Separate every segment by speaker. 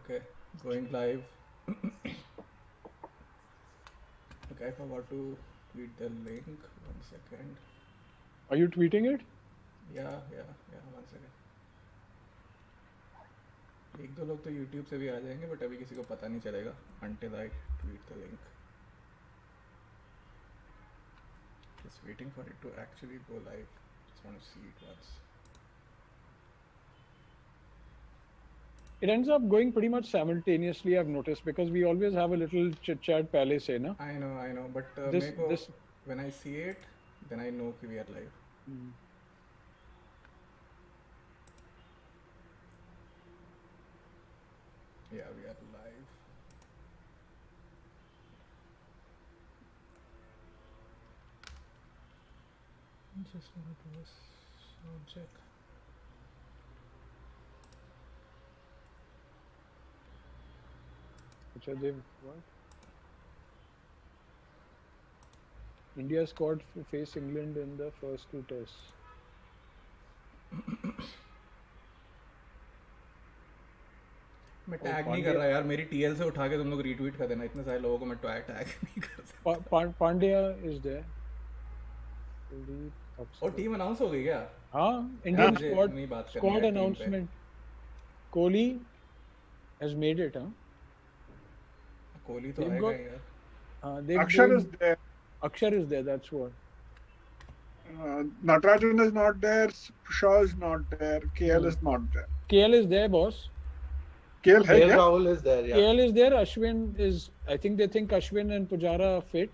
Speaker 1: Okay, going live. Okay, I forgot to tweet the link. 1 second.
Speaker 2: Are you tweeting it?
Speaker 1: Yeah. 1 second. एक दो लोग तो YouTube से भी आ जाएंगे, बट अभी किसी को पता नहीं चलेगा until I tweet the link. Just waiting for it to actually go live. Just want to see it once.
Speaker 2: It ends up going pretty much simultaneously, I've noticed, because we always have a little chit chat pehle se, na?
Speaker 1: I know, but when I see it, then I know कि we are live. Yeah, we are live. Just want to do a sound check.
Speaker 2: What? India squad face England in the first 2 tests.
Speaker 1: मैं tag नहीं कर रहा यार, मेरी TL से उठा के तुम लोग रीट्वीट कर देना, इतने सारे लोगों को मैं टैग नहीं कर सकता.
Speaker 2: Pandya is there.
Speaker 1: और टीम अनाउंस हो गई क्या?
Speaker 2: हाँ, इंडियन स्क्वाड
Speaker 1: है
Speaker 2: announcement. Kohli has made it.
Speaker 1: Kohli तो आएगा यार.
Speaker 2: Akshar is there, that's what.
Speaker 3: Natarajan is not there, Shaw is not there, KL is not there.
Speaker 2: KL is there, boss.
Speaker 3: KL
Speaker 4: Rahul is there, yeah.
Speaker 2: KL is there, Ashwin is, I think they think Ashwin and Pujara are fit.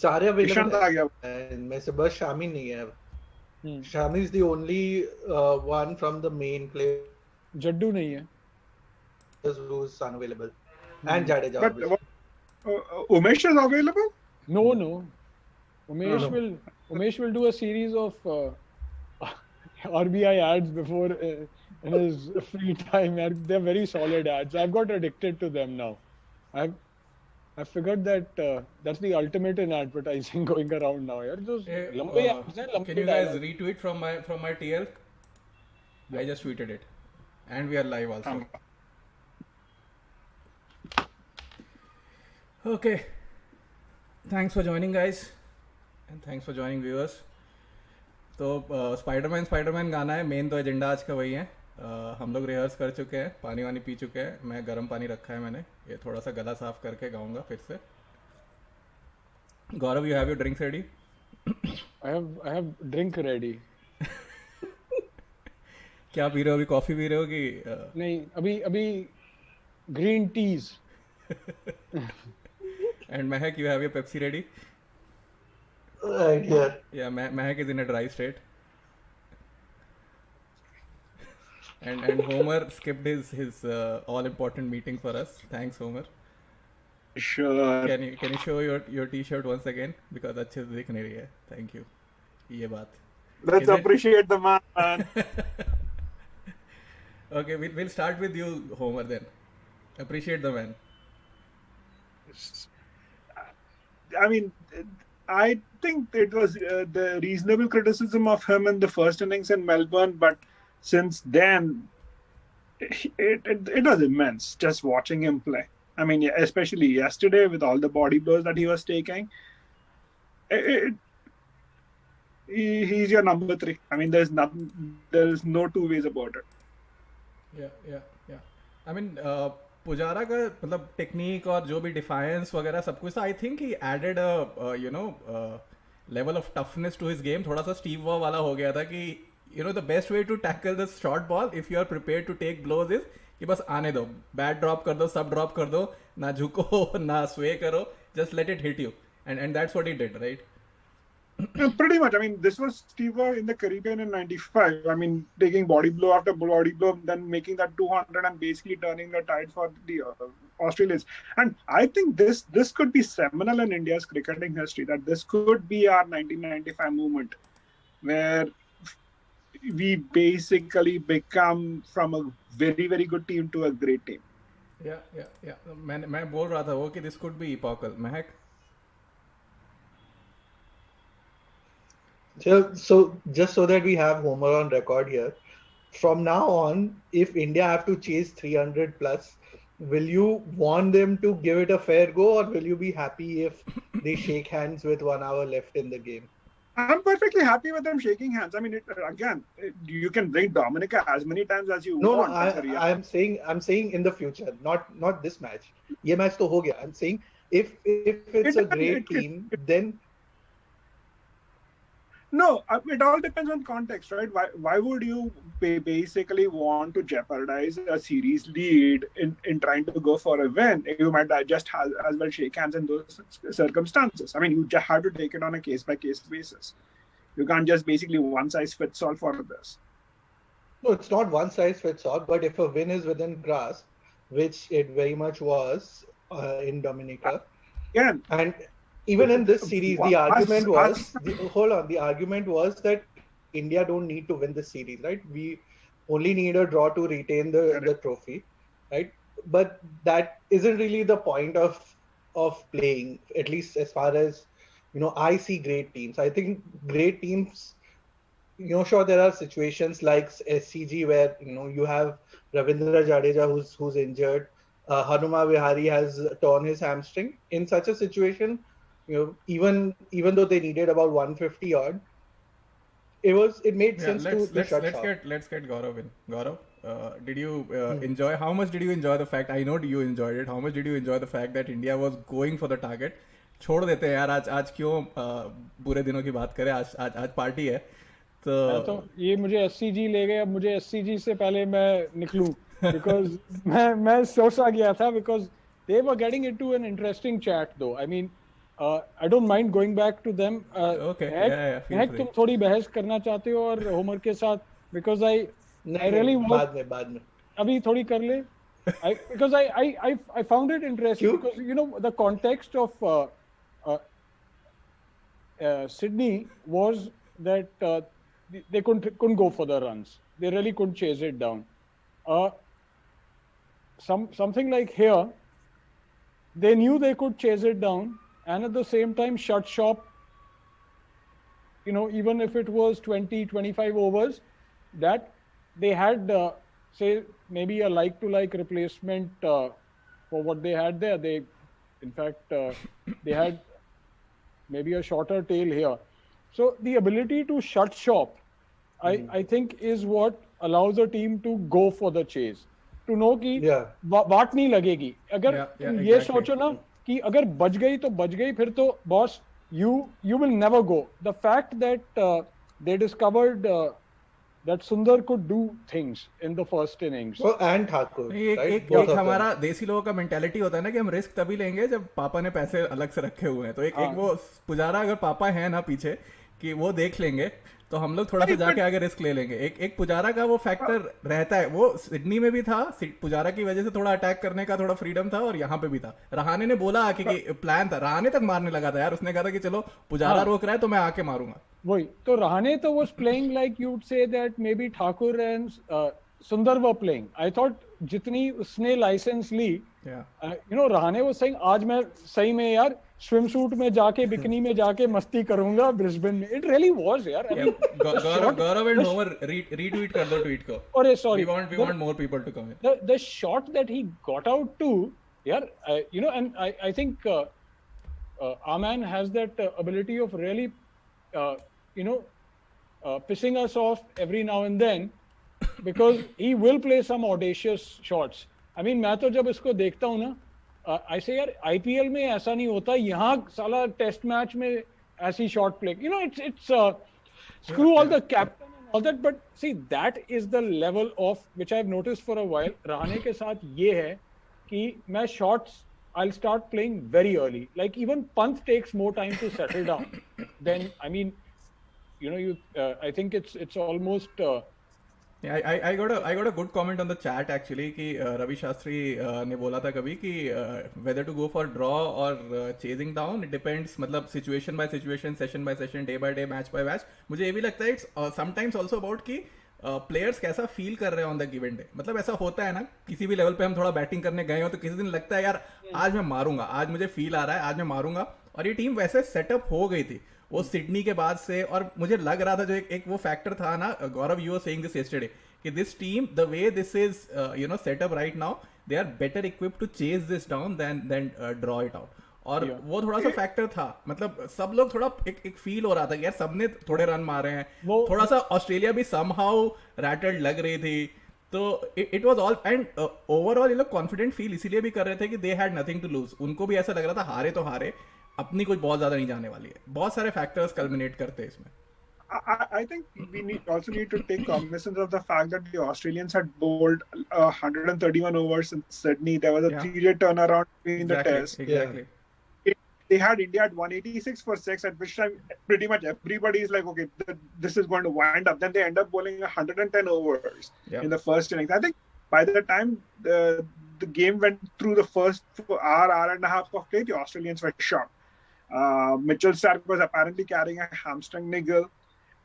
Speaker 4: सारे available है, इनमें से बस शामी नहीं है. Shami is the only one from the main player.
Speaker 2: Jaddu नहीं है.
Speaker 4: Who's unavailable. And Jadeja.
Speaker 3: But Umesh is available?
Speaker 2: No. Umesh will do a series of RBI ads before in his free time. They're very solid ads. I've got addicted to them now. I figured that that's the ultimate in advertising going around now.
Speaker 1: Can you guys retweet from my TL? I just tweeted it, and we are live also. Okay, thanks for joining guys, and thanks for joining viewers. तो Spiderman गाना है, main तो agenda आज का वही है. हम लोग रिहर्स कर चुके हैं, पानी वानी पी चुके हैं. मैं गर्म पानी रखा है मैंने, ये थोड़ा सा गला साफ करके गाऊंगा फिर से. Gaurav, you have your drinks ready?
Speaker 2: I have drink ready.
Speaker 1: क्या पी रहे हो अभी? कॉफी पी रहे हो कि
Speaker 2: नहीं? अभी green teas.
Speaker 1: And Mehak, you have your Pepsi ready?
Speaker 4: Right here.
Speaker 1: Yeah, Mehak is in a dry state. And Homer skipped his all important meeting for us. Thanks, Homer.
Speaker 3: Sure.
Speaker 1: Can you show your T-shirt once again, because अच्छे से दिख नहीं रही है. Thank you. ये बात.
Speaker 3: Let's appreciate the man.
Speaker 1: Okay, we'll start with you, Homer, then. Appreciate the man.
Speaker 3: I mean, I think it was the reasonable criticism of him in the first innings in Melbourne, but since then, it was immense just watching him play. I mean, especially yesterday with all the body blows that he was taking. He's your number 3. I mean, there's no two ways about it.
Speaker 1: Yeah. I mean, Pujara का मतलब technique और जो भी defiance वगैरह सब कुछ, I think he added level of toughness to his game. थोड़ा सा स्टीव वॉ वाला हो गया था कि the best way to tackle the short ball if you are prepared to take blows is कि बस आने दो, बैट ड्रॉप कर दो, सब ड्रॉप कर दो, ना झुको ना स्वे करो, just let it hit you, and that's what he did, right?
Speaker 3: Pretty much. I mean, this was Steve in the Caribbean in '95. I mean, taking body blow after body blow, then making that 200 and basically turning the tide for the Australians. And I think this could be seminal in India's cricketing history. That this could be our 1995 movement, where we basically become from a very, very good team to a great team.
Speaker 1: Yeah. मैं बोल रहा था वो कि this could be epochal. Mahak?
Speaker 4: So just so that we have Homer on record here, from now on, if India have to chase 300 plus, will you want them to give it a fair go, or will you be happy if they shake hands with 1 hour left in the game?
Speaker 3: I'm perfectly happy with them shaking hands. I mean, you can bring Dominica as many times as you want.
Speaker 4: I'm saying in the future, not this match. ये match तो हो गया. I'm saying if it's a great team, then
Speaker 3: no, it all depends on context, right? Why would you basically want to jeopardize a series lead in trying to go for a win? You might just as well shake hands in those circumstances. I mean, you just have to take it on a case-by-case basis. You can't just basically one-size-fits-all for this.
Speaker 4: No, it's not one-size-fits-all, but if a win is within grasp, which it very much was in Dominica, and even in this series, the argument was that India don't need to win the series, right? We only need a draw to retain the trophy, right? But that isn't really the point of playing, at least as far as, I see great teams. I think great teams, sure, there are situations like SCG where, you have Ravindra Jadeja who's injured. Hanuma Vihari has torn his hamstring. In such a situation, even though they needed about 150 odd, it made sense to shut shop.
Speaker 1: Let's get Gaurav in. Gaurav, did you enjoy? How much did you enjoy the fact? I know you enjoyed it. How much did you enjoy the fact that India was going for the target? छोड़ देते हैं यार, आज क्यों बुरे दिनों की बात करें? आज पार्टी है तो
Speaker 2: ये मुझे SCG ले गए. अब मुझे SCG से पहले मैं निकलूं because मैं सोचा गया था because they were getting into an interesting chat though. I mean, I don't mind going back to them.
Speaker 1: Okay.
Speaker 2: तुम थोड़ी बहस करना चाहते हो और होमर के साथ because I really want
Speaker 4: बाद में
Speaker 2: अभी थोड़ी कर ले. Because I found it interesting because the context of Sydney was that they couldn't go for the runs. They really couldn't chase it down. Something like here, they knew they could chase it down and at the same time shut shop. Even if it was 20-25 overs, that they had say maybe a like-to-like replacement for what they had there. They, in fact, they had maybe a shorter tail here. So the ability to shut shop, I think, is what allows a team to go for the chase. To know कि वाट नहीं लगेगी. अगर ये सोचो ना कि अगर बच गई तो बच गई, फिर तो boss, you will never go. The fact that they discovered that Sundar could do things in the first innings.
Speaker 4: And Thakur.
Speaker 1: एक हमारा देसी लोगों का मेंटालिटी होता है ना कि हम रिस्क तभी लेंगे जब पापा ने पैसे अलग से रखे हुए हैं. तो एक वो पुजारा अगर पापा है ना पीछे कि वो देख लेंगे तो हम लोग थोड़ा सा जाके आगे रिस्क ले लेंगे. एक पुजारा का वो फैक्टर रहता है. वो सिडनी में भी था, पुजारा की वजह से थोड़ा अटैक करने का थोड़ा फ्रीडम था और यहाँ पे भी था. रहाणे ने बोला कि प्लान था, रहाणे तक मारने लगा था यार. उसने कहा था कि चलो पुजारा रोक रहा है तो मैं आके मारूंगा.
Speaker 2: वही तो रहाणे तो was playing like you'd say that maybe Thakur and Sundar were playing. I thought जितनी उसने लाइसेंस ली, रहाणे was saying आज मैं सही में यार स्विम सूट में जाके बिकनी में जाके मस्ती करूंगा ब्रिस्बेन में. It really was यार.
Speaker 1: Gaurav and Homer retweet कर दो ट्वीट को.
Speaker 2: अरे sorry.
Speaker 1: We want more people to come in.
Speaker 2: The shot that he got out to, यार, and I think our man has that ability of really pissing us off every now and then because he will play some audacious shots. I mean, मैं तो जब इसको देखता हूँ ना, I say यार IPL में ऐसा नहीं होता, यहाँ साला टेस्ट मैच में ऐसी shot play. It's screw all the captain and all that, but see, that is the level of which I've noticed for a while. Rahane के साथ ये है कि मैं shots I'll start playing very early. Like even Pant takes more time to settle down. Then I mean, I think it's almost.
Speaker 1: Yeah, I got a good comment on the chat actually कि रवि शास्त्री ने बोला था कभी कि whether to go for draw or chasing down, it depends. मतलब situation by situation, session by session, day by day, match by match. मुझे ये भी लगता है it's sometimes also about कि प्लेयर्स कैसा फील कर रहे हैं ऑन द गिवन डे. मतलब ऐसा होता है ना, किसी भी लेवल पे हम थोड़ा बैटिंग करने गए हो तो किसी दिन लगता है यार आज मैं मारूंगा, आज मुझे फील आ रहा है आज मैं मारूंगा. और ये टीम वैसे सेटअप हो गई थी. वो सिडनी के बाद से, और मुझे लग रहा था जो एक वो फैक्टर था ना, Gaurav you were saying this yesterday, कि this team the way this is set up right now, they are better equipped to chase this down than draw it out. और वो थोड़ा सा फैक्टर था, मतलब सब लोग थोड़ा एक फील हो रहा था कि यार सबने थोड़े रन मारे हैं, थोड़ा सा ऑस्ट्रेलिया भी समहाउ रैटल्ड लग रही थी. तो it was all, and overall ये लोग कॉन्फिडेंट फील इसीलिए भी कर रहे थे कि they had nothing to lose. उनको भी ऐसा लग रहा था हारे तो हारे, अपनी कुछ बहुत ज्यादा नहीं जाने वाली है. बहुत सारे फैक्टर्स कल्मिनेट करते हैं इसमें.
Speaker 3: I think we also need to take cognizance of the fact that the Australians had bowled 131 overs in Sydney. There was a 3-day turnaround between the tests.
Speaker 1: Exactly.
Speaker 3: They had India at 186 for 6, at which time pretty much everybody is like, okay, this is going to wind up. Then they end up bowling 110 overs in the first innings. I think by the time the game went through the first hour and a half of play, the Australians were shocked. Mitchell Starc was apparently carrying a hamstring niggle,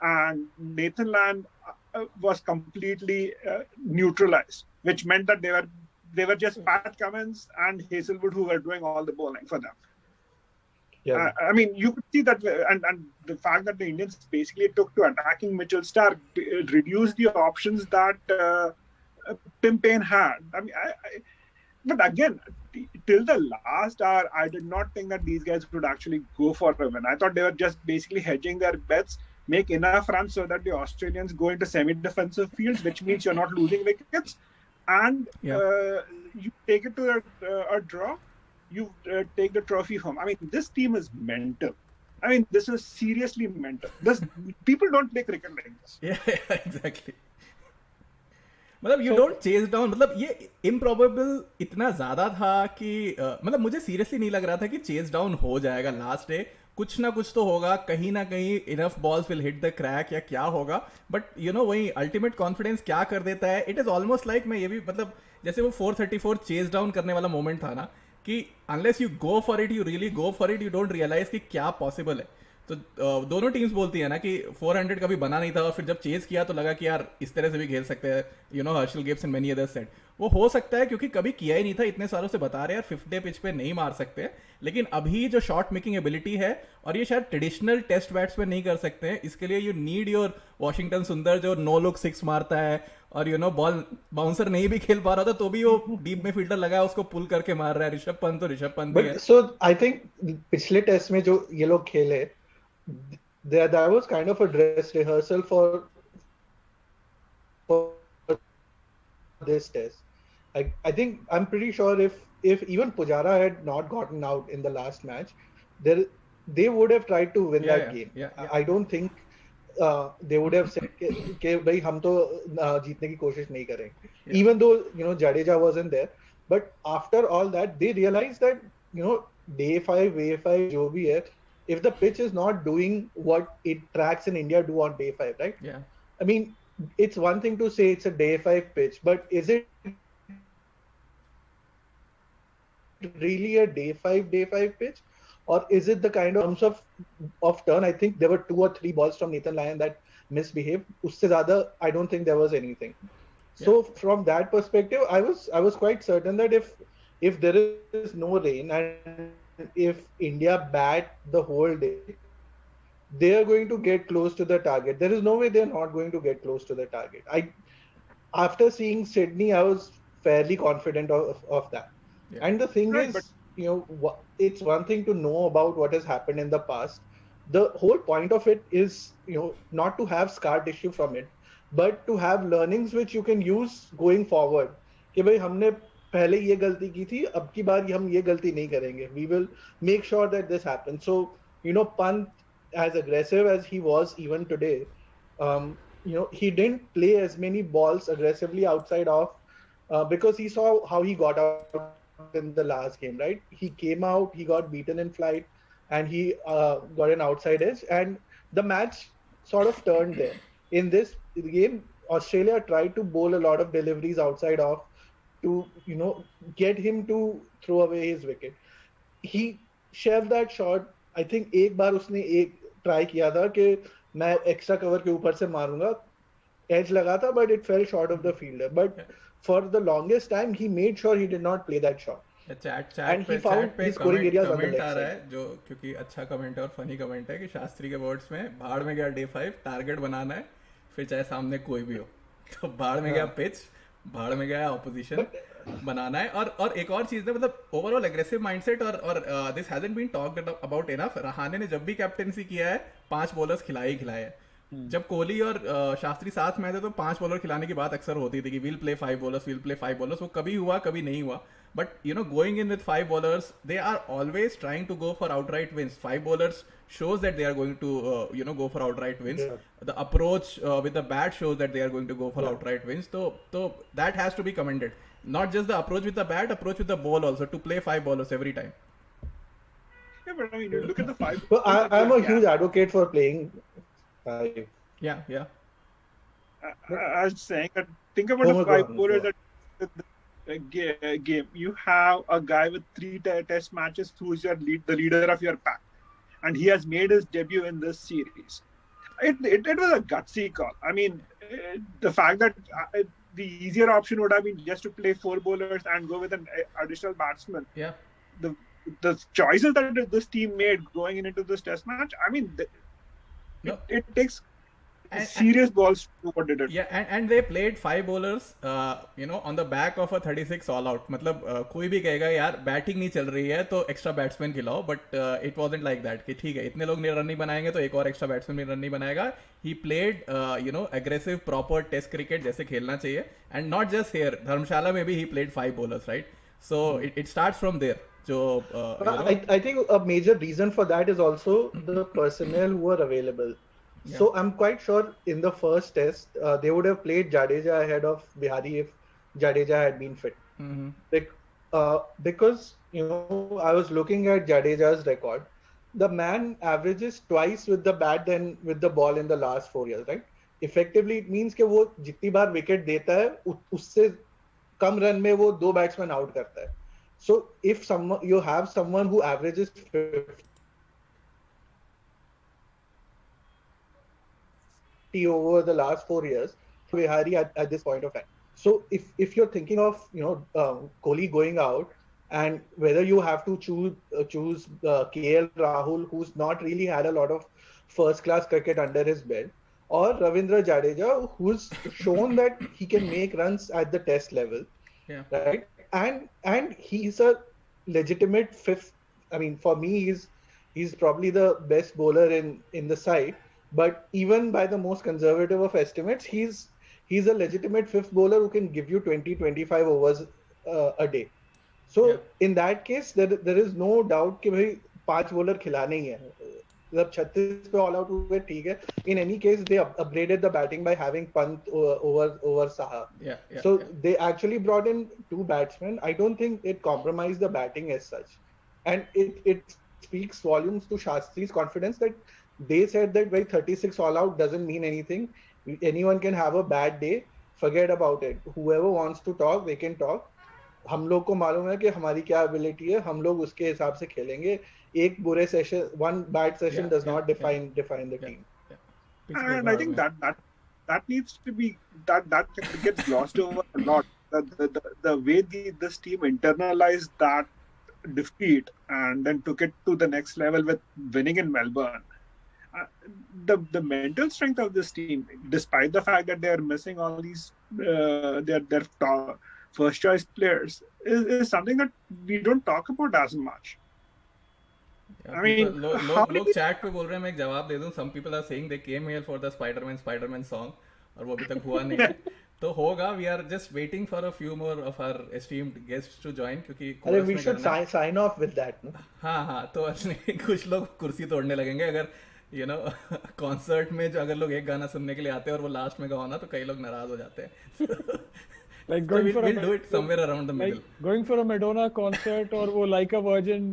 Speaker 3: and Nathan Land was completely neutralized, which meant that they were just Pat Cummins and Hazelwood who were doing all the bowling for them.
Speaker 4: Yeah.
Speaker 3: I mean, you could see that, and the fact that the Indians basically took to attacking Mitchell Starc reduced the options that Tim Paine had. I mean, but again, till the last hour, I did not think that these guys would actually go for a win. I thought they were just basically hedging their bets, make enough runs so that the Australians go into semi-defensive fields, which means you're not losing wickets, and you take it to a draw. You take the trophy home. I mean, this team is mental. I mean, this is seriously mental. People don't play cricket like this.
Speaker 1: Yeah, exactly. मतलब you don't chase down, मतलब ये improbable इतना ज्यादा था कि मतलब मुझे seriously नहीं लग रहा था कि चेज डाउन हो जाएगा लास्ट डे. कुछ ना कुछ तो होगा, कहीं ना कहीं enough balls will hit the crack या क्या होगा. बट वही अल्टीमेट कॉन्फिडेंस क्या कर देता है. इट इज ऑलमोस्ट लाइक, मैं ये भी मतलब जैसे वो 434 चेज डाउन करने वाला मोमेंट था ना, कि unless you go for it, you really go for it, you don't realise कि क्या पॉसिबल है. तो दोनों टीम्स बोलती है ना कि 400 कभी बना नहीं था, और फिर जब चेज किया तो लगा कि यार इस तरह से भी खेल सकते हैं. Herschelle Gibbs and many others said वो हो सकता है क्योंकि कभी किया ही नहीं था. इतने सालों से बता रहे हैं यार 5th डे पिच पे नहीं मार सकते, लेकिन अभी जो शॉट मेकिंग एबिलिटी है, और ये शायद ट्रेडिशनल टेस्ट बैट्समैन नहीं कर सकते हैं. इसके लिए यू नीड योर वाशिंगटन सुंदर जो नो लुक 6 मारता है, और बॉल बाउंसर नहीं भी खेल पा रहा था तो भी वो डीप में फील्डर लगा उसको पुल करके मार रहा है. ऋषभ पंत तो ऋषभ पंत है.
Speaker 4: सो आई थिंक पिछले टेस्ट में जो ये लोग खेले, that was kind of a dress rehearsal for this test. I think I'm pretty sure if even Pujara had not gotten out in the last match, they would have tried to win that game. I don't think they would have said कि भाई हम तो जीतने की कोशिश नहीं करेंगे. Even though Jadeja wasn't there, but after all that they realized that day 5, way 5 जो भी है, if the pitch is not doing what it tracks in India do on day 5, right?
Speaker 1: Yeah.
Speaker 4: I mean, it's one thing to say it's a day 5 pitch, but is it really a day 5 pitch? Or is it the kind of terms of turn? I think there were 2 or 3 balls from Nathan Lyon that misbehaved. Usse zyada, I don't think there was anything. So from that perspective, I was quite certain that if there is no rain and if India bat the whole day, they are going to get close to the target. There is no way they are not going to get close to the target. After seeing Sydney, I was fairly confident of that. Yeah. And the thing is, it's one thing to know about what has happened in the past. The whole point of it is, not to have scar tissue from it, but to have learnings which you can use going forward. कि भाई हमने पहले ये गलती की थी, अब की बार हम ये गलती नहीं करेंगे. We will make sure that this happens. So, Pant, as aggressive as he was even today, he didn't play as many balls aggressively outside off because he saw how he got out in the last game, right? He came out, he got beaten in flight, and he got an outside edge, and the match sort of turned there. In this game, Australia tried to bowl a lot of deliveries outside off to get him to throw away his wicket. He shoved that shot. I think एक बार उसने एक try किया था कि मैं extra cover के ऊपर से मारूंगा, edge लगा था, but it fell short of the fielder. But for the longest time, he made sure he did not play that shot.
Speaker 1: Chat
Speaker 4: and he
Speaker 1: पे
Speaker 4: found his scoring
Speaker 1: comment
Speaker 4: areas on the
Speaker 1: comment आ
Speaker 4: left
Speaker 1: रहा
Speaker 4: side.
Speaker 1: है जो, क्योंकि अच्छा comment है और funny comment है कि शास्त्री के वर्ड्स में भाड़ में गया डे 5, टारगेट बनाना है फिर चाहे सामने कोई भी हो। तो भाड़ में गया
Speaker 4: हाँ,
Speaker 1: पिच, भाड़ में गया ऑपोजिशन
Speaker 4: but
Speaker 1: बनाना है। और एक और चीज़ है, मतलब ओवरऑल एग्रेसिव माइंडसेट। और this hasn't been talked about enough. Rahane ने जब भी कैप्टेंसी किया है 5 बॉलर्स खिलाए ही खिलाए हैं। जब कोहली और शास्त्री साथ में थे तो 5 बॉलर खिलाने की बात अक्सर होती थी कि will play 5 bowlers, will play 5 bowlers. वो कभी हुआ कभी नहीं हुआ। But going in with 5 bowlers, they are always trying to go for outright wins. 5 bowlers shows that they are going to go for outright wins.
Speaker 4: yeah,
Speaker 1: The approach with the bat shows that they are going to go for
Speaker 4: yeah.
Speaker 1: outright wins. So that has to be commended. Not just the approach with the bat, approach with the ball also, to play 5 ballers every time.
Speaker 3: Yeah, but I mean, you look at the 5.
Speaker 4: So I'm a huge advocate for playing 5.
Speaker 1: Yeah.
Speaker 3: I was saying that think about the 5 bowlers that game. You have a guy with 3 test matches who's the leader of your pack, and he has made his debut in this series. It was a gutsy call. I mean, the fact that the easier option would have been just to play 4 bowlers and go with an additional batsman.
Speaker 1: Yeah.
Speaker 3: The choices that this team made going into this test match, I mean, it takes serious balls to what did it.
Speaker 1: Yeah, and they played 5 bowlers on the back of a 36 all out. मतलब कोई भी कहेगा यार batting नहीं चल रही है तो एक्स्ट्रा बैट्समैन खिलाओ, but it wasn't like that कि ठीक है इतने लोग रन नहीं बनाएंगे तो एक और एक्स्ट्रा बैट्समैन भी रन नहीं बनाएगा। He played aggressive proper test cricket जैसे खेलना चाहिए। And not just here, Dharamshala में भी he played 5 bowlers, right? So it starts from there. जो
Speaker 4: I think a major reason for that is also the personnel who are available. So I'm quite sure in the first test they would have played Jadeja ahead of Bihari if Jadeja had been fit. Because I was looking at Jadeja's record. The man averages twice with the bat than with the ball in the last 4 years, right? Effectively it means कि वो जितनी बार wicket देता है उससे कम run में वो 2 batsman out करता है। So if you have someone who averages 50 over the last 4 years, Bihari at this point of time. So if you're thinking of Kohli going out, and whether you have to choose KL Rahul, who's not really had a lot of first class cricket under his belt, or Ravindra Jadeja, who's shown that he can make runs at the test level, right? And he's a legitimate fifth. I mean, for me, he's probably the best bowler in the side. But even by the most conservative of estimates, he's a legitimate fifth bowler who can give you 20-25 overs a day. So in that case, there is no doubt कि भाई 5 bowler खिलाने ही है। जब 36 पे all out हुए ठीक है। In any case, they upgraded the batting by having Pant over Saha. So they actually brought in 2 batsmen. I don't think it compromised the batting as such, and it speaks volumes to Shastri's confidence that they said that by 36 all out doesn't mean anything. Anyone can have a bad day. Forget about it. Whoever wants to talk, they can talk. हम लोग को मालूम है कि हमारी क्या ability है, हम लोग उसके हिसाब से खेलेंगे। एक बुरे session, one bad session does not define the team.
Speaker 3: And I think that needs to be that gets glossed over a lot. The way this team internalized that defeat and then took it to the next level with winning in Melbourne. The mental strength of this team, despite the fact that they are missing all these their top first choice players, is something that we don't talk about as much. I mean,
Speaker 1: लोग chat पे बोल रहे हैं, मैं एक जवाब दे दूं। Some people are saying they came here for the Spiderman song, और वो अभी तक हुआ नहीं है। तो होगा, we are just waiting for a few more of our esteemed guests to join, क्योंकि
Speaker 4: अरे we should sign off with that, no?
Speaker 1: हाँ तो कुछ लोग कुर्सी तोड़ने लगेंगे अगर कॉन्सर्ट में जो अगर लोग एक गाना सुनने के लिए आते हैं और वो लास्ट में गाना तो कई लोग नाराज हो जाते हैं।
Speaker 2: Like going for
Speaker 1: we'll do it somewhere around the middle.
Speaker 2: Going for a Madonna concert और वो Like a Virgin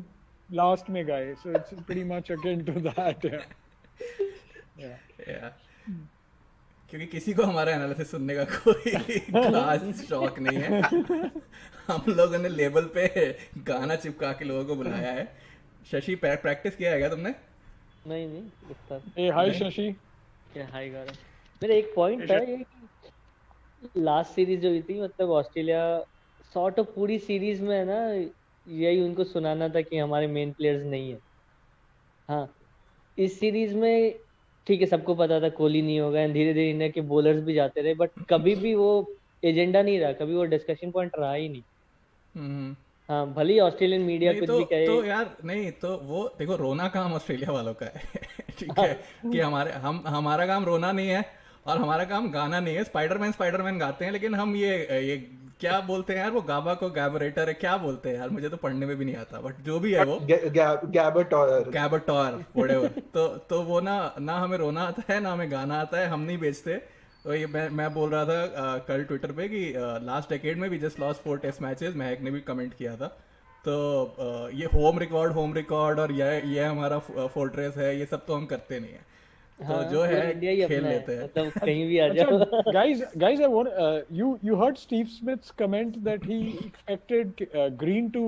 Speaker 2: last में गाए, so it's pretty much akin to that.
Speaker 1: Yeah. क्योंकि किसी को हमारा एनालिसिस सुनने का कोई खास शौक नहीं है। हम लोगों ने लेबल पे गाना चिपका के लोगों को बुलाया है। शशि, प्रैक्टिस किया है क्या तुमने?
Speaker 5: नहीं दिखता।
Speaker 2: ए हाय शशि।
Speaker 5: क्या हाय गौरव। मेरा एक पॉइंट है ये कि लास्ट सीरीज जो हुई थी, मतलब ऑस्ट्रेलिया सॉर्ट ऑफ पूरी सीरीज में है ना यही उनको सुनाना था कि हमारे मेन प्लेयर्स नहीं है। हाँ, इस सीरीज में ठीक है, सबको पता था कोहली नहीं होगा, धीरे धीरे इंडिया के बॉलर्स भी जाते रहे, बट कभी भी वो एजेंडा नहीं रहा, कभी वो डिस्कशन पॉइंट रहा ही नहीं।
Speaker 1: हम्म।
Speaker 5: हाँ, भले ही ऑस्ट्रेलियन मीडिया
Speaker 1: नहीं
Speaker 5: कुछ
Speaker 1: तो
Speaker 5: भी कहे।
Speaker 1: यार नहीं तो वो देखो, रोना काम ऑस्ट्रेलिया वालों का है ठीक
Speaker 5: हाँ,
Speaker 1: है, कि हमारा काम रोना नहीं है और हमारा काम गाना नहीं है। स्पाइडरमैन स्पाइडरमैन गाते हैं, लेकिन हम ये क्या बोलते हैं यार, वो गाबा को गैबरेटर है, क्या बोलते हैं यार, मुझे तो पढ़ने में भी नहीं आता, बट जो भी है वो
Speaker 4: गैबेटॉर।
Speaker 1: गैबरटॉर व्हाटएवर। तो वो ना हमें रोना आता है ना हमें गाना आता है, हम नहीं बेचते। तो ये मैं बोल रहा था कल ट्विटर पे कि लास्ट डेकेड में भी जस्ट लॉस्ट 4 टेस्ट मैचेस, महक ने भी कमेंट किया था। तो ये होम रिकॉर्ड और ये हमारा फोर्ट्रेस है, ये सब तो हम करते नहीं है। तो
Speaker 5: हाँ,
Speaker 1: जो
Speaker 5: पूरा
Speaker 1: है
Speaker 5: इंडिया ही
Speaker 1: खेल
Speaker 5: अपना है,
Speaker 1: लेते हैं।
Speaker 5: मतलब कहीं भी आ
Speaker 2: Acha,
Speaker 5: जाओ।
Speaker 2: guys, I want you heard Steve Smith's comment that he expected Green to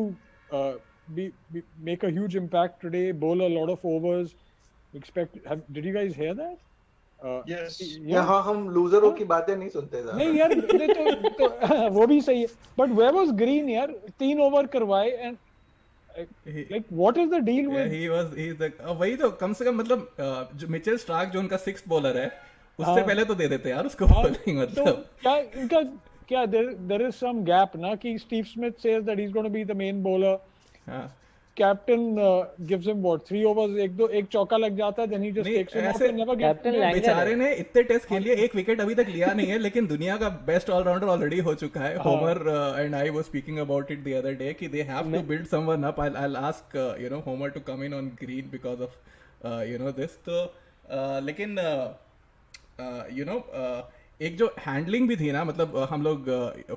Speaker 2: uh, make a huge impact today, bowl a lot of overs. Did you guys hear that?
Speaker 3: Yes.
Speaker 4: यहाँ हम लूजरों की बातें नहीं सुनते
Speaker 2: नहीं
Speaker 4: ज्यादा।
Speaker 2: यार, ये तो वो भी सही है, बट वेयर वाज ग्रीन यार, 3 ओवर करवाए and like what is the deal with
Speaker 1: वही तो, कम से कम मतलब जो मिचेल स्टार्क जो उनका 6th बॉलर है, उससे
Speaker 2: हाँ।
Speaker 1: पहले तो दे देते यार उसको
Speaker 2: हाँ,
Speaker 1: बॉलिंग,
Speaker 2: तो
Speaker 1: मतलब
Speaker 2: क्या इनका क्या देयर इज सम गैप ना कि Steve Smith says that he is gonna be the main bowler,
Speaker 1: हाँ।
Speaker 2: Captain gives him what 3 overs, एक चौका लग जाता है, देन ही जस्ट
Speaker 1: नहीं,
Speaker 2: टेक्स हिम आउट
Speaker 1: ऐसे
Speaker 2: and never
Speaker 5: captain
Speaker 2: gets.
Speaker 5: Langer
Speaker 1: बेचारे
Speaker 5: है।
Speaker 1: ने इतने टेस्ट खेलिए, एक विकेट अभी तक लिया नहीं है, लेकिन दुनिया का बेस्ट ऑलराउंडर ऑलरेडी हो चुका है। Homer and I was speaking about it the other day कि they have to build someone up. I will ask Homer to come in on green because of this. तो लेकिन एक जो handling भी थी ना, मतलब हम लोग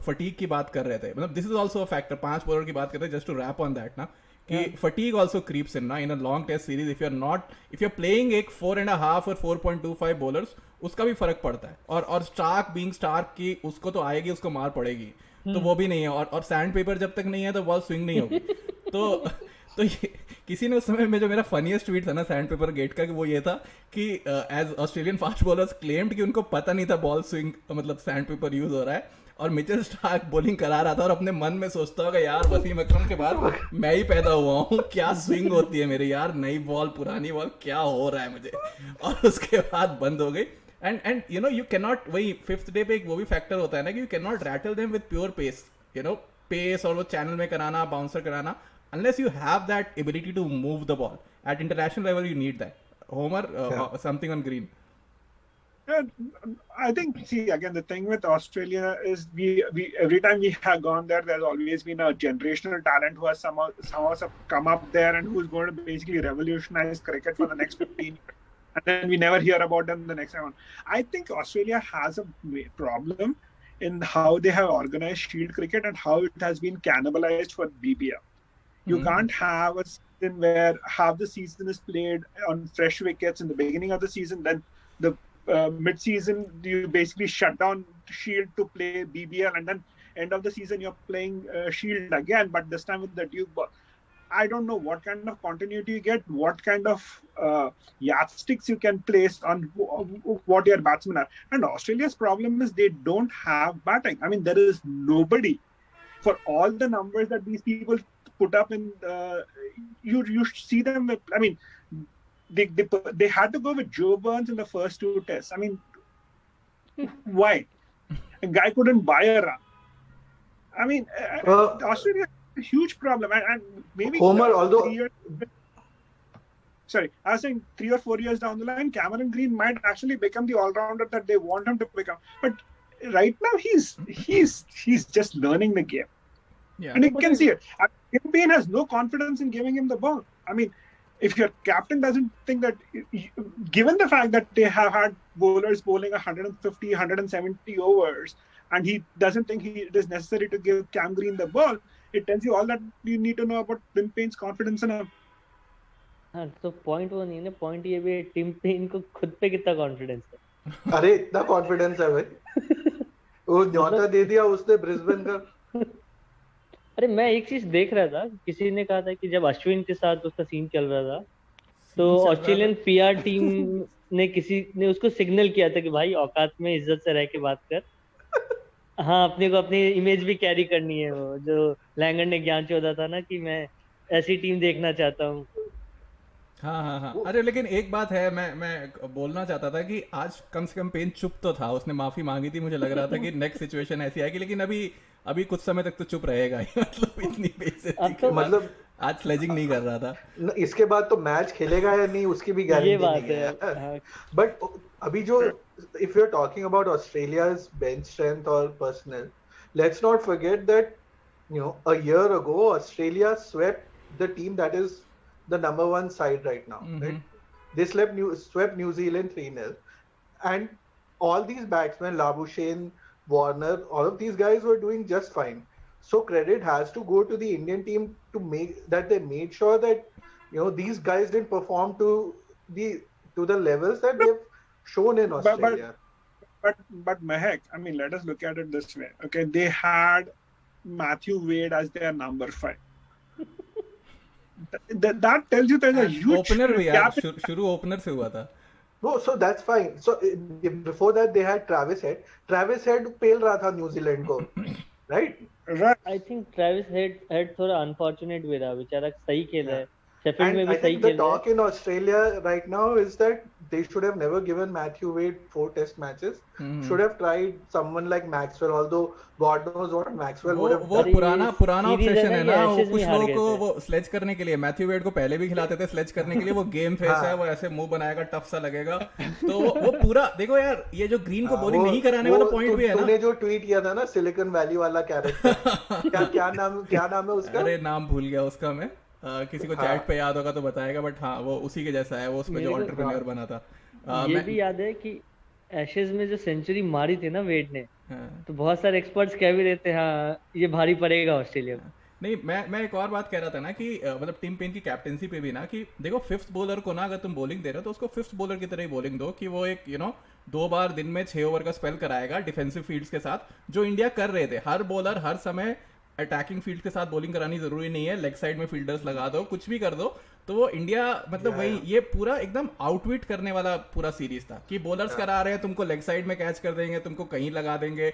Speaker 1: फटीक की बात कर रहे थे, मतलब this is also a factor. 5 bowler की बात करते हैं, just to wrap on that ना, कि फटीग ऑल्सो क्रीप्स इन ना in a long test series. If you are playing एक 4.5 और 4.25 बॉलर्स, उसका भी फर्क पड़ता है। और स्टार्क बीइंग स्टार्क की, उसको तो आएगी, उसको मार पड़ेगी, तो वो भी नहीं है। और सैंड पेपर जब तक नहीं है तो बॉल स्विंग नहीं होगी। तो किसी ने उस समय में, जो मेरा फनीएस्ट ट्वीट था ना सैंड पेपर गेट का, कि वो ये था कि as Australian fast bowlers claimed कि उनको पता नहीं था बॉल स्विंग, मतलब सैंड पेपर यूज हो रहा है, और मिचेल स्टार्क बॉलिंग करा रहा था और अपने मन में सोचता होगा यार वसीम अकरम के बाद मैं ही पैदा हुआ हूँ, क्या स्विंग होती है मेरी यार, नई बॉल पुरानी बॉल, क्या हो रहा है मुझे। और उसके बाद बंद हो गई। एंड यू कैन नॉट, वही 5th डे पे एक वो भी फैक्टर होता है ना कि you can not rattle them with pure pace, pace और वो चैनल में कराना, बाउंसर कराना, unless you have that ability to move the ball at international level, you need that. Homer, something on green.
Speaker 3: I think, see, again, the thing with Australia is we every time we have gone there, there's always been a generational talent who has somehow come up there and who's going to basically revolutionize cricket for the next 15 years. And then we never hear about them the next time. I think Australia has a problem in how they have organized Shield cricket and how it has been cannibalized for BBL. You can't have a season where half the season is played on fresh wickets in the beginning of the season, then the mid-season you basically shut down Shield to play BBL, and then end of the season you're playing Shield again, but this time with the Duke ball. I don't know what kind of continuity you get, what kind of yardsticks you can place on what your batsmen are. And Australia's problem is they don't have batting. I mean, there is nobody. For all the numbers that these people put up in, you see them with, I mean, they had to go with Joe Burns in the first 2 tests. I mean, why? A guy couldn't buy a run. I mean, Australia has a huge problem, and maybe
Speaker 4: Homer, although
Speaker 3: sorry, I was saying 3 or 4 years down the line, Cameron Green might actually become the all-rounder that they want him to become. But right now, he's just learning the game.
Speaker 1: Yeah.
Speaker 3: And you can see it. Tim Paine has no confidence in giving him the ball. I mean, if your captain doesn't think that, given the fact that they have had bowlers bowling 150, 170 overs, and he doesn't think it is necessary to give Cam Green the ball, it tells you all that you need to know about Tim Paine's confidence in him.
Speaker 5: हाँ, तो point वो नहीं है, point ये भी Tim Paine को खुद पे कितना कॉन्फिडेंस है।
Speaker 4: अरे इतना कॉन्फिडेंस है भाई, वो न्योता दे दिया उसने ब्रिस्बेन का।
Speaker 5: अरे मैं एक चीज देख रहा था, किसी ने कहा था कि जब अश्विन के साथ उसका सीन चल रहा था, तो ऑस्ट्रेलियन पीआर टीम ने किसी ने उसको सिग्नल किया था कि भाई औकात में इज्जत से रह के बात कर। हाँ, अपने को अपनी इमेज भी कैरी करनी है, वो जो लैंगर ने ज्ञान चोदा था ना कि मैं ऐसी टीम देखना चाहता हूँ।
Speaker 1: हाँ हाँ हाँ,
Speaker 4: वो
Speaker 1: अरे लेकिन एक बात है, मैं बोलना चाहता था कि आज कम से कम पेन चुप तो था, उसने माफी मांगी थी, मुझे लग रहा था कि नेक्स्ट सिचुएशन ऐसी आएगी, लेकिन अभी अभी कुछ समय तक तो चुप रहेगा ही मतलब इतनी बेइज्जती
Speaker 5: अब
Speaker 1: के
Speaker 5: तो
Speaker 1: बाद
Speaker 4: मतलब
Speaker 1: आज स्लेजिंग नहीं कर रहा था।
Speaker 4: इसके बाद तो मैच खेलेगा या नहीं उसकी भी
Speaker 5: ये
Speaker 4: गारंटी नहीं
Speaker 5: बात
Speaker 4: है
Speaker 5: है।
Speaker 4: यार।
Speaker 5: हाँ,
Speaker 4: बट अभी जो, if you're talking about Australia's bench strength or personnel, let's not forget that a year ago Australia swept the team that is the number one side right now,
Speaker 1: hmm.
Speaker 4: right? They swept New Zealand 3-0, and all these batsmen, Labuschagne, Warner, all of these guys were doing just fine. So credit has to go to the Indian team to make that they made sure that these guys didn't perform the the levels that they've shown in
Speaker 3: But but
Speaker 4: Australia.
Speaker 3: but Mehak, I mean, let us look at it this way. Okay, they had Matthew Wade as their number 5. That tells you there's a
Speaker 1: and
Speaker 3: huge
Speaker 1: opener भी यार,
Speaker 3: gap.
Speaker 1: शुरू opener से हुआ था।
Speaker 4: No, so that's fine. So before that they had Travis Head. Travis Head पेल रहा था New Zealand को, right?
Speaker 3: Right.
Speaker 5: I think Travis head थोड़ा अनफॉर्चुनेट भी रहा, बेचारा सही खेल रहा
Speaker 4: Yeah.
Speaker 5: है, शेफील्ड में
Speaker 4: And
Speaker 5: भी
Speaker 4: I
Speaker 5: सही
Speaker 4: think the
Speaker 5: खेल रहा है।
Speaker 4: talk in Australia right now is that they should have never given Matthew Wade 4 test matches. Should have tried someone like Maxwell, although God knows what Maxwell would have
Speaker 1: वो
Speaker 4: done.
Speaker 5: अरे
Speaker 1: पुराना
Speaker 5: ये
Speaker 1: पुराना
Speaker 5: series है
Speaker 1: obsession
Speaker 5: ना,
Speaker 1: है
Speaker 5: ये
Speaker 1: ना, वो
Speaker 5: एशेज में
Speaker 1: कुछ
Speaker 5: हार
Speaker 1: लोगों
Speaker 5: गए
Speaker 1: को
Speaker 5: थे।
Speaker 1: वो स्लेज करने के लिए, मैथ्यू वेड को पहले भी खिलाते थे स्लेज करने के लिए, वो गेम फेस है,
Speaker 4: हाँ
Speaker 1: वो ऐसे मुंह बनाएगा, टफ सा लगेगा, तो वो पूरा देखो यार, ये जो ग्रीन को बॉलिंग नहीं कराने वाला पॉइंट भी है ना।
Speaker 4: तूने जो ट्वीट किया था ना सिलिकॉन वैली वाला कैरेक्टर, क्या नाम है उसका?
Speaker 1: अरे नाम भूल गया उसका मैं, किसी को
Speaker 4: हाँ
Speaker 1: चैट पे याद होगा तो बताएगा, बट हाँ वो उसी के जैसा है, वो उसमें जो
Speaker 5: मेरे को
Speaker 1: एंटरप्रेन्योर बना था।
Speaker 5: ये
Speaker 1: मैं
Speaker 5: भी याद है कि एशेज में जो सेंचुरी मारी थी ना वेड ने,
Speaker 1: हाँ,
Speaker 5: तो बहुत सारे एक्सपर्ट्स कह भी रहे थे हाँ ये भारी पड़ेगा ऑस्ट्रेलिया को।
Speaker 1: नहीं मैं एक और बात कह रहा था ना कि मतलब टीम पेन की कैप्टेंसी पे भी ना, कि देखो फिफ्थ बॉलर को ना अगर तुम बॉलिंग दे रहे हो तो उसको फिफ्थ बॉलर की तरह ही बॉलिंग दो, कि वो एक 2 बार दिन में 6 ओवर का स्पेल कराएगा डिफेंसिव फील्ड्स के साथ, जो इंडिया कर रहे थे। हर बॉलर हर समय अटैकिंग फील्ड के साथ बॉलिंग करानी जरूरी नहीं है, लेग साइड में फील्डर्स लगा दो, कुछ भी कर दो, तो वो इंडिया मतलब वही ये पूरा एकदम आउटविट करने वाला पूरा सीरीज था, कि बॉलर्स करा रहे हैं, तुमको लेग साइड में कैच कर देंगे, तुमको कहीं लगा देंगे,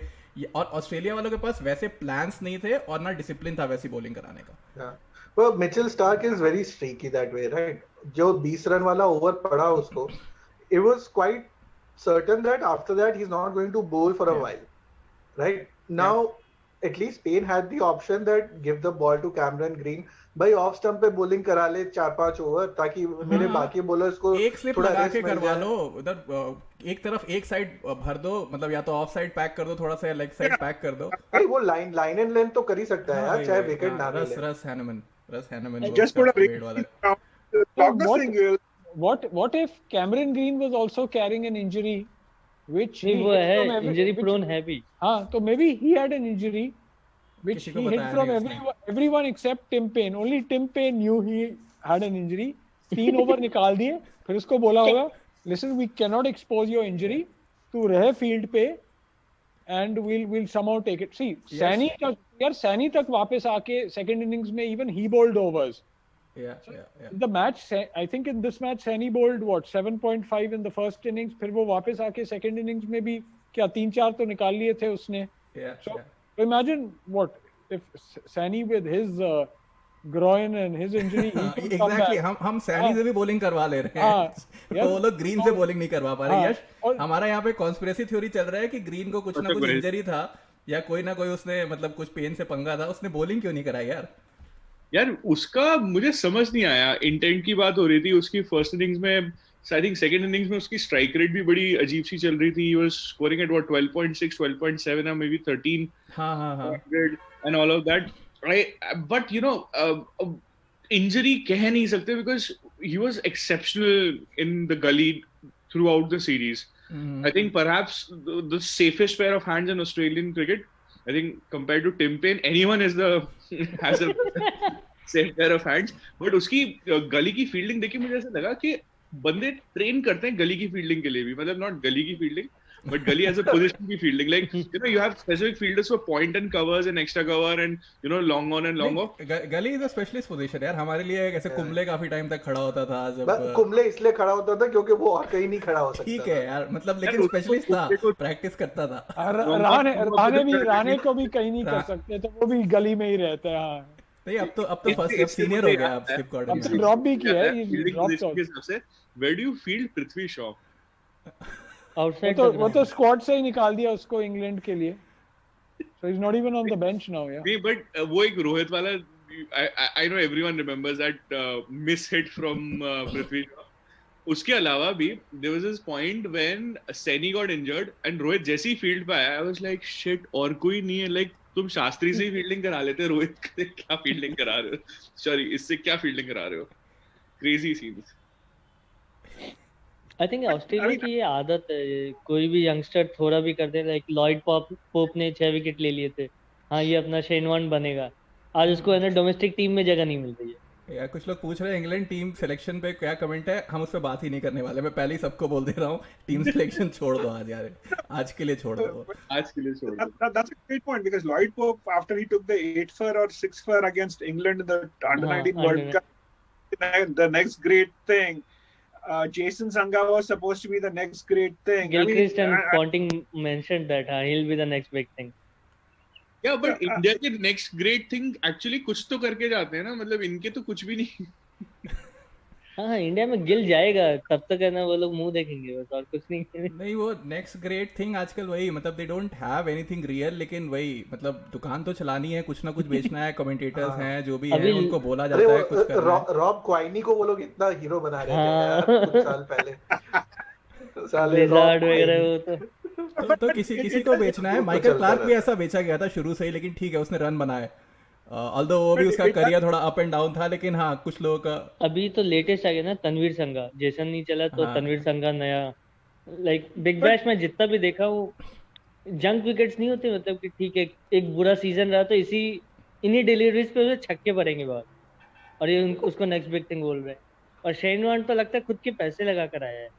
Speaker 1: और ऑस्ट्रेलिया वालों के पास वैसे प्लान्स नहीं थे और ना डिसिप्लिन था वैसी बॉलिंग कराने का।
Speaker 4: Well, Mitchell Stark is very streaky that way, right? जो 20 रन वाला ओवर पड़ा उसको, it was quite certain that after that he's not going to bowl for a while, right? Now at least Payne had the option that give the ball to Cameron Green, भाई off stump पे bowling करा ले 4-5 over, ताकि मेरे बाकी bowlers को
Speaker 1: एक slip
Speaker 4: थोड़ा
Speaker 1: लगा
Speaker 4: रेस्ट
Speaker 1: के
Speaker 4: मिल
Speaker 1: करवा
Speaker 4: जाए।
Speaker 1: लो, उधर एक तरफ एक साइड भर दो, मतलब या तो ऑफ साइड पैक कर दो थोड़ा सा, या लेग साइड पैक कर दो।
Speaker 4: भाई वो लाइन एंड लेंथ तो कर ही सकता है यार, चाहे विकेट ना मिले।
Speaker 1: रस Hahnemann
Speaker 3: Just put a break down. Talk this thing.
Speaker 2: What if Cameron Green was also carrying an injury, which he
Speaker 5: नहीं वो
Speaker 2: hid
Speaker 5: है
Speaker 2: from
Speaker 5: इंजरी प्रोन है भी।
Speaker 2: हाँ, तो maybe he had an injury which
Speaker 1: किसी को
Speaker 2: he hid
Speaker 1: बताया
Speaker 2: from
Speaker 1: नहीं उसने।
Speaker 2: everyone except Tim Payne. Only Tim Payne knew he had an injury. 3 over निकाल दिए, फिर उसको बोला होगा, listen, we cannot expose your injury, तू रहे फील्ड पे and we'll somehow take it. See, Saini तक वापस आके सेकंड इनिंग्स में even he bowled overs. The match, I think in this match Saini bowled what 7.5 in the first innings, फिर वो वापस आके second innings में भी क्या 3-4 तो निकाल लिए थे उसने। So imagine what if Saini with his groin and his injury, he could come
Speaker 1: exactly,
Speaker 2: back.
Speaker 1: हम सैनी से भी बॉलिंग करवा ले रहे हैं, तो वो लोग ग्रीन से बॉलिंग नहीं करवा पा रहे। यश, हमारा यहाँ पे कॉन्स्पिरेसी थ्योरी चल रहा है कि ग्रीन को कुछ ना कुछ इंजरी था, या कोई ना कोई उसने मतलब कुछ पेन से पंगा था, उसने बॉलिंग क्यों नहीं कराई यार
Speaker 6: उसका मुझे समझ नहीं आया। इंटेंट की बात हो रही थी उसकी फर्स्ट इनिंग्स में, आई थिंक सेकंड इनिंग्स में उसकी स्ट्राइक रेट भी बड़ी अजीब सी चल रही थी। He was scoring at what 12.6 12.7 or maybe 13 and all of that. But injury कह नहीं सकते because he was exceptional in the gully throughout the series. I think perhaps the safest pair of hands in Australian cricket, I think compared to Tim Payne, anyone has a safe pair of hands. But उसकी गली की fielding देखी, मुझे ऐसा लगा कि बंदे train करते हैं गली की फील्डिंग के लिए भी, मतलब नॉट गली की fielding, but Gully has a position की fielding. Like you have specific fielders for point and covers and extra cover and long on and long off.
Speaker 1: गली इज अ स्पेशलिस्ट पोजीशन यार हमारे लिए. ऐसे कुंबले काफी टाइम तक खड़ा होता था जब
Speaker 4: कुंबले इसलिए खड़ा होता था क्योंकि वो और कहीं नहीं खड़ा हो सकता.
Speaker 1: ठीक है यार मतलब लेकिन स्पेशलिस्ट था, प्रैक्टिस करता था.
Speaker 2: राणे को भी कहीं नहीं कर सकते तो वो भी गली में ही रहता है. हाँ
Speaker 1: नहीं अब तो फर्स्ट सीनियर हो गया अब स्किप
Speaker 2: अब तो ड्रॉप भी किया है.
Speaker 6: Where do you field Prithvi Shaw?
Speaker 5: Outside
Speaker 2: वो तो स्क्वाड से ही निकाल दिया उसको इंग्लैंड के लिए. So he's not even on the bench now. Yeah.
Speaker 6: नहीं but वो एक रोहित वाला I know everyone remembers that miss hit from Prithvi Shaw. उसके अलावा भी there was this point when Saini got injured and Rohit जैसे ही फील्ड पे आया I was like shit और कोई नहीं है. like तुम शास्त्री से ही फील्डिंग करा लेते, रोहित से क्या फील्डिंग करा रहे हो? सॉरी इससे क्या फील्डिंग करा रहे हो? Crazy scenes.
Speaker 5: I think Australia की ये आदत है, कोई भी यंगस्टर थोड़ा भी कर दे. लाइक लॉयड पोप ने 6 विकेट ले लिए थे. हाँ ये अपना शेन वॉर्न बनेगा. आज उसको है ना डोमेस्टिक टीम में जगह नहीं मिल रही है.
Speaker 1: यार कुछ लोग पूछ रहे हैं इंग्लैंड टीम सिलेक्शन पे क्या कमेंट है. हम उस पर बात ही नहीं करने वाले. मैं पहले ही सबको बोल दे रहा हूँ टीम सिलेक्शन छोड़ दो आज यार. आज के लिए छोड़ दो.
Speaker 6: आज के लिए छोड़ दो.
Speaker 3: That's a great point because Lloyd Pope, after he took the 8 for or 6 for against England in the under-19 World Cup, the next great thing. Jason Sangha was supposed to be the next great thing.
Speaker 5: Gilchrist and Ponting mentioned that he'll be the next big thing.
Speaker 6: Yeah, but India के next great thing actually कुछ तो करके जाते हैं ना. मतलब इनके तो कुछ भी नहीं.
Speaker 5: हाँ इंडिया में गिल जाएगा तब तक है ना वो लोग मुंह देखेंगे बस और कुछ नहीं.
Speaker 1: नहीं वो नेक्स्ट ग्रेट थिंग आजकल वही मतलब they don't have anything real. लेकिन वही मतलब दुकान तो चलानी है, कुछ ना कुछ बेचना है. कमेंटेटर्स हैं जो भी है उनको बोला जाता है कुछ करना है.
Speaker 4: रॉब क्वाइनी को वो लोग इतना हीरो बना रहे थे यार कुछ साल पहले. साले
Speaker 5: रिजार्ड वगैरह वो
Speaker 1: तो किसी को बेचना है. माइकल क्लार्क भी ऐसा बेचा गया था शुरू से ही, लेकिन ठीक है उसने रन बनाए. ऑल्दो वो भी उसका करियर थोड़ा अप एंड डाउन था. लेकिन हाँ कुछ लोगों का
Speaker 5: अभी तो लेटेस्ट आ गया ना तनवीर संघा. जेसन नहीं चला तो तनवीर संघा नया. लाइक बिग बैश में जितना भी देखा वो जंक विकेट्स नहीं होते. मतलब कि ठीक है एक बुरा सीजन रहा तो इन्हीं डिलीवरीज पे उसे छक्के पड़ेंगे बाहर और ये उसको नेक्स्ट बिग थिंग बोल रहे हैं. और शेन वॉर्न तो लगता है खुद के पैसे लगा कर आया है.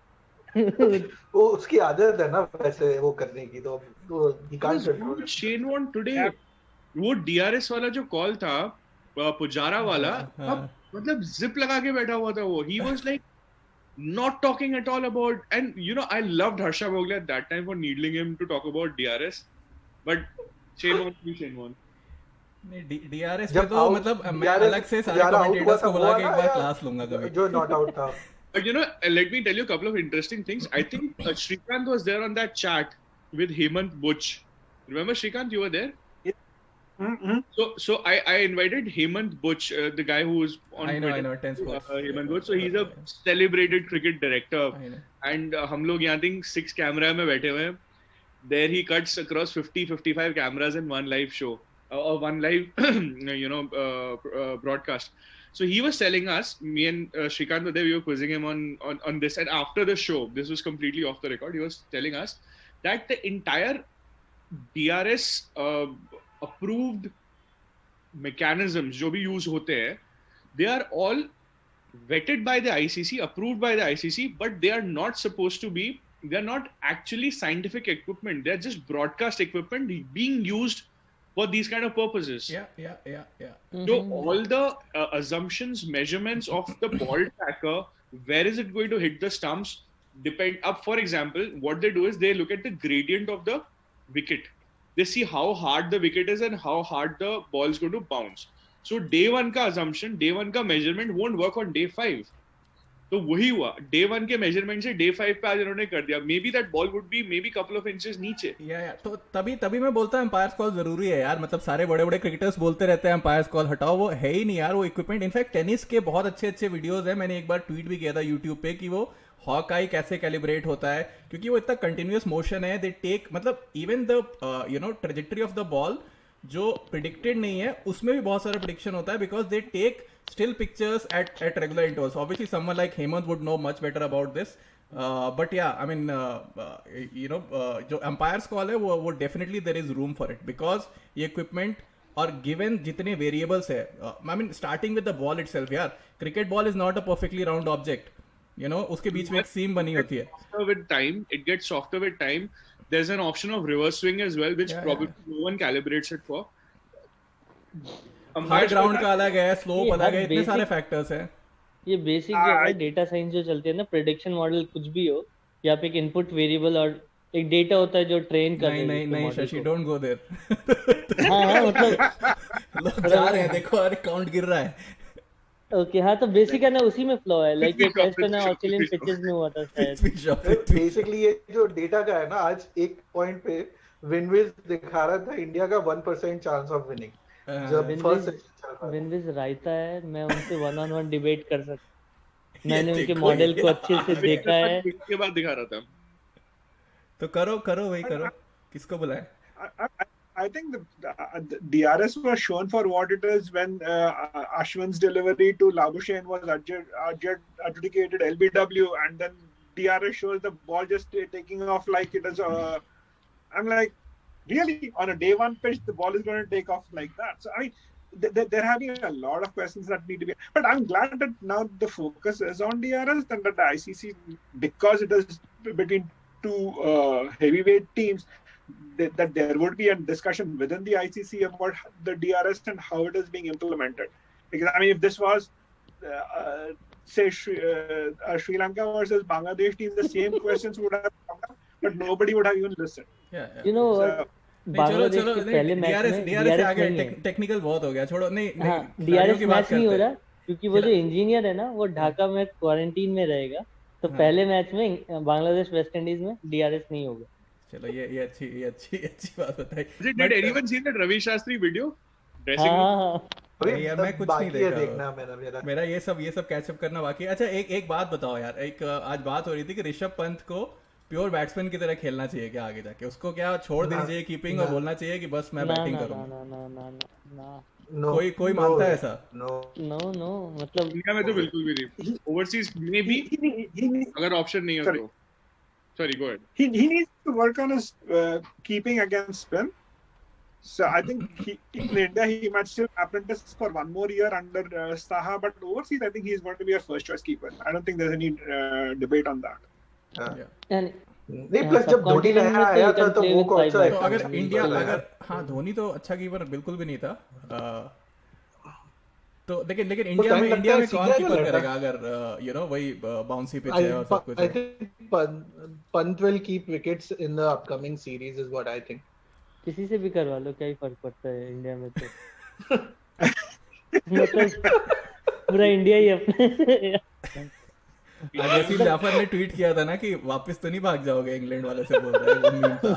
Speaker 4: वो उसकी आदत है ना पैसे वो करने की. तो he can't control it.
Speaker 6: Shane Warne today वो DRS वाला जो कॉल था पुजारा वाला मतलब जिप लगा के बैठा हुआ था वो. He was like not talking at all about, and I loved Harsha Bhogle at that time for needling him to talk about DRS, but Shane Warne.
Speaker 1: नहीं DRS पे तो मतलब मैं अलग से सारे कमेंटेटर्स को बुला के एक बार क्लास लूंगा कभी.
Speaker 4: जो नॉट आउट था.
Speaker 6: But let me tell you a couple of interesting things. I think Shrikant was there on that chat with Hemant Butch. Remember Shrikant, you were there?
Speaker 3: Mm-hmm.
Speaker 6: So I invited Hemant Butch, the guy who was on
Speaker 1: I know 10 sports.
Speaker 6: Hemant Butch. So he's a celebrated cricket director, and हम लोग यहाँ think 6 camera में बैठे हुए हैं. There he cuts across 50-55 cameras in one live show or one live broadcast. So he was telling us, me and Shrikant were there, we were quizzing him on this, and after the show, this was completely off the record, he was telling us that the entire DRS approved mechanisms जो भी use होते हैं, they are all vetted by the ICC, approved by the ICC, but they are not supposed to be, they are not actually scientific equipment, they are just broadcast equipment being used for these kind of purposes.
Speaker 1: Yeah.
Speaker 6: So all the assumptions, measurements of the ball tracker, where is it going to hit the stumps, depend up. For example, what they do is they look at the gradient of the wicket. They see how hard the wicket is and how hard the ball is going to bounce. So day 1 का assumption, day 1 का measurement won't work on day 5. तो वही हुआ. Day 1 के measurement से day 5 पे आज इन्होंने कर दिया. Maybe that ball would be maybe couple of inches नीचे.
Speaker 1: तो तभी मैं बोलता हूँ एम्पायर्स कॉल जरूरी है यार. मतलब सारे बड़े बड़े क्रिकेटर्स बोलते रहते हैं एम्पायर्स कॉल हटाओ, वो है ही नहीं यार वो इक्विपमेंट. इनफैक्ट टेनिस के बहुत अच्छे वीडियोस हैं. मैंने एक बार ट्वीट भी किया था यूट्यूब पे कि वो हॉक-आई कैसे कैलिब्रेट होता है, क्योंकि वो इतना कंटिन्यूअस मोशन है. दे टेक मतलब even the trajectory of the ball जो प्रिडिक्टेड नहीं है उसमें भी बहुत सारा प्रिडिक्शन होता है, because they take still pictures at regular intervals. Obviously someone like Hemant would know much better about this, but yeah, I mean जो umpires call है वो definitely there is room for it, because ये equipment और given जितने variables है, I mean starting with the ball itself यार, cricket ball is not a perfectly round object, उसके बीच में एक सीम बनी होती है.
Speaker 6: With time, it gets softer with time. there's an option of reverse swing as well, which
Speaker 1: Yeah,
Speaker 6: probably no one calibrates it for.
Speaker 1: High ground का अलग है, slope
Speaker 5: ये
Speaker 1: अलग है,
Speaker 5: हर
Speaker 1: इतने सारे
Speaker 5: basic-
Speaker 1: फैक्टर्स हैं.
Speaker 5: ये बेसिक जो है
Speaker 3: I-
Speaker 5: डेटा साइंस जो चलते हैं ना, प्रेडिक्शन मॉडल कुछ भी हो, या पे एक इनपुट वेरिएबल और एक डेटा होता है जो ट्रेन कर
Speaker 1: नहीं
Speaker 5: रहे हैं
Speaker 1: नहीं
Speaker 5: उसके
Speaker 1: नहीं
Speaker 5: मॉडल
Speaker 1: शशि,
Speaker 5: को.
Speaker 1: Don't go there.
Speaker 5: हाँ मतलब
Speaker 1: लोग जा रहे हैं, देखो अरे काउंट गिर रहा है.
Speaker 5: ओके, हाँ तो बेसिक है ना, उसी में फ्लॉ है. लाइक ये
Speaker 6: Pitch
Speaker 5: टेस्ट है ना
Speaker 6: pitch
Speaker 5: ऑस्ट्रेलियन
Speaker 6: pitch
Speaker 5: पिचेस में हुआ था शायद.
Speaker 4: बेसिकली ये जो डेटा का है ना, आज एक पॉइंट पे विनविज दिखा रहा था इंडिया का 1% चांस ऑफ विनिंग जब फर्स्ट सेशन चल रहा था.
Speaker 5: विनविज रायता है, मैं उनसे 1-on-1 डिबेट कर सकता.
Speaker 1: ये
Speaker 5: मैंने उनके
Speaker 1: देखो,
Speaker 5: मॉडल
Speaker 1: ये
Speaker 5: को अच्छे से देखा है.
Speaker 6: के बाद दिखा रहा था.
Speaker 1: तो करो वही करो. किसको बुलाए?
Speaker 3: I think the DRS was shown for what it is when Ashwin's delivery to Labuschagne was adjudicated LBW, and then DRS shows the ball just taking off like it is. I'm like, really? On a day one pitch, the ball is going to take off like that? So I mean, they're having a lot of questions that need to be. But I'm glad that now the focus is on DRS and that the ICC, because it is between two heavyweight teams, that there would be a discussion within the ICC about the DRS and how it is being implemented. Because I mean, if this was, say, Sri Lanka versus Bangladesh team, the same questions would have come up, but nobody would have even listened.
Speaker 1: Yeah.
Speaker 5: You know
Speaker 3: So,
Speaker 5: what? Bangladesh के पहले match में
Speaker 1: DRS आगे technical बहुत हो गया, छोड़ो. नहीं
Speaker 5: हाँ,
Speaker 1: खिलाड़ियों
Speaker 5: DRS
Speaker 1: की बात
Speaker 5: मैच नहीं हो
Speaker 1: करते
Speaker 5: रहा
Speaker 1: हैं.
Speaker 5: क्योंकि वो जो इंजीनियर है ना, वो ढाका में क्वारंटीन में रहेगा. तो पहले मैच में बांग्लादेश वेस्ट इंडीज में DRS नहीं होगा.
Speaker 1: चलो ये अच्छी बात बताई.
Speaker 6: Did anyone see that Ravi Shastri video? Dressing room?
Speaker 5: हाँ
Speaker 1: नहीं यार, मैं कुछ नहीं देखा.
Speaker 4: देखना
Speaker 1: मेरा ये सब कैचअप करना बाकी है. अच्छा एक बात बताओ यार, एक आज बात हो रही थी कि ऋषभ पंत को प्योर बैट्समैन की तरह खेलना चाहिए क्या आगे जाके? उसको क्या छोड़ देनी चाहिए कीपिंग और बोलना चाहिए कि बस मैं बैटिंग करूँ? कोई मानता है ऐसा?
Speaker 5: नो मतलब
Speaker 6: इंडिया में तो बिल्कुल भी नहीं. ओवरसीज में भी अगर ऑप्शन नहीं हो तो. Sorry, go ahead.
Speaker 3: He needs to work on his keeping against spin. So I think in India he might still apprentice for one more year under Saha, but overseas I think he's going to be a first choice keeper. I don't think there's any debate on that.
Speaker 5: and
Speaker 4: नहीं, plus जब धोनी नया आया था तो वो कौन सा
Speaker 1: तो अगर इंडिया हाँ, धोनी तो अच्छा कीपर बिल्कुल भी नहीं था. तो लेकिन इंडिया में कौन कीपर करेगा अगर वही बाउंसी पिच है और सब कुछ
Speaker 4: I
Speaker 1: है?
Speaker 4: think Pant will keep wickets in the upcoming series is what I think.
Speaker 5: किसी से भी करवा लो, क्या ही फर्क पड़ता है इंडिया में तो. मतलब पूरा इंडिया ही अपने.
Speaker 1: जैसे जाफर ने ट्वीट किया था ना कि वापस तो नहीं भाग जाओगे इंग्लैंड वालों से, बोल रहे हैं वो मीम था.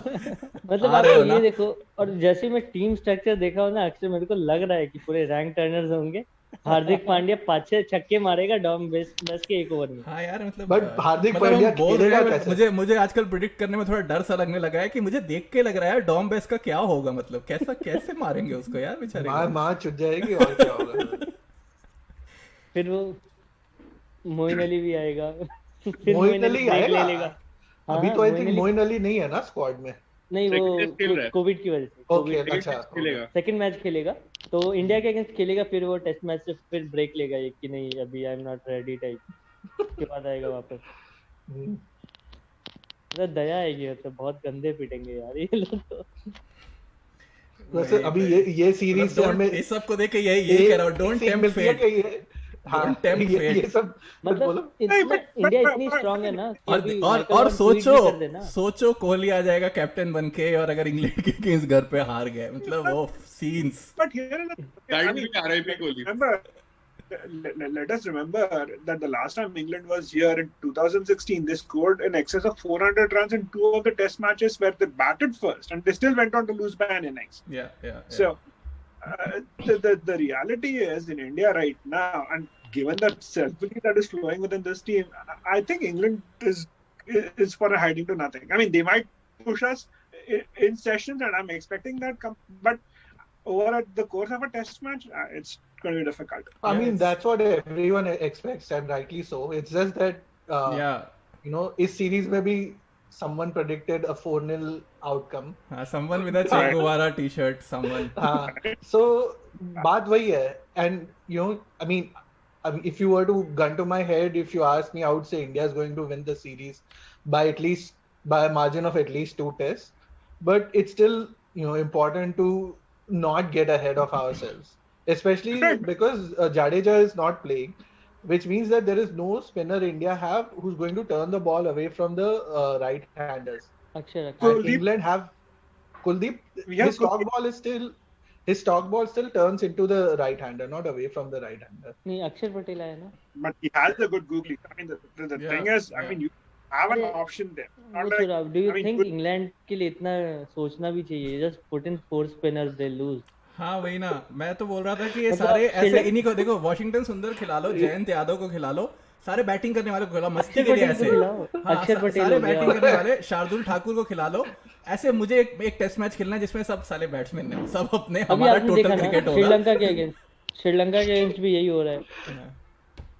Speaker 5: मतलब आप ये देखो, और जैसे मैं टीम स्ट्रक्चर देखा हूं ना, अक्सर मेरे को लग रहा है कि पूरे रैंक टर्नर्स होंगे. हार्दिक पांड्या 5-6 छक्के मारेगा डॉम बेस के एक ओवर में.
Speaker 1: हाँ यार, मतलब
Speaker 4: बट हार्दिक पांड्या खेलेगा कैसे? मुझे
Speaker 1: आजकल प्रिडिक्ट करने में थोड़ा डर सा लगने लगा है कि मुझे देख के लग रहा है डॉम बेस का क्या होगा. मतलब कैसे मारेंगे उसको यार बेचारे.
Speaker 4: मां चुट जाएगी और क्या होगा.
Speaker 5: फिर वो मोइन अली भी आएगा.
Speaker 4: फिर मोइन अली आएगा. अभी तो आई थिंक मोइन अली नहीं है ना स्क्वाड में.
Speaker 5: नहीं, वो कोविड की वजह से.
Speaker 4: ओके, अच्छा
Speaker 6: खेलेगा.
Speaker 5: सेकंड मैच खेलेगा तो इंडिया के अगेंस्ट खेलेगा, फिर वो टेस्ट मैच से फिर ब्रेक लेगा एक कि नहीं अभी I am not ready type. उसके बाद आएगा वापस. मतलब दया आएगी, मतलब बहुत गंदे पिटेंगे यार ये लोग तो.
Speaker 4: वैसे अभी ये सीरीज से हमें
Speaker 1: इस सब को देख के यही कह रहा हूं, डोंट टेम्प्ट फेट.
Speaker 4: ये सब
Speaker 5: मतलब इंडिया इतनी स्ट्रांग है ना.
Speaker 1: और सोचो कोहली आ जाएगा कैप्टन बन के, और अगर इंग्लैंड के अगेंस्ट घर पे हार गए, मतलब वो scenes.
Speaker 3: But here let us remember that the last time England was here in 2016, they scored in excess of 400 runs in 2 of the test matches where they batted first, and they still went on to lose by an innings. So the reality is in India right now, and given that self-belief that is flowing within this team, I think England is for a hiding to nothing. I mean, they might push us in sessions, and I'm expecting that, but over at the course of a test match, it's going to be difficult.
Speaker 4: I mean, that's what everyone expects, and rightly so. It's just that, इस series में भी someone predicted a 4-0 outcome.
Speaker 1: Someone with a Che Guevara t-shirt, someone.
Speaker 4: So, बात वही है, and I mean, if you were to gun to my head, if you ask me, I would say India is going to win the series by at least by a margin of at least 2 tests. But it's still, important to not get ahead of ourselves, especially because Jadeja is not playing, which means that there is no spinner India have who's going to turn the ball away from the right-handers.
Speaker 5: Akshar.
Speaker 4: And
Speaker 3: Kuldeep-
Speaker 4: England have Kuldeep.
Speaker 3: We have
Speaker 4: His stock
Speaker 3: Kuldeep.
Speaker 4: ball still turns into the right-hander, not away from the right-hander.
Speaker 5: नहीं अक्षर पटेल आया ना.
Speaker 3: But he has a good googly. I mean, the thing is, I mean, you have an option there. Not
Speaker 5: वो
Speaker 3: like,
Speaker 5: तो do you
Speaker 3: I mean,
Speaker 5: think
Speaker 3: good-
Speaker 5: England के लिए इतना सोचना भी चाहिए? Just put in 4 spinners, they lose.
Speaker 1: हाँ वही ना, मैं तो बोल रहा था कि ये
Speaker 5: मतलब
Speaker 1: सारे ऐसे
Speaker 5: श्रीलंका-
Speaker 1: इन्हीं को देखो, वॉशिंगटन सुंदर खिला लो, जयंत यादव को खिला लो, सारे बैटिंग करने वाले को खिला लो, मस्ती के लिए
Speaker 5: पटेल को
Speaker 1: ऐसे।
Speaker 5: खिलाओ,
Speaker 1: हाँ,
Speaker 5: अक्षर पटेल
Speaker 1: सारे
Speaker 5: हो गया।
Speaker 1: बैटिंग करने वाले, शार्दुल ठाकुर को खिला लो। ऐसे मुझे एक टेस्ट मैच खेलना है जिसमें सब साले बैट्समैन हैं, सब अपने,
Speaker 5: अभी
Speaker 1: हमारा
Speaker 5: आपने देखा
Speaker 1: टोटल
Speaker 5: ना
Speaker 1: क्रिकेट होगा।
Speaker 5: श्रीलंका के अगेंस्ट भी यही हो रहा है।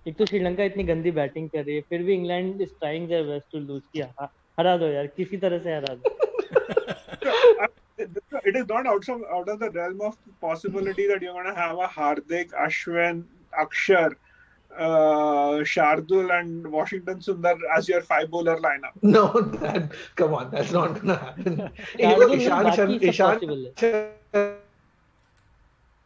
Speaker 5: एक तो श्रीलंका इतनी गंदी बैटिंग कर रही है, फिर भी England is trying their best to lose कि हरा दो यार, किसी तरह से हरा दो।
Speaker 3: It is not out of the realm of possibility that you're going to have a Hardik, Ashwin, Akshar, Shardul and Washington Sundar as your 5-bowler lineup.
Speaker 4: No, come on, that's not gonna happen.
Speaker 5: Shardul में
Speaker 4: ईशान
Speaker 5: बाकी सब possible है।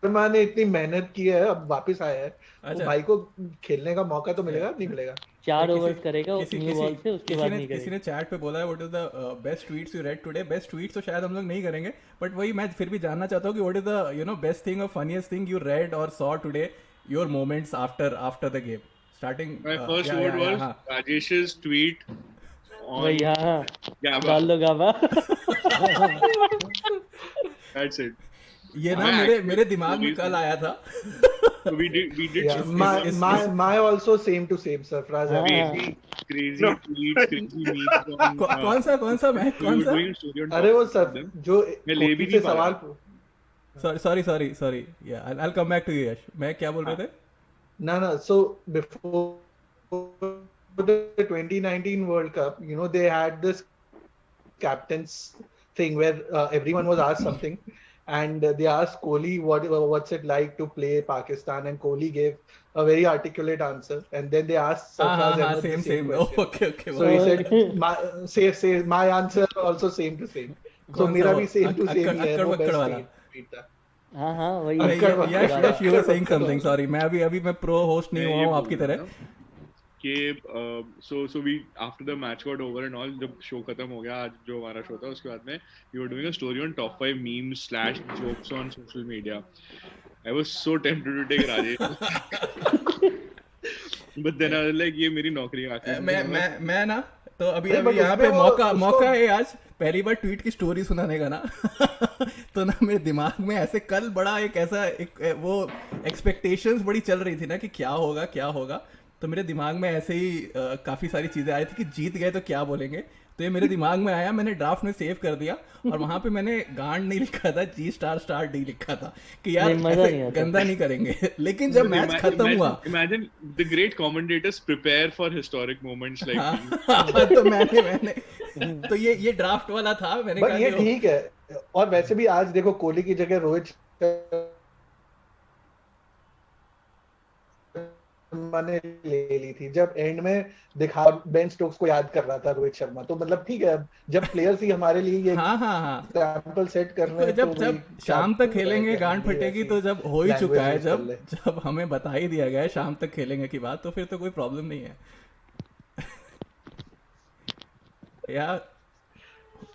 Speaker 4: शर्मा ने इतनी मेहनत की है, अब वापस आया है,
Speaker 1: अच्छा।
Speaker 4: तो भाई को खेलने का मौका तो मिलेगा, नहीं मिलेगा?
Speaker 5: 4
Speaker 1: किसी-
Speaker 5: ओवर्स करेगा
Speaker 1: किसी-
Speaker 5: न्यू
Speaker 1: किसी-
Speaker 5: बॉल से, उसके बाद नहीं
Speaker 1: किसी
Speaker 5: करेगा।
Speaker 1: ने चैट पे बोला है what is the best tweets you read today. Best tweets तो शायद हम लोग नहीं करेंगे, बट वही मैं फिर भी जानना चाहता हूँ कि what is the best thing और फनीएस्ट थिंग यू रेड और saw today, your moments after the game starting.
Speaker 6: My first word was Rajesh's tweet on
Speaker 5: भाई हाँ,
Speaker 6: Gabba.
Speaker 5: डाल दो गाबा।
Speaker 6: That's it.
Speaker 1: ये ना मेरे दिमाग में कल आया था।
Speaker 6: So we did
Speaker 4: Yeah, my also same to same, Sarfraz.
Speaker 6: crazy tweets, crazy memes on
Speaker 1: कौन सा
Speaker 6: we were
Speaker 1: सा?
Speaker 6: doing a story on
Speaker 4: अरे वो
Speaker 6: top of
Speaker 4: सब
Speaker 6: them.
Speaker 4: जो
Speaker 6: मैं ले भी
Speaker 4: कोहली से
Speaker 6: नहीं पाया।
Speaker 4: सवाल
Speaker 1: Sorry. Yeah, I'll come back to you, Yash. मैं क्या बोल रहे थे?
Speaker 4: No. So before the 2019 World Cup, they had this captain's thing where everyone was asked something, and they asked Kohli what's it like to play Pakistan, and Kohli gave a very articulate answer, and then they asked Sarfraz Ahmed the
Speaker 1: same.
Speaker 4: question.
Speaker 1: Okay.
Speaker 4: So he said, say my answer also same to same. So
Speaker 1: कौन सा
Speaker 4: मेरा
Speaker 1: वो?
Speaker 4: भी same to same ही है, वो
Speaker 1: अक्कड़
Speaker 4: best
Speaker 1: वाला।
Speaker 4: tweet था।
Speaker 5: हाँ वही।
Speaker 1: Yash, you were saying something. Sorry, मैं अभी मैं प्रो होस्ट नहीं हुआ हूँ आपकी तरह।
Speaker 6: कि so we after the match got over and all, जब शो खत्म हो गया, आज जो हमारा शो था उसके बाद में we were doing a story on top 5 memes / jokes on social media. I was so tempted to take Rajesh, but then I was like ये मेरी नौकरी आखिर
Speaker 1: मैं ना तो अभी
Speaker 4: but
Speaker 1: यहाँ पे
Speaker 4: उसमें
Speaker 1: मौका है आज पहली बार ट्वीट की स्टोरी सुनाने का ना। तो ना मेरे दिमाग में ऐसे कल बड़ा एक वो एक्सपेक्टेशंस बड़ी चल रही थी ना कि क्या होगा। तो मेरे दिमाग में ऐसे ही काफ़ी सारी चीज़ें आई थी कि जीत गए तो क्या बोलेंगे। तो ये मेरे दिमाग में आया, मैंने ड्राफ्ट में सेव कर दिया और वहाँ पे मैंने गांड नहीं लिखा था, G***D लिखा था कि यार ऐसे गंदा नहीं करेंगे। लेकिन जब मैच खत्म हुआ,
Speaker 6: imagine the great commentators prepare for historic moments like
Speaker 1: these। तो मैंने तो ये ड्राफ्ट वाला था, मैंने कहा
Speaker 4: ये ठीक है। और वैसे भी आज देखो कोहली की जगह रोहित मैंने ले ली थी, जब एंड में दिखा बेन स्टोक्स को याद कर रहा था रोहित शर्मा, तो मतलब ठीक है, जब प्लेयर्स ही हमारे लिए ये सैंपल सेट कर रहे हैं,
Speaker 1: जब शाम तक खेलेंगे गांड फटेगी, तो जब हो ही चुका है, जब हमें बता ही दिया गया है शाम तक खेलेंगे की बात, तो फिर तो कोई प्रॉब्लम नहीं है। यार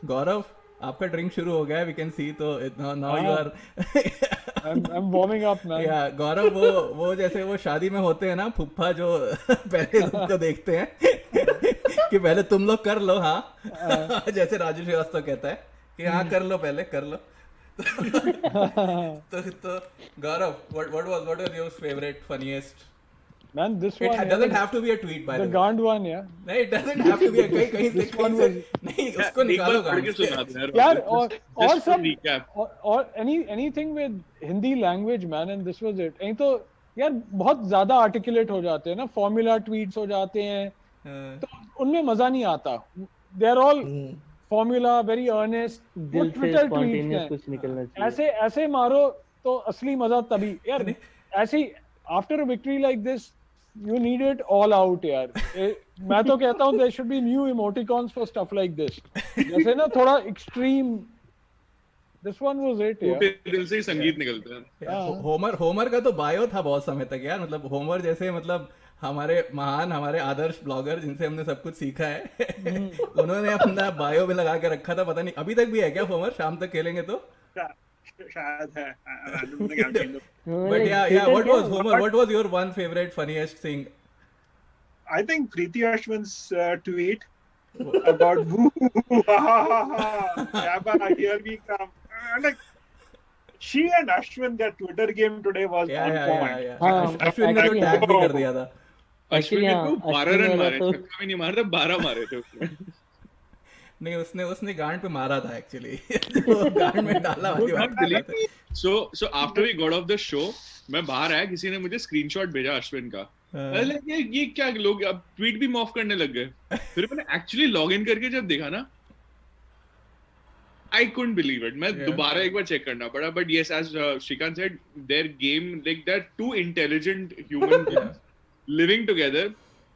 Speaker 1: गौरव आपका ड्रिंक शुरू हो गया है, वी कैन सी। तो now you are
Speaker 2: I'm warming up, man.
Speaker 1: या गौरव वो जैसे वो शादी में होते हैं ना फुफ्फा, जो पहले तुमको देखते हैं कि पहले तुम लोग कर लो, हाँ जैसे राजू श्रीवास्तव कहता है कि हाँ कर लो, पहले कर लो। तो गौरव, what was your favorite, funniest?
Speaker 2: Man, this one.
Speaker 1: It doesn't have to be a tweet, by the way.
Speaker 2: The Gand one, yeah.
Speaker 1: नहीं, it doesn't have to be a कहीं से नहीं, उसको निकालो गांड से।
Speaker 2: यार और सब और anything with Hindi language, man, and this was it. नहीं तो यार बहुत ज्यादा articulate हो जाते हैं ना, formula tweets हो जाते हैं, तो उनमें मजा नहीं आता। They are all formula, very earnest,
Speaker 5: दिल से spontaneous कुछ निकलना चाहिए।
Speaker 2: ऐसे मारो तो असली मजा तभी यार। ऐसे after a victory like this, You need it all out यार. मैं तो कहता हूँ there should be new emoticons for stuff like this. जैसे ना थोड़ा extreme. This one was it यार.
Speaker 6: टूटे दिल से ही संगीत निकलता है.
Speaker 1: होमर का तो बायो था बहुत समय तक यार. मतलब होमर जैसे मतलब हमारे आदर्श ब्लॉगर जिनसे हमने सब कुछ सीखा है उन्होंने अपना बायो में लगा के रखा था. पता नहीं अभी तक भी है क्या होमर? शाम तक खेलेंगे तो
Speaker 3: शायद है.
Speaker 1: But yeah, what was Homer? What was your one favorite funniest thing?
Speaker 3: I think Preeti Ashwin's tweet about woo here we come. Like she and Ashwin, their Twitter game today was on point.
Speaker 1: Yeah. Ashwin ने तो tag भी कर दिया था.
Speaker 6: अश्विन ने तो 12 run मारे, छक्का भी नहीं मारा था, 12 मारे थे उसने.
Speaker 1: नहीं उसने गांड पे मारा था एक्चुअली. गांड में डाला वाली बात.
Speaker 6: So after we got off the show, मैं बाहर आया, किसी ने मुझे स्क्रीनशॉट भेजा अश्विन का. ये क्या लोग अब ट्वीट भी मॉफ करने लग गए. फिर मैंने एक्चुअली लॉग इन करके जब देखा ना, I couldn't believe it. मैं दोबारा एक बार चेक करना पड़ा. But yes, as Shrikant said, their game, like they're two intelligent human beings living together.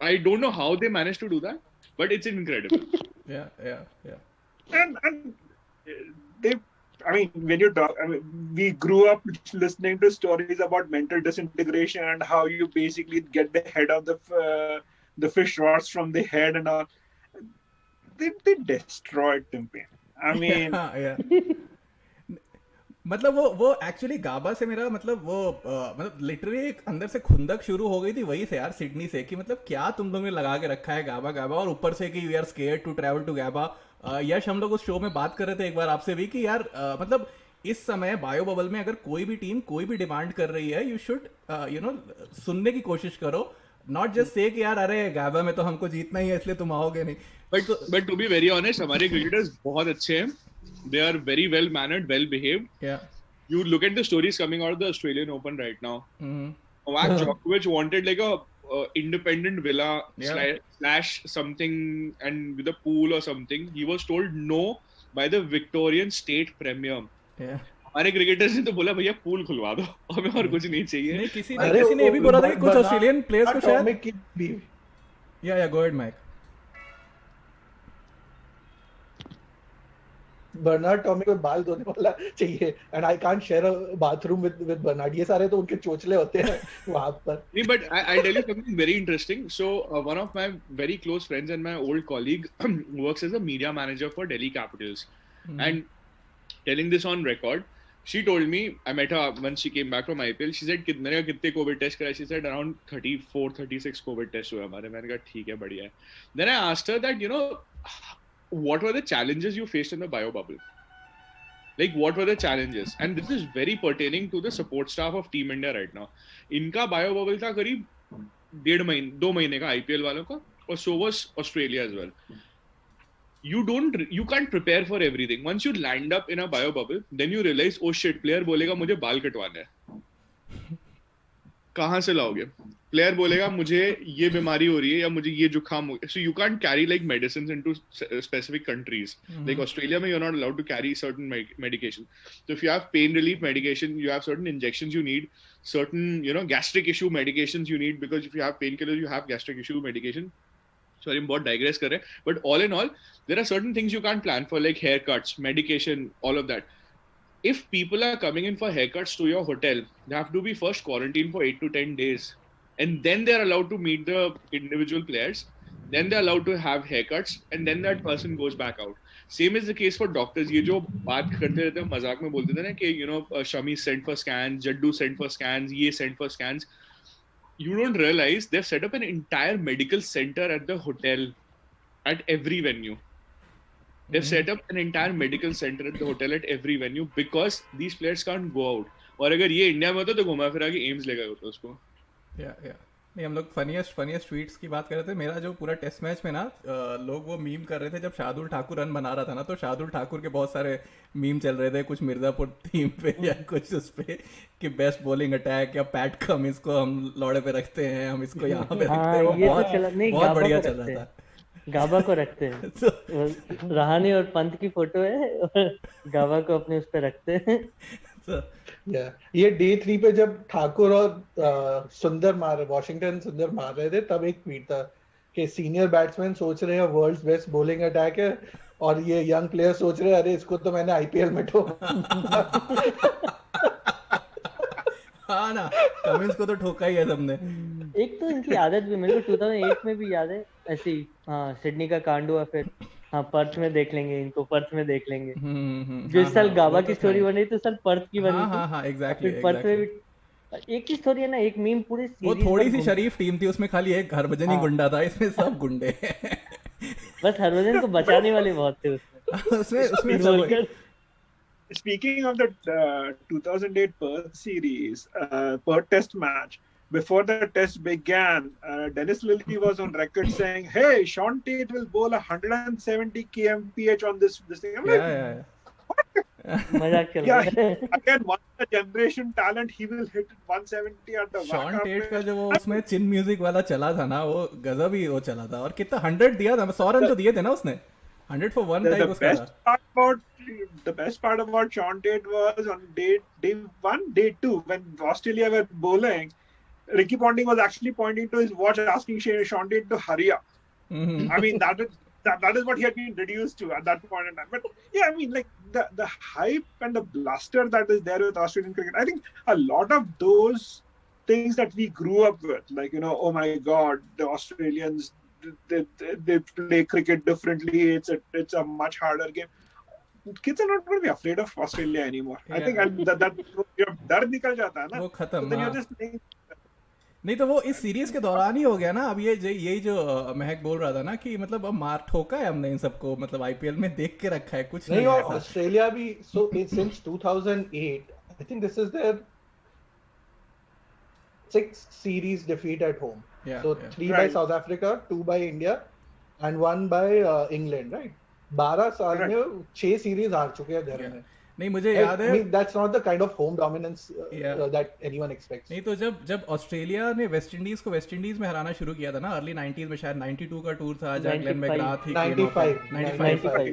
Speaker 6: I don't know how they managed to do that, but it's incredible.
Speaker 1: Yeah.
Speaker 3: And they, I mean, when you talk, I mean, we grew up listening to stories about mental disintegration and how you basically get the head of the fish rots from the head and all. They destroyed Timpe. I mean,
Speaker 1: मतलब वो actually गाबा से मेरा मतलब वो मतलब literally एक अंदर से खुंदक शुरू हो गई थी वही से यार, सिडनी से, कि मतलब क्या तुम लोगों ने लगा के रखा है गाबा और ऊपर से कि we are scared to travel to Gabba. Yes, हम लोग उस शो में बात कर रहे थे एक बार आपसे भी कि यार मतलब इस समय बायो बबल में अगर कोई भी टीम कोई भी डिमांड कर रही है, यू शुड सुनने की कोशिश करो, नॉट जस्ट से कि यार अरे गाबा में तो हमको जीतना ही है इसलिए तुम आओगे नहीं.
Speaker 6: But to be very honest, हमारे क्रिकेटर्स बहुत अच्छे हैं. They are very well mannered, well behaved.
Speaker 1: Yeah.
Speaker 6: You look at the stories coming out of the Australian Open right now. Novak Djokovic wanted like a independent villa slash something and with a pool or something. He was told no by the Victorian State Premier.
Speaker 1: Yeah.
Speaker 6: हमारे cricketers ने तो बोला भैया pool खुलवा दो, हमें और कुछ नहीं चाहिए.
Speaker 1: नहीं, किसी ने ये भी बोला था कि कुछ ऑस्ट्रेलियन प्लेयर्स को शायद. या go ahead Mike.
Speaker 4: Bernard Tommy को बाल धोने वाला चाहिए, and I can't share a bathroom with Bernard. ये सारे तो उनके चोचले होते हैं वहां पर.
Speaker 6: नहीं, but I tell you something very interesting. So one of my very close friends and my old colleague works as a media manager for Delhi Capitals, and telling this on record, she told me, I met her when she came back from IPL. She said मेरे का कितने Covid test कराए? She said around 34-36 Covid test हुए हमारे. मैंने कहा ठीक है, बढ़िया है. Then I asked her that, what were the challenges you faced in the bio bubble? Like, what were the challenges? And this is very pertaining to the support staff of Team India right now. इनका bio bubble था करीब 2 महीने का IPL वालों का, और so was Australia as well. You can't prepare for everything. Once you land up in a bio bubble, then you realize, oh shit, player बोलेगा मुझे बाल कटवाना है. कहाँ से लाओगे? Player बोलेगा मुझे ये बीमारी हो रही है या मुझे ये जुकाम हो. So you can't carry like medicines into specific countries. Like Australia में you're not allowed to carry certain medication. So if you have pain relief medication, you have certain injections you need, certain gastric issue medications you need, because if you have painkillers, you have gastric issue medication. Sorry, I'm बहुत digress कर रहे हैं. But all in all, there are certain things you can't plan for, like haircuts, medication, all of that. If people are coming in for haircuts to your hotel, they have to be first quarantined for 8 to 10 days. And then they're allowed to meet the individual players. Then they're allowed to have haircuts. And then that person goes back out. Same is the case for doctors. ये जो बात करते रहते हैं, मजाक में बोलते थे ना कि Shami sent for scans, Jaddu sent for scans, ये sent for scans. You don't realize they've set up an entire medical center at the hotel, at every venue. They've set up an entire medical center at the hotel at every venue because these players can't go out. और अगर ये India में होता तो घुमा फिरा के AIIMS ले गए होते उसको.
Speaker 1: नहीं, हम लोग फनीएस्ट ट्वीट्स की बात कर रहे थे. मेरा जो पूरा टेस्ट मैच में ना लोग वो मीम कर रहे थे जब शार्दुल ठाकुर रन बना रहा था ना, तो शार्दुल ठाकुर के बहुत सारे मीम चल रहे थे, कुछ मिर्जापुर थीम पे या कुछ उस पे कि बेस्ट बॉलिंग अटैक या पैट कमिंस को हम लौड़े पे रखते हैं, हम इसको यहाँ पे रखते हैं. वो बहुत बढ़िया चल रहा था.
Speaker 5: गाबा को रखते हैं. रहाणे और पंत की फोटो है और गाबा को अपने उस पे रखते हैं.
Speaker 4: ये डे 3 पे जब ठाकुर और वॉशिंगटन सुंदर मार रहे थे, तब एक ट्वीट था कि सीनियर बैट्समैन सोच रहे हैं वर्ल्ड्स बेस्ट बॉलिंग अटैक है, और ये यंग प्लेयर सोच रहे हैं अरे इसको तो मैंने आईपीएल में
Speaker 1: हाँ ना, कमिंस को तो ठोका ही है सबने।
Speaker 5: एक तो इनकी आदत भी मेरे को 2008 में भी याद है ऐसी, हाँ सिडनी का कांड हुआ, फिर हाँ पर्थ में देख लेंगे इनको, पर्थ में देख लेंगे। जो इस साल गाबा की स्टोरी बनी तो साल पर्थ की बनी थी।
Speaker 1: हाँ एग्जैक्टली।
Speaker 5: फिर पर्थ में भी एक ही स्टोरी है ना, एक मीम पूरी
Speaker 1: वो थोड़ी सी शरीफ टीम थी, उसमें खाली एक हरभजन ही गुंडा था, इसमें सब गुंडे।
Speaker 5: बस हरभजन को बचाने वाले बहुत थे उसमें
Speaker 1: सब।
Speaker 3: Speaking of the 2008 Perth series, Perth Test match, before the test began, Dennis Lillee was on record saying, "Hey, Sean Tate will bowl 170 kmph on this thing." I'm like,
Speaker 5: मजाक कर रहा है।
Speaker 3: Again, one of the generation talent, he will hit 170 at the
Speaker 1: Shaun Tait का जो वो उसमें चिन music वाला चला था ना, वो गजब ही वो चला था। और कितना 100 दिया था, 100 रन तो दिए थे ना उसने, 100 for 1 टाइप उसका था।
Speaker 3: The best part about Sean Tate was on day 1, day 2, when Australia were bowling, Ricky Ponting was actually pointing to his watch asking Sean Tate to hurry up. I mean, that is what he had been reduced to at that point in time. But yeah, I mean, like the hype and the bluster that is there with Australian cricket, I think a lot of those things that we grew up with, like, you know, oh my God, the Australians, they play cricket differently. It's a much harder game. Kids are not going to be afraid of Australia anymore. Yeah. I think that डर निकल जाता है ना,
Speaker 1: वो खत्म।
Speaker 3: तो then you're just
Speaker 1: नहीं तो वो इस सीरीज के दौरान ही हो गया ना। अब यही जो महक बोल रहा था ना कि मतलब अब मार ठोका है हमने इन सबको, मतलब आईपीएल में देख के रखा है कुछ नहीं।
Speaker 4: और ऑस्ट्रेलिया भी so since 2008 I think this is their 6th series defeat at home. So 3 by South Africa, 2 by India and 1 by England, right? 12 साल में 6 सीरीज हार चुके हैं घर में।
Speaker 1: नहीं मुझे याद है,
Speaker 4: that's not the kind of home dominance that anyone expects.
Speaker 1: नहीं तो जब ऑस्ट्रेलिया ने वेस्ट इंडीज में हराना शुरू किया था ना, अर्ली 90s में, शायद 92 का टूर था जहाँ ग्लेन मैकग्राथ ही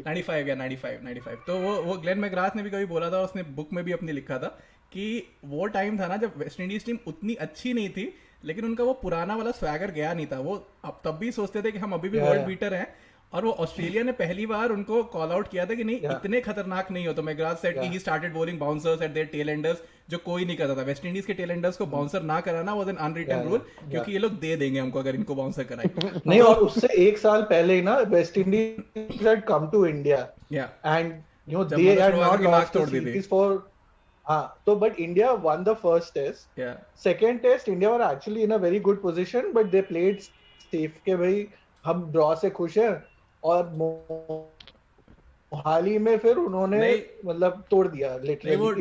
Speaker 1: 95 तो वो ग्लेन मैकग्राथ ने भी कभी बोला था, उसने बुक में भी अपने लिखा था कि वो टाइम था ना जब वेस्ट इंडीज टीम उतनी अच्छी नहीं थी, लेकिन उनका वो पुराना वाला स्वैगर गया नहीं था। वो अब तब भी सोचते थे कि हम अभी भी वर्ल्ड बीटर हैं, और वो ऑस्ट्रेलिया ने पहली बार उनको कॉल आउट किया था कि नहीं इतने खतरनाक नहीं हो। तो मैकग्राथ सेड कि he started bowling bouncers eight there tell Anders, जो कोई नहीं करता था। वेस्ट इंडीज के टेल एंडर्स को बाउंसर ना कराना वाज एन अनरिटन रूल, क्योंकि ये लोग दे देंगे हमको अगर इनको बाउंसर कराए।
Speaker 4: नहीं, और उससे एक साल पहले ही ना West Indies had come to India and you know they had not lost the series for तो but India won the first test, second test India were actually in a very good position, but they played safe के भाई हम draw से खुश हैं, और हाल ही में फिर उन्होंने मतलब तोड़ दिया लिटरली।
Speaker 1: वो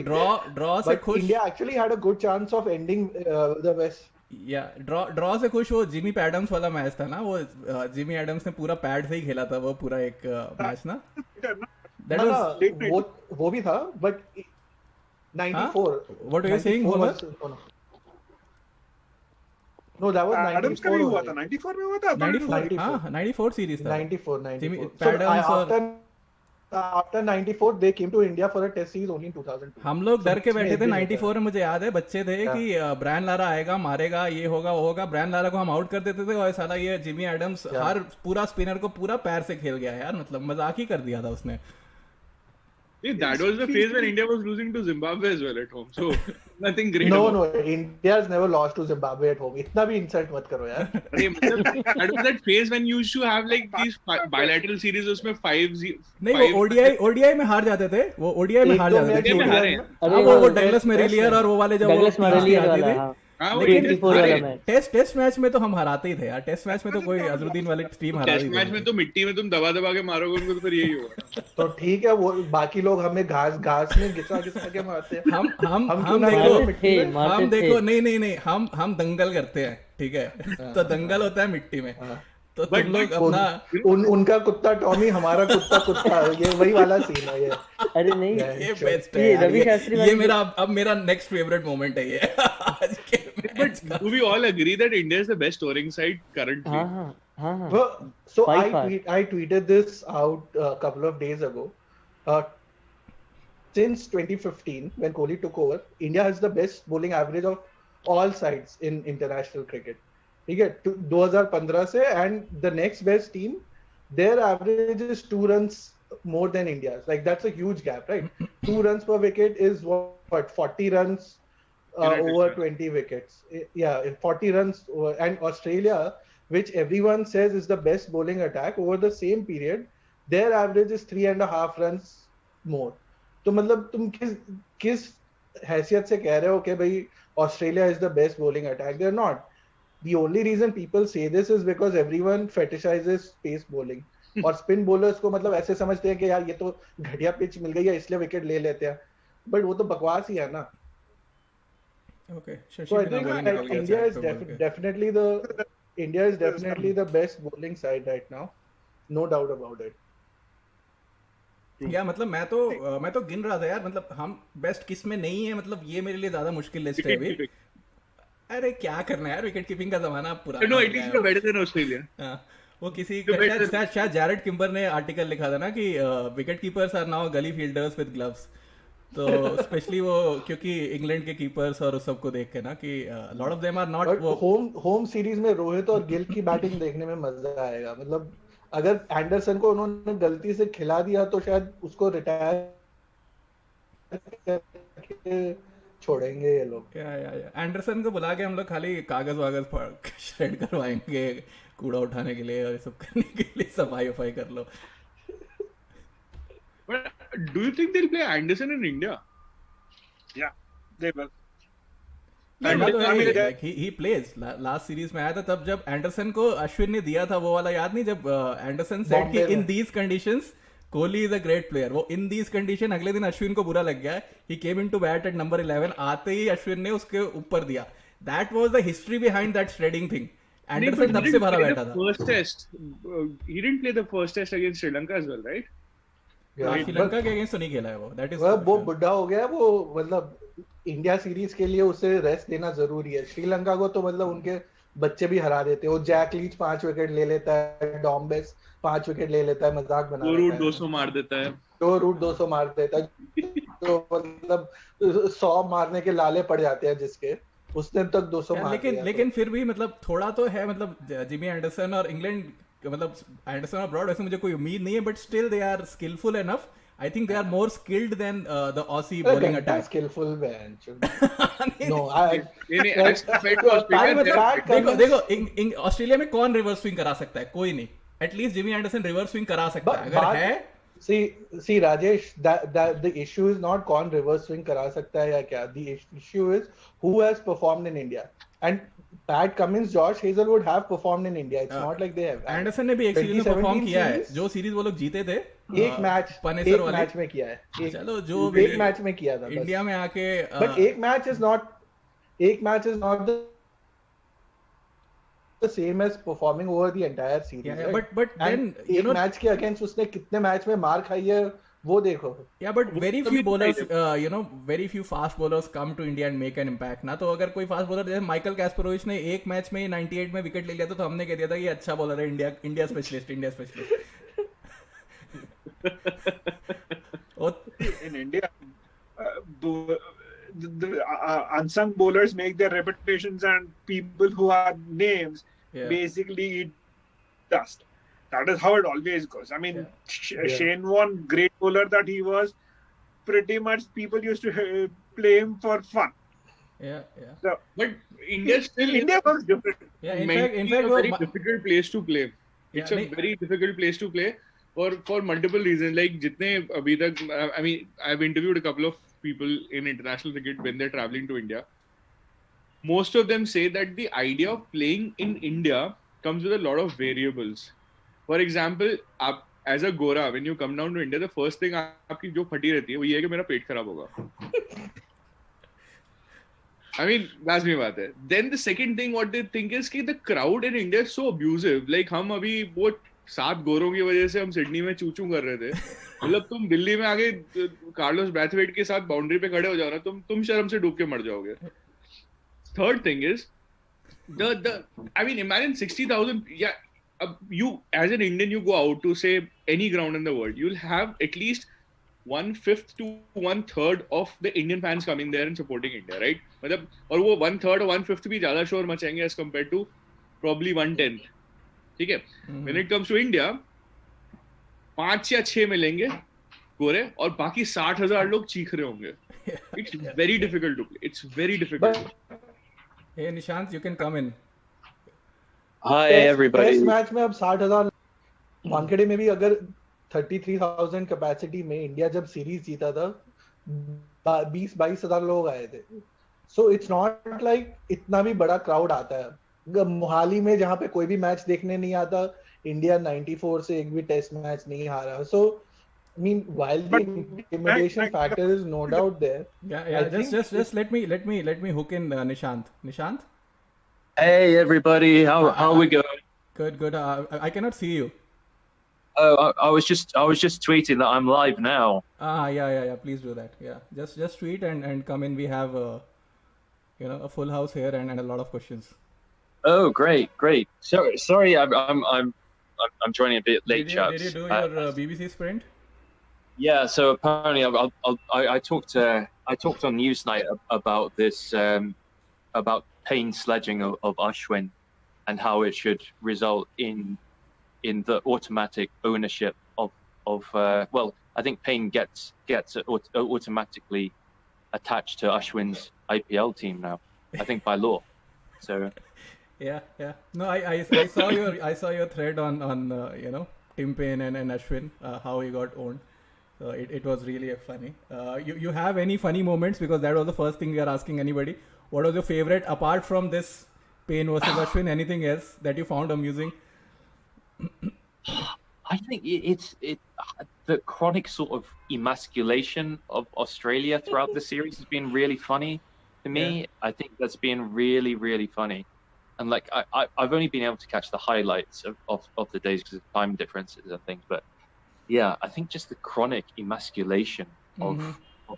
Speaker 1: ड्रॉ से खुश,
Speaker 4: India actually had a good chance of ending the west.
Speaker 1: या ड्रॉ से खुश वो जिमी एडम्स वाला मैच था ना, वो जिमी एडम्स ने पूरा पैड से ही खेला था वो पूरा एक मैच ना, दैट वाज
Speaker 4: वो भी था but 94
Speaker 1: what are you saying?
Speaker 3: No, that was 94 का भी हुआ था, 94 में हुआ था,
Speaker 1: 94 सीरीज था,
Speaker 4: 94 after 94 they came to India for a test series only in 2002.
Speaker 1: हम लोग डर के बैठे थे 94 में, मुझे याद है बच्चे थे कि ब्रायन लारा आएगा, मारेगा, ये होगा वो होगा। ब्रायन लारा को हम आउट कर देते थे, और साला ये जिमी एडम्स हर पूरा स्पिनर को पूरा पैर से खेल गया यार, मतलब मजाक ही कर दिया था उसने।
Speaker 6: That was the phase when India was losing to Zimbabwe as well at home. So nothing great.
Speaker 4: No, India has never lost to Zimbabwe at home. इतना भी insult मत करो यार।
Speaker 6: That was that phase when you used to have like these bilateral series उसमें 5-0।
Speaker 1: नहीं वो ODI में हार जाते थे, वो ODI में हार जाते थे। वो डगलस मेरेलियर और वो वाले जब
Speaker 5: डगलस मेरेलियर वाला,
Speaker 1: लेकिन टेस्ट मैच में तो हम हराते ही थे यार। टेस्ट मैच में तो कोई अजरुद्दीन वाली टीम हरा दी।
Speaker 6: टेस्ट मैच में तो मिट्टी में तुम दबा के मारोगे उनको, तो फिर यही होगा।
Speaker 4: तो ठीक है, वो बाकी लोग हमें घास में घिसा के मारते हैं।
Speaker 1: हम देखो नहीं हम दंगल करते हैं, ठीक है, तो दंगल होता है मिट्टी में। तो तुम लोग अपना
Speaker 4: उनका कुत्ता टॉमी, हमारा कुत्ता, ये वही वाला सीन है ये।
Speaker 5: अरे नहीं,
Speaker 1: ये बेस्ट है यार, रवि शास्त्री ये मेरा नेक्स्ट फेवरेट मोमेंट है ये आज के।
Speaker 6: But do we all agree that India is the best scoring side currently?
Speaker 4: So I tweeted this out a couple of days ago. since 2015, when Kohli took over, India has the best bowling average of all sides in international cricket. ठीक है, 2015 से, and the next best team, their average is 2 runs more than India's. Like that's a huge gap, right? 2 runs per wicket is what 40 runs over 20 wickets. Yeah, 40 runs. And Australia, which everyone says is the best bowling attack, over the same period, their average is 3.5 runs more. तो मतलब तुम किस हैसियत से कह रहे हो कि भाई Australia is the best bowling attack? They are not. The only reason people say this is because everyone fetishizes pace bowling. और स्पिन बॉलर्स को मतलब ऐसे समझते हैं कि यार ये तो घटिया पिच मिल गई है इसलिए विकेट ले लेते हैं, बट वो तो बकवास ही है ना.
Speaker 1: Okay,
Speaker 4: So I think like India is definitely the best bowling side right now, no doubt about it.
Speaker 1: या मतलब मैं तो गिन रहा था यार, मतलब हम बेस्ट किस में नहीं है, मतलब ये मेरे लिए ज्यादा मुश्किल लिस्ट है अभी. अरे क्या करना है यार, विकेट कीपिंग का जमाना पुराना.
Speaker 6: No, at least we better than Australia.
Speaker 1: हां, वो किसी शायद जैरेड किम्बर ने आर्टिकल लिखा था ना कि विकेट कीपर्स आर नाउ गली फील्डर्स विद ग्लव्स. तो स्पेशली वो क्योंकि इंग्लैंड के कीपर्स और उस सब को देख के ना कि lot of them are not.
Speaker 4: Home series में रोहित और गिल की बैटिंग देखने में मजा आएगा. मतलब अगर एंडरसन को उन्होंने गलती से खिला दिया तो शायद उसको रिटायर छोड़ेंगे ये लोग.
Speaker 1: या एंडरसन को बुला के हम लोग खाली कागज वागज श्रेड करवाएंगे कूड़ा उठाने के लिए और ये सब करने के लिए. सफाई कर लो.
Speaker 6: But do you think they'll play Anderson in India?
Speaker 3: Yeah, they will.
Speaker 1: Like he plays. Last series में आया था तब जब एंडरसन को अश्विन ने दिया था वो वाला, याद नहीं, जब एंडरसन सेड कि in these conditions Kohli is a great player. वो इन दीज कंडीशन अगले दिन अश्विन को बुरा लग गया. He came into bat at number 11. आते ही अश्विन ने उसके ऊपर दिया. That was the history behind that shredding thing. Anderson तब से भरा बैठा था.
Speaker 6: First test, he didn't play the first test against Sri Lanka as well, right?
Speaker 1: Sri Lanka के अगेंस्ट तो नहीं खेला है वो. दैट इज
Speaker 4: वो बुढ़ा हो गया वो. मतलब इंडिया सीरीज के लिए उसे रेस्ट देना जरूरी है. श्रीलंका को तो मतलब उनके बच्चे भी हरा देते हैं. वो जैक लीच 5 विकेट ले लेता है, डॉम्बेस 5 विकेट ले लेता है, मजाक बना देता है.
Speaker 6: रूट 200 मार देता है. तो मतलब 100 मारने के लाले पड़ जाते हैं जिसके, उसने तक 200 मार दिया.
Speaker 1: लेकिन फिर भी मतलब थोड़ा तो है. मतलब जिमी एंडरसन और इंग्लैंड, मतलब एंडरसन और ब्रॉड वैसे मुझे कोई उम्मीद नहीं है, but still they are skilful enough. I think they are more skilled than the Aussie bowling attack.
Speaker 4: Skillful man.
Speaker 6: No,
Speaker 1: देखो ऑस्ट्रेलिया में कौन रिवर्स स्विंग करा सकता है? कोई नहीं. At least Jimmy Anderson reverse swing करा सकता है. अगर है,
Speaker 4: see Rajesh, that the issue is not कौन रिवर्स स्विंग करा सकता है या क्या. The issue is who has performed in India. And Pat Cummins, Josh Hazelwood have performed in India. It's not like they have.
Speaker 1: Anderson ने भी एक series में परफॉर्म किया है. जो सीरीज वो लोग जीते थे,
Speaker 4: एक मैच में किया है.
Speaker 1: चलो जो भी
Speaker 4: एक मैच में किया था
Speaker 1: इंडिया में आके.
Speaker 4: But एक match is not the same as performing over the entire series.
Speaker 1: Yeah,
Speaker 4: right?
Speaker 1: but then
Speaker 4: एक मैच के अगेंस्ट उसने कितने मैच में मार खाई है वो देखो.
Speaker 1: Yeah, but very few bowlers, very few fast bowlers come to India and make an impact. ना तो अगर कोई फास्ट बॉलर जैसे माइकल कैस्परोविच ने एक मैच में 98 में विकेट ले लिया तो हमने कह दिया था कि अच्छा बॉलर है, India specialist.
Speaker 3: In India, the unsung bowlers make their reputations, and people who are names basically eat dust. That is how it always goes. I mean, Shane Warne, great bowler that he was, pretty much people used to play him for fun.
Speaker 1: Yeah.
Speaker 3: So,
Speaker 6: but India was different.
Speaker 1: Yeah, in fact,
Speaker 6: very difficult place to play. It's a very difficult place to play for multiple reasons. Like जितने अभी तक, I mean, I've interviewed a couple of people in international cricket when they're traveling to India. Most of them say that the idea of playing in India comes with a lot of variables. For example, आप as a Gora, when you come down to India, the first thing आपकी जो फटी रहती है वो ये है कि मेरा पेट खराब होगा. I mean, लाज़मी बात है. Then the second thing what they think is कि the crowd in India is so abusive. Like हम अभी वो 7 गोरों की वजह से हम सिडनी में चूचू कर रहे थे. मतलब तुम दिल्ली में आगे कार्लोस ब्रैथवेट के साथ बाउंड्री पे खड़े हो जाओ ना, तुम शर्म से डूब के मर जाओगे. Third thing is I mean, imagine 60,000. Yeah. You as an Indian, you go out to say any ground in the world, you'll have at least 1/5 to 1/3 of the Indian fans coming there and supporting India, right? मतलब और वो 1/3 or 1/5 भी ज़्यादा शोर मचाएंगे as compared to probably 1/10. ठीक है? When it comes to India, 5 या 6 मिलेंगे गोरे और बाकी 60,000 लोग चीख रहे होंगे. It's very difficult to play. It's very difficult.
Speaker 1: Hey Nishant, you can come in.
Speaker 7: Hi everybody.
Speaker 4: Test match में अब 60,000 वानखेड़े में भी अगर 33,000 कैपेसिटी में इंडिया जब सीरीज जीता था 20-22,000 लोग आए थे. सो इट्स नॉट लाइक इतना भी बड़ा क्राउड आता है. मोहाली में जहाँ पे कोई भी मैच देखने नहीं आता, इंडिया 94 से एक भी टेस्ट मैच नहीं हारा. सो I mean, while the intimidation factor is no doubt there.
Speaker 1: Yeah. Just let me hook in Nishant. Nishant.
Speaker 7: Hey everybody. How are we going?
Speaker 1: Good. I cannot see you.
Speaker 7: Oh, I was just tweeting that I'm live now.
Speaker 1: Yeah. Please do that. Yeah. Just tweet and come in. We have a full house here and a lot of questions.
Speaker 7: Oh, great. Sorry, I'm joining a bit late, chaps.
Speaker 1: Did you do your BBC sprint?
Speaker 7: Yeah. So apparently, I talked on Newsnight about this about Payne sledging of Ashwin and how it should result in the automatic ownership of well, I think Payne gets automatically attached to Ashwin's IPL team now. I think by law. So.
Speaker 1: Yeah. No, I saw your thread on Tim Payne and Ashwin, how he got owned. So it was really funny. You have any funny moments, because that was the first thing we are asking anybody. What was your favorite apart from this Payne versus Ashwin? Anything else that you found amusing?
Speaker 7: I think it's the chronic sort of emasculation of Australia throughout the series has been really funny to me. Yeah. I think that's been really, really funny. And like I've only been able to catch the highlights of the days because of time differences and things. But yeah, I think just the chronic emasculation of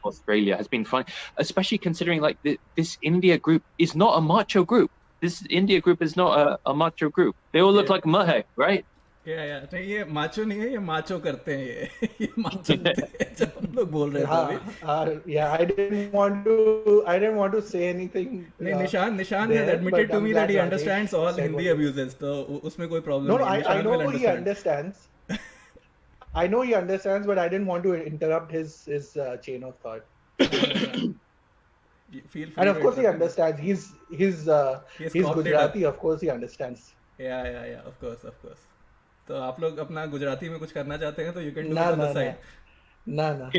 Speaker 7: Australia has been funny, especially considering like this India group is not a macho group. This India group is not a macho group. They all look like Mahe, right?
Speaker 1: Yeah. नहीं ये macho नहीं है, ये macho करते हैं ये macho जब हम लोग बोल रहे थे.
Speaker 4: Yeah, I didn't want to say anything.
Speaker 1: नहीं, Nishan has admitted to me that he understands all Hindi abuses, तो उसमें कोई problem
Speaker 4: नहीं.
Speaker 1: No,
Speaker 4: I know he understands. I know he understands, but I didn't want to interrupt his chain of thought. And of course he understands. He's Gujarati. Of course he understands.
Speaker 1: Yeah. Of course. तो आप लोग अपना गुजराती में कुछ करना चाहते हैं तो you can do it on the side.
Speaker 4: No.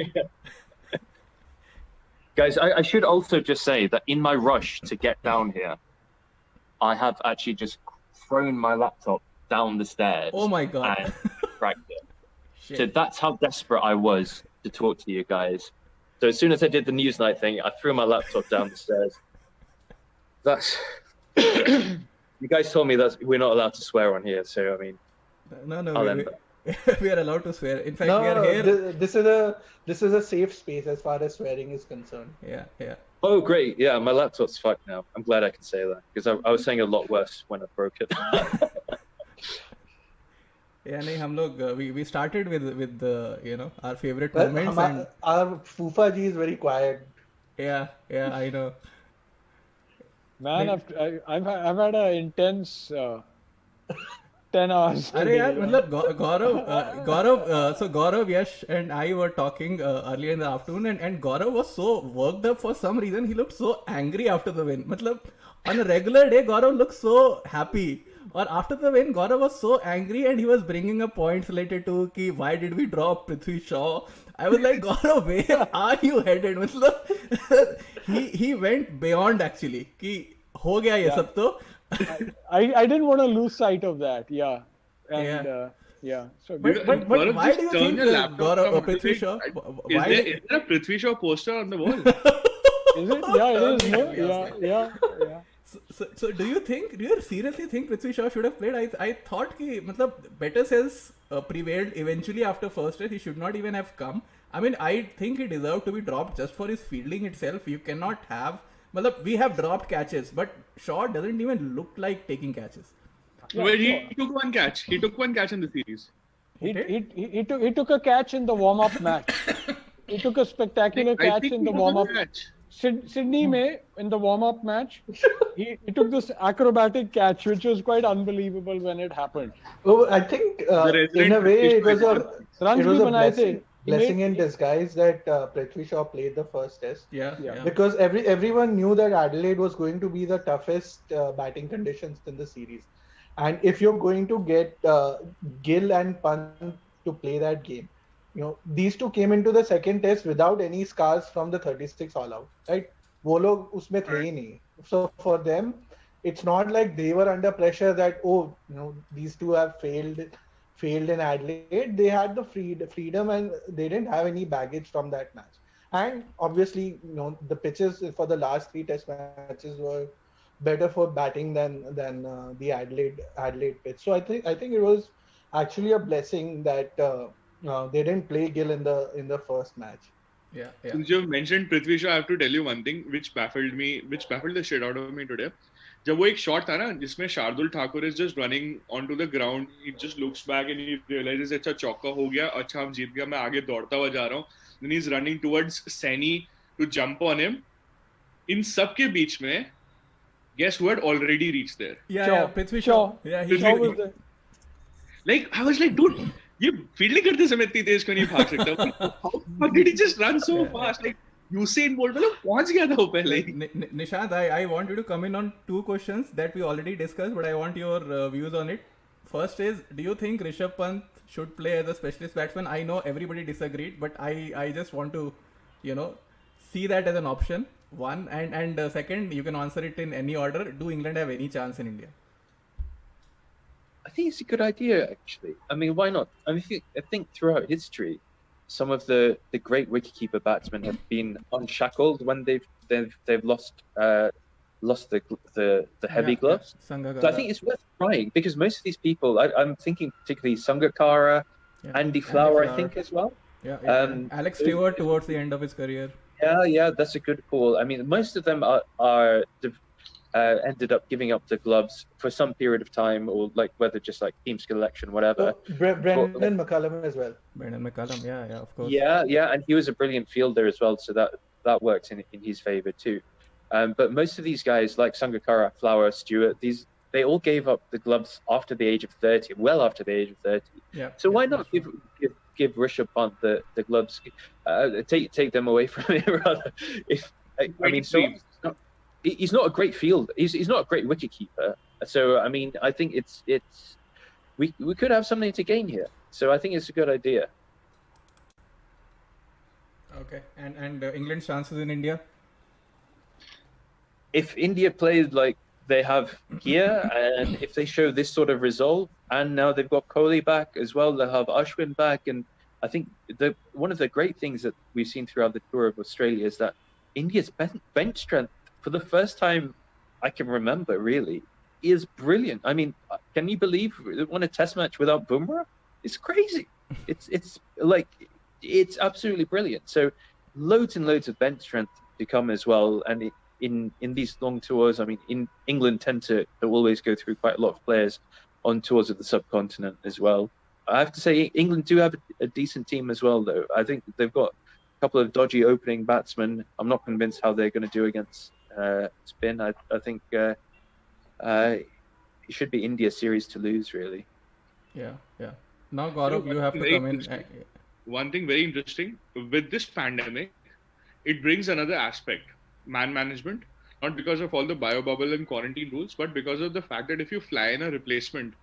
Speaker 7: Guys, I should also just say that in my rush to get down here, I have actually just thrown my laptop down the stairs.
Speaker 1: Oh my god.
Speaker 7: And cracked it. So that's how desperate I was to talk to you guys. So as soon as I did the Newsnight thing, I threw my laptop down the stairs. That's... You guys told me that we're not allowed to swear on here, so I mean...
Speaker 1: No, we are allowed to swear. In fact, we are here...
Speaker 4: This is a safe space as far as swearing is concerned.
Speaker 1: Yeah.
Speaker 7: Oh, great. Yeah, my laptop's fucked now. I'm glad I can say that, because I was saying a lot worse when I broke it.
Speaker 1: Yeah, नहीं हम लोग we started with the our favorite moments and
Speaker 4: our Fufa ji is very quiet.
Speaker 1: Yeah, I know.
Speaker 2: Man, I've had an intense 10 hours.
Speaker 1: अरे यार मतलब Gaurav, so Gaurav, Yash and I were talking earlier in the afternoon and Gaurav was so worked up for some reason. He looked so angry after the win. मतलब on a regular day Gaurav looked so happy. Or after the win, Gaurav was so angry and he was bringing up points related to ki why did we drop Prithvi Shaw? I was like, Gaurav, where are you headed? He went beyond actually. Ki ho gaya ye sab to.
Speaker 2: I didn't want to lose sight of that. Yeah. And, yeah. So,
Speaker 1: but why do you think Gaurav Prithvi Shaw?
Speaker 6: Is there a Prithvi Shaw poster on the wall?
Speaker 2: Is it? Yeah, it is. No? Yeah.
Speaker 1: So do you seriously think Prithvi Shaw should have played? I thought कि मतलब better cells prevailed eventually after first test. He should not even have come. I mean, I think he deserved to be dropped just for his fielding itself. You cannot have... मतलब we have dropped catches, but Shaw doesn't even look like taking catches.
Speaker 6: Well, he took one catch. He took one catch in the series.
Speaker 2: He took a catch in the warm-up match. He took a spectacular
Speaker 6: I
Speaker 2: catch
Speaker 6: think
Speaker 2: in the
Speaker 6: he took a
Speaker 2: warm-up.
Speaker 6: catch.
Speaker 2: Sydney May in the warm-up match, he took this acrobatic catch, which was quite unbelievable when it happened.
Speaker 4: Oh, I think
Speaker 6: The
Speaker 4: in a
Speaker 6: resident
Speaker 4: way it was
Speaker 2: Runs bhi banaye the.
Speaker 4: blessing in disguise that Prithvi Shaw played the first test.
Speaker 1: Yeah.
Speaker 4: Because everyone knew that Adelaide was going to be the toughest batting conditions in the series, and if you're going to get Gill and Pant to play that game, these two came into the second test without any scars from the 36 all out, right? वो लोग उसमें थे ही नहीं. So for them, it's not like they were under pressure that these two have failed in Adelaide. They had the freedom and they didn't have any baggage from that match. And obviously, the pitches for the last 3 test matches were better for batting than the Adelaide pitch. So I think it was actually a blessing that they didn't play Gill in the first match.
Speaker 1: Yeah.
Speaker 6: Since you've mentioned Prithvi Shaw, I have to tell you one thing which baffled the shit out of me today. जब वो एक shot था ना जिसमें Shardul Thakur is just running onto the ground, he just looks back and he realizes अच्छा चौका हो गया, अच्छा हम जीत गया, मैं आगे दौड़ता हुआ जा रहा हूँ. Then he's running towards Saini to jump on him. In सब के बीच में, guess who had already reached there?
Speaker 1: Yeah, Prithvi Shaw. Yeah,
Speaker 2: Shaw was there.
Speaker 6: Like I was like, dude, ये फील्डिंग करते समय इतनी तेज क्यों नहीं भाग सकता? How did he just run so fast? Like Usain Bolt मतलब पहुंच गया था वो पहले ही.
Speaker 1: Nishant, I want you to come in on 2 questions that we already discussed, but I want your views on it. First is, do you think Rishabh Pant should play as a specialist batsman? I know everybody disagreed, but I just want to, see that as an option. One, and second, you can answer it in any order. Do England have any chance in India?
Speaker 7: I think it's a good idea, actually. I mean, why not? I think throughout history, some of the great wicketkeeper batsmen have been unshackled when they've lost the heavy gloves. So I think it's worth trying, because most of these people, I'm thinking particularly Sangakkara, Andy Flower, I think as well.
Speaker 1: Yeah. Alex Stewart towards the end of his career.
Speaker 7: Yeah, that's a good call. I mean, most of them ended up giving up the gloves for some period of time, or like whether just like team selection, whatever.
Speaker 4: Brendan McCullum as well.
Speaker 1: Brendan McCullum, yeah, of course.
Speaker 7: Yeah, and he was a brilliant fielder as well, so that works in his favour too. But most of these guys, like Sangakkara, Flower, Stewart, they all gave up the gloves after the age of 30, well after the age of 30.
Speaker 1: Yeah.
Speaker 7: So why not give Rishabh Pant the gloves? Take them away from him rather. He's not a great fielder. He's not a great wicketkeeper. So I mean, I think we could have something to gain here. So I think it's a good idea.
Speaker 1: Okay, and England's chances in India?
Speaker 7: If India plays like they have here, and if they show this sort of resolve, and now they've got Kohli back as well, they'll have Ashwin back, and I think one of the great things that we've seen throughout the tour of Australia is that India's bench strength, for the first time I can remember, really, is brilliant. I mean, can you believe they won a test match without Bumrah? It's crazy. It's absolutely brilliant. So loads and loads of bench strength to come as well. And in these long tours, I mean, in England tend to always go through quite a lot of players on tours of the subcontinent as well. I have to say, England do have a decent team as well, though. I think they've got a couple of dodgy opening batsmen. I'm not convinced how they're going to do against spin. I think it should be India series to lose, really.
Speaker 1: Yeah. Now, Gaurav, you have to come in.
Speaker 6: One thing very interesting, with this pandemic, it brings another aspect, man management, not because of all the bio bubble and quarantine rules, but because of the fact that if you fly in a replacement,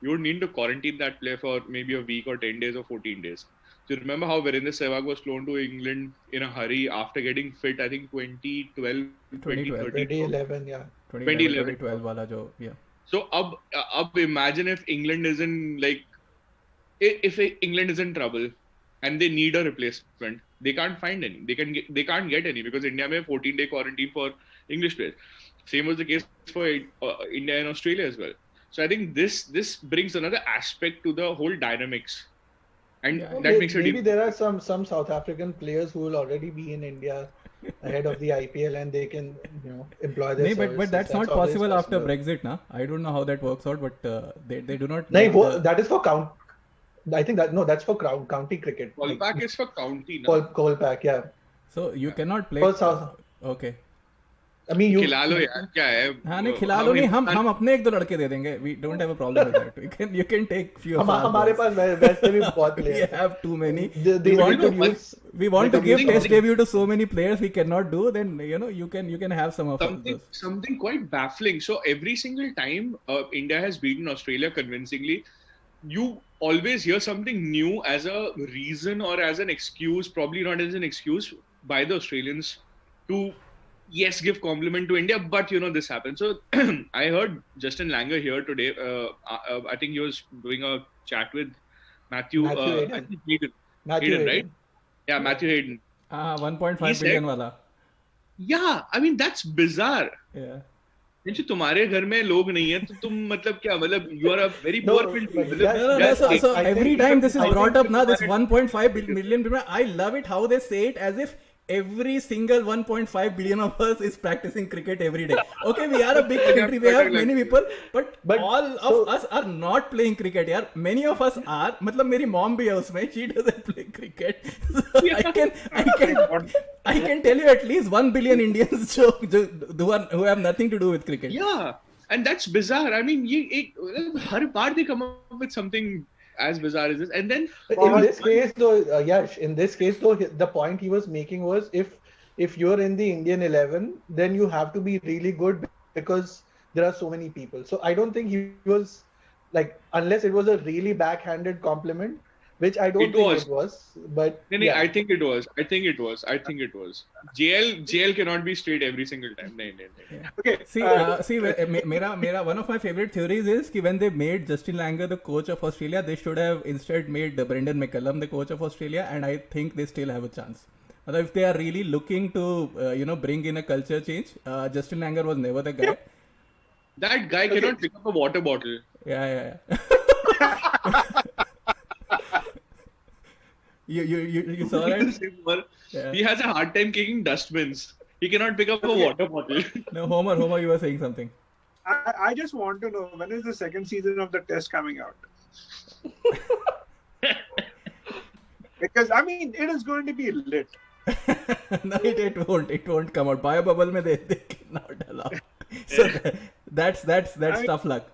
Speaker 6: you would need to quarantine that player for maybe a week or 10 days or 14 days. So you remember how Virender Sehwag was flown to England in a hurry after getting fit, I think 2012,
Speaker 4: 2011, yeah.
Speaker 1: 2012 wala jo, yeah.
Speaker 6: So ab imagine if England is in England is in trouble and they need a replacement, they can't find any. They can't get any because India may have 14-day quarantine for English players. Same was the case for India and Australia as well. So I think this brings another aspect to the whole dynamics, and that makes it.
Speaker 4: Maybe there are some South African players who will already be in India ahead of the IPL, and they can employ their services.
Speaker 1: But that's not possible after Brexit, na? I don't know how that works out, but they do not.
Speaker 4: That is for count. I think that's for county cricket.
Speaker 6: Kolpak is for county. No?
Speaker 4: Kolpak, yeah.
Speaker 1: So you cannot play. Okay.
Speaker 4: I mean, you
Speaker 6: खिला लो यार क्या है?
Speaker 1: हाँ नहीं खिला लो नहीं हम अपने एक दो लड़के दे देंगे. We don't have a problem with that. You can take few of our.
Speaker 4: हमारे पास वैसे भी बहुत players.
Speaker 1: We have too many.
Speaker 4: We
Speaker 1: want to give test debut to so many players we cannot do. Then you can have some of those.
Speaker 6: Something quite baffling. So every single time India has beaten Australia convincingly, you always hear something new as a reason or as an excuse, probably not as an excuse by the Australians to give compliment to India, but this happened. So I heard Justin Langer here today. I think he was doing a chat with Matthew Hayden. Hayden, right? Yeah, Matthew Hayden.
Speaker 1: 1.5 billion wala.
Speaker 6: Yeah, I mean that's bizarre.
Speaker 1: Yeah.
Speaker 6: तुम्हारे घर में लोग नहीं है तो तुम मतलब क्या मतलब you are a very poor
Speaker 1: people. So every time this is brought up now, this 1.5 million people, I love it how they say it as if every single 1.5 billion of us is practicing cricket every day. Okay, we are a big country, we have many people, but all of us are not playing cricket. यार, many of us are. मतलब मेरी mom भी है उसमें. She doesn't play cricket. So I can tell you at least 1 billion Indians who have nothing to do with cricket.
Speaker 6: Yeah, and that's bizarre. I mean, her bar they come up with something as bizarre as this, and then
Speaker 4: in this case though, Yash, the point he was making was if you're in the Indian 11, then you have to be really good because there are so many people. So I don't think he was like, unless it was a really backhanded compliment, which I don't think it was. But
Speaker 6: yeah. I think it was. JL cannot be straight every single time.
Speaker 1: Yeah. Okay. See, mera one of my favorite theories is that when they made Justin Langer the coach of Australia, they should have instead made Brendan McCullum the coach of Australia, and I think they still have a chance. If they are really looking to bring in a culture change, Justin Langer was never the guy.
Speaker 6: That guy cannot pick up a water bottle.
Speaker 1: Yeah. You saw that?
Speaker 6: Yeah. He has a hard time kicking dustbins. He cannot pick up a water bottle.
Speaker 1: No, Homer, you were saying something.
Speaker 3: I just want to know, when is the second season of the test coming out? Because I mean, it is going to be lit.
Speaker 1: No, it won't come out. Bio bubble mein they cannot allow. So that's tough luck.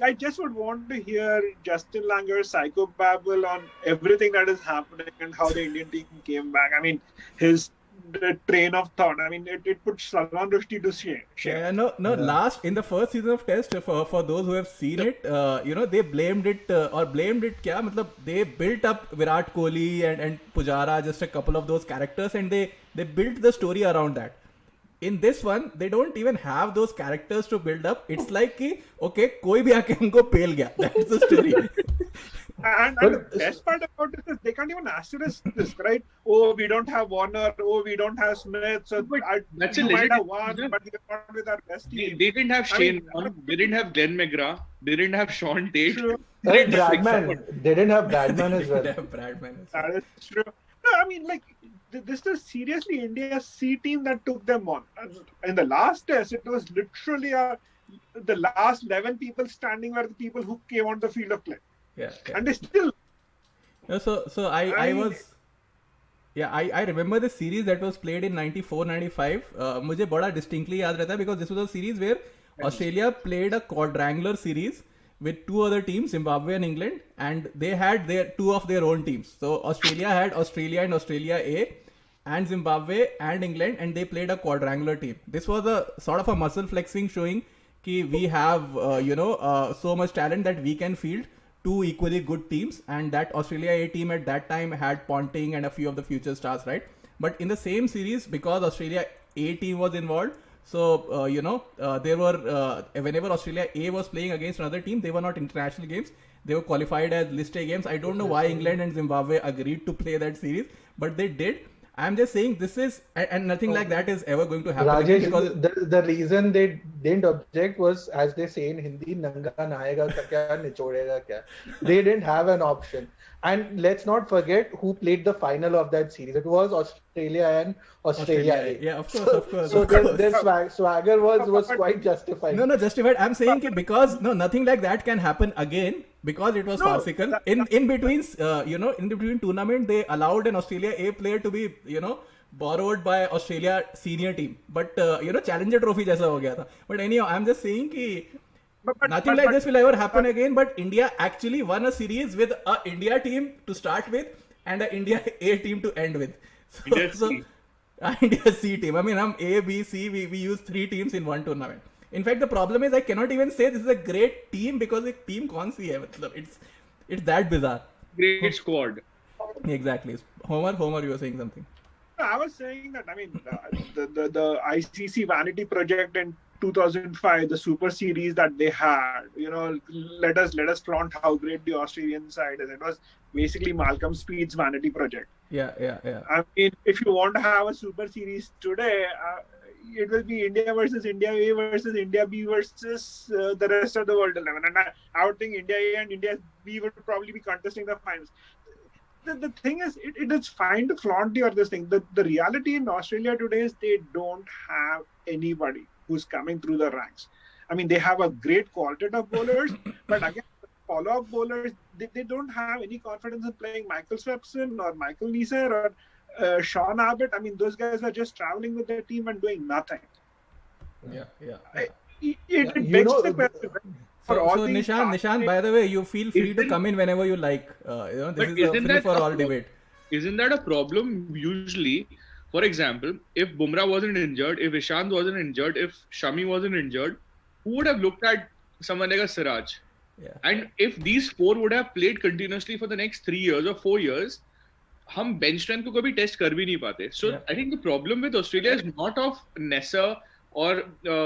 Speaker 3: I just would want to hear Justin Langer's psychobabble on everything that is happening and how the Indian team came back. I mean, his train of thought. I mean, it puts Salman Rushdie to shame.
Speaker 1: Yeah, no. Last in the first season of Test, for those who have seen it, they blamed it. Kya? Matlab, they built up Virat Kohli and Pujara, just a couple of those characters, and they built the story around that. In this one, they don't even have those characters to build up. It's like कि okay, कोई भी आके हमको पेल गया. That's the story.
Speaker 3: And the best part about it is they can't even asterisk this, right? Oh, we don't have Warner. Oh, we don't have Smith. So
Speaker 6: that's
Speaker 3: we might have won, but we are not with our best team.
Speaker 6: They didn't have Shane Warne. They didn't have Glenn McGrath. They didn't have Sean Tate.
Speaker 4: They didn't have Bradman as well.
Speaker 3: That is true. No, I mean, like, this is seriously India's C team that took them on. In the last test, it was literally the last 11 people standing were the people who came on the field of play.
Speaker 1: Yeah.
Speaker 3: And they still.
Speaker 1: No, so I remember the series that was played in 94-95. मुझे बड़ा distinctly याद रहता है because this was a series where Australia played a quadrangular series with two other teams, Zimbabwe and England, and they had two of their own teams. So Australia had Australia and Australia A, and Zimbabwe and England, and they played a quadrangular team. This was a sort of a muscle flexing, showing that we have so much talent that we can field two equally good teams, and that Australia A team at that time had Ponting and a few of the future stars, right? But in the same series, because Australia A team was involved, so, there were, whenever Australia A was playing against another team, they were not international games. They were qualified as list A games. I don't know why England and Zimbabwe agreed to play that series, but they did. I'm just saying this is, and nothing like that is ever going to happen.
Speaker 4: Rajesh, because the reason they didn't object was, as they say in Hindi, nanga nahega ka kya, nichodega kya. They didn't have an option. And let's not forget who played the final of that series. It was Australia and Australia.
Speaker 1: Yeah, of course.
Speaker 4: So their swagger was quite justified.
Speaker 1: No, justified. I'm saying because nothing like that can happen again. because it was
Speaker 3: No,
Speaker 1: farcical. In between, in between tournament, they allowed an Australia A player to be, borrowed by Australia senior team. But Challenger Trophy जैसा हो गया था. But anyhow, I'm just saying कि nothing like this will ever happen again. But India actually won a series with a India team to start with and a India A team to end with. So India C team. I mean, A, B, C. We use 3 teams in one tournament. In fact, the problem is I cannot even say this is a great team because the team कौन सी है मतलब it's that bizarre.
Speaker 6: Great squad.
Speaker 1: Exactly. Homer, you were saying something.
Speaker 3: I was saying that, I mean, the ICC Vanity Project in 2005, the Super Series that they had, let us flaunt how great the Australian side is. It was basically Malcolm Speed's Vanity Project.
Speaker 1: Yeah.
Speaker 3: I mean, if you want to have a Super Series today, it will be India versus India A versus India B versus the rest of the world 11. And I would think India A and India B would probably be contesting the finals. The thing is, it is fine to flaunt this thing. The reality in Australia today is they don't have anybody who's coming through the ranks. I mean, they have a great quartet of bowlers, but again, follow-up bowlers, they don't have any confidence in playing Michael Swepson or Michael Neser or Sean Abbott. I mean, those guys are just traveling with their team and doing nothing.
Speaker 1: Yeah.
Speaker 3: It begs the question.
Speaker 1: So Nishan, by the way, you feel free to come in whenever you like. This is a free for all debate.
Speaker 6: Isn't that a problem usually? For example, if Bumrah wasn't injured, if Ishant wasn't injured, if Shami wasn't injured, who would have looked at someone like a Siraj?
Speaker 1: Yeah.
Speaker 6: And if these 4 would have played continuously for the next 3 years or 4 years, हम bench strength को कभी test कर भी नहीं पाते. So I think the problem with Australia is not of Nessa or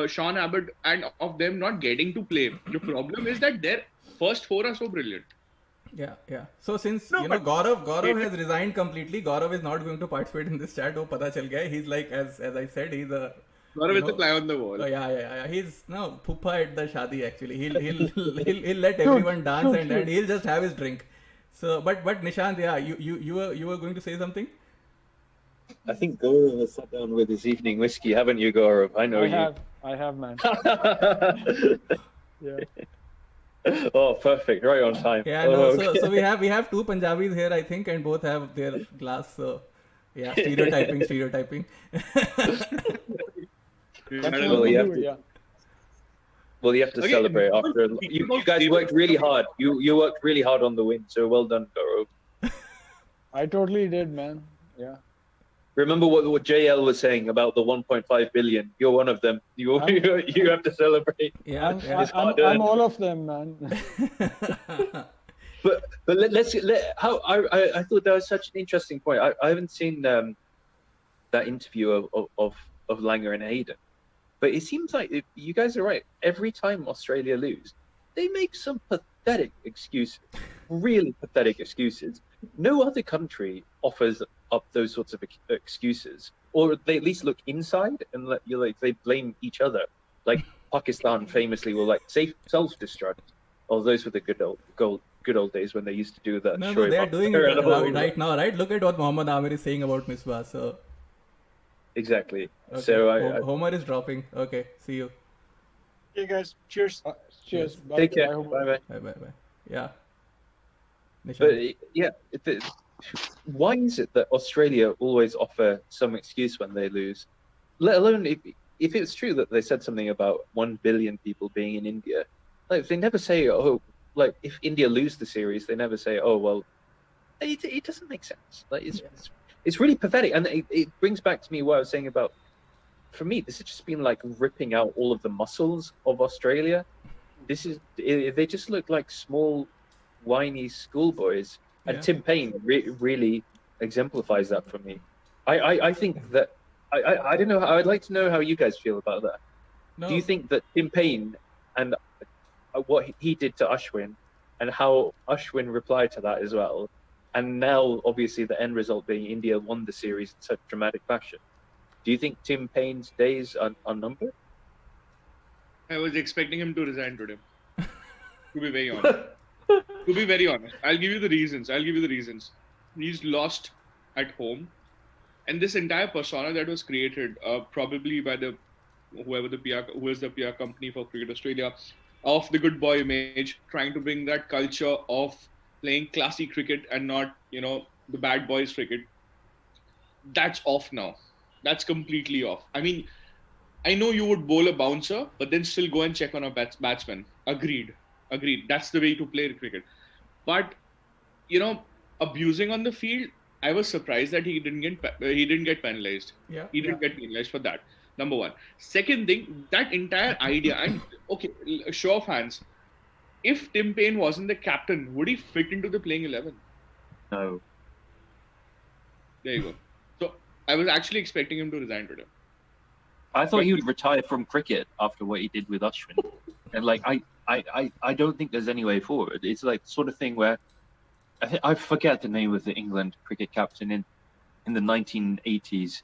Speaker 6: Sean Abbott and of them not getting to play. The problem is that their first 4 are so brilliant.
Speaker 1: Yeah. So since Gaurav has resigned completely, Gaurav is not going to participate in this chat. वो पता चल गया. He's like, as I said, he's a
Speaker 6: Gaurav is the fly on the wall.
Speaker 1: Yeah. He's Puppa at the shadi actually. He'll let everyone dance and he'll just have his drink. So, but Nishant, you were going to say something?
Speaker 7: I think Gaurav has sat down with his evening whiskey, haven't you, Gaurav? I know you.
Speaker 2: I have, man. Yeah.
Speaker 7: Oh, perfect! Right on time.
Speaker 1: Yeah, okay. So we have 2 Punjabis here, I think, and both have their glass. So yeah, stereotyping.
Speaker 7: Well, you have to celebrate after. You guys worked really hard. You worked really hard on the win. So well done, Gaurav.
Speaker 2: I totally did, man. Yeah.
Speaker 7: Remember what JL was saying about the 1.5 billion. You're one of them. You have to celebrate.
Speaker 1: Yeah,
Speaker 2: I'm all of them, man.
Speaker 7: but I thought that was such an interesting point. I haven't seen that interview of Langer and Hayden, but it seems like you guys are right. Every time Australia lose, they make some pathetic excuses, really pathetic excuses. No other country offers up those sorts of excuses, or they at least look inside and they blame each other. Like Pakistan famously will self-destruct. Oh, those were the good old days when they used to do that.
Speaker 1: No, they are doing it right now, right? Look at what Mohammad Amir is saying about Misbah. So
Speaker 7: exactly.
Speaker 1: Okay.
Speaker 7: So
Speaker 1: Homer is dropping. Okay, see you.
Speaker 3: Hey guys, cheers.
Speaker 2: Cheers.
Speaker 7: Bye. Take care. Bye.
Speaker 1: Yeah.
Speaker 7: But yeah, why is it that Australia always offer some excuse when they lose? Let alone if it's true that they said something about 1 billion people being in India, like they never say, oh, like if India lose the series, they never say, oh well, it doesn't make sense. Like it's really pathetic, and it brings back to me what I was saying about. For me, this has just been like ripping out all of the muscles of Australia. They just look like small, whiny schoolboys. And Tim Payne really exemplifies that for me. I think that I don't know. I'd like to know how you guys feel about that.
Speaker 1: No.
Speaker 7: Do you think that Tim Payne and what he did to Ashwin, and how Ashwin replied to that as well, and now obviously the end result being India won the series in such dramatic fashion? Do you think Tim Payne's days are numbered?
Speaker 6: I was expecting him to resign today. To be very honest. To be very honest, I'll give you the reasons. He's lost at home, and this entire persona that was created, probably by who is the PR company for Cricket Australia, of the good boy image, trying to bring that culture of playing classy cricket and not, the bad boys cricket. That's off now. That's completely off. I mean, I know you would bowl a bouncer, but then still go and check on a batsman. Agreed. Agreed. That's the way to play cricket. But, abusing on the field, I was surprised that he didn't get penalized.
Speaker 1: Yeah,
Speaker 6: He didn't get penalized for that. Number one. Second thing, that entire idea, and okay, show of hands. If Tim Payne wasn't the captain, would he fit into the playing 11?
Speaker 7: No.
Speaker 6: There you go. So I was actually expecting him to resign today.
Speaker 7: I thought he would retire from cricket after what he did with Ashwin. And like, I don't think there's any way forward. It's like sort of thing where I forget the name of the England cricket captain in the 1980s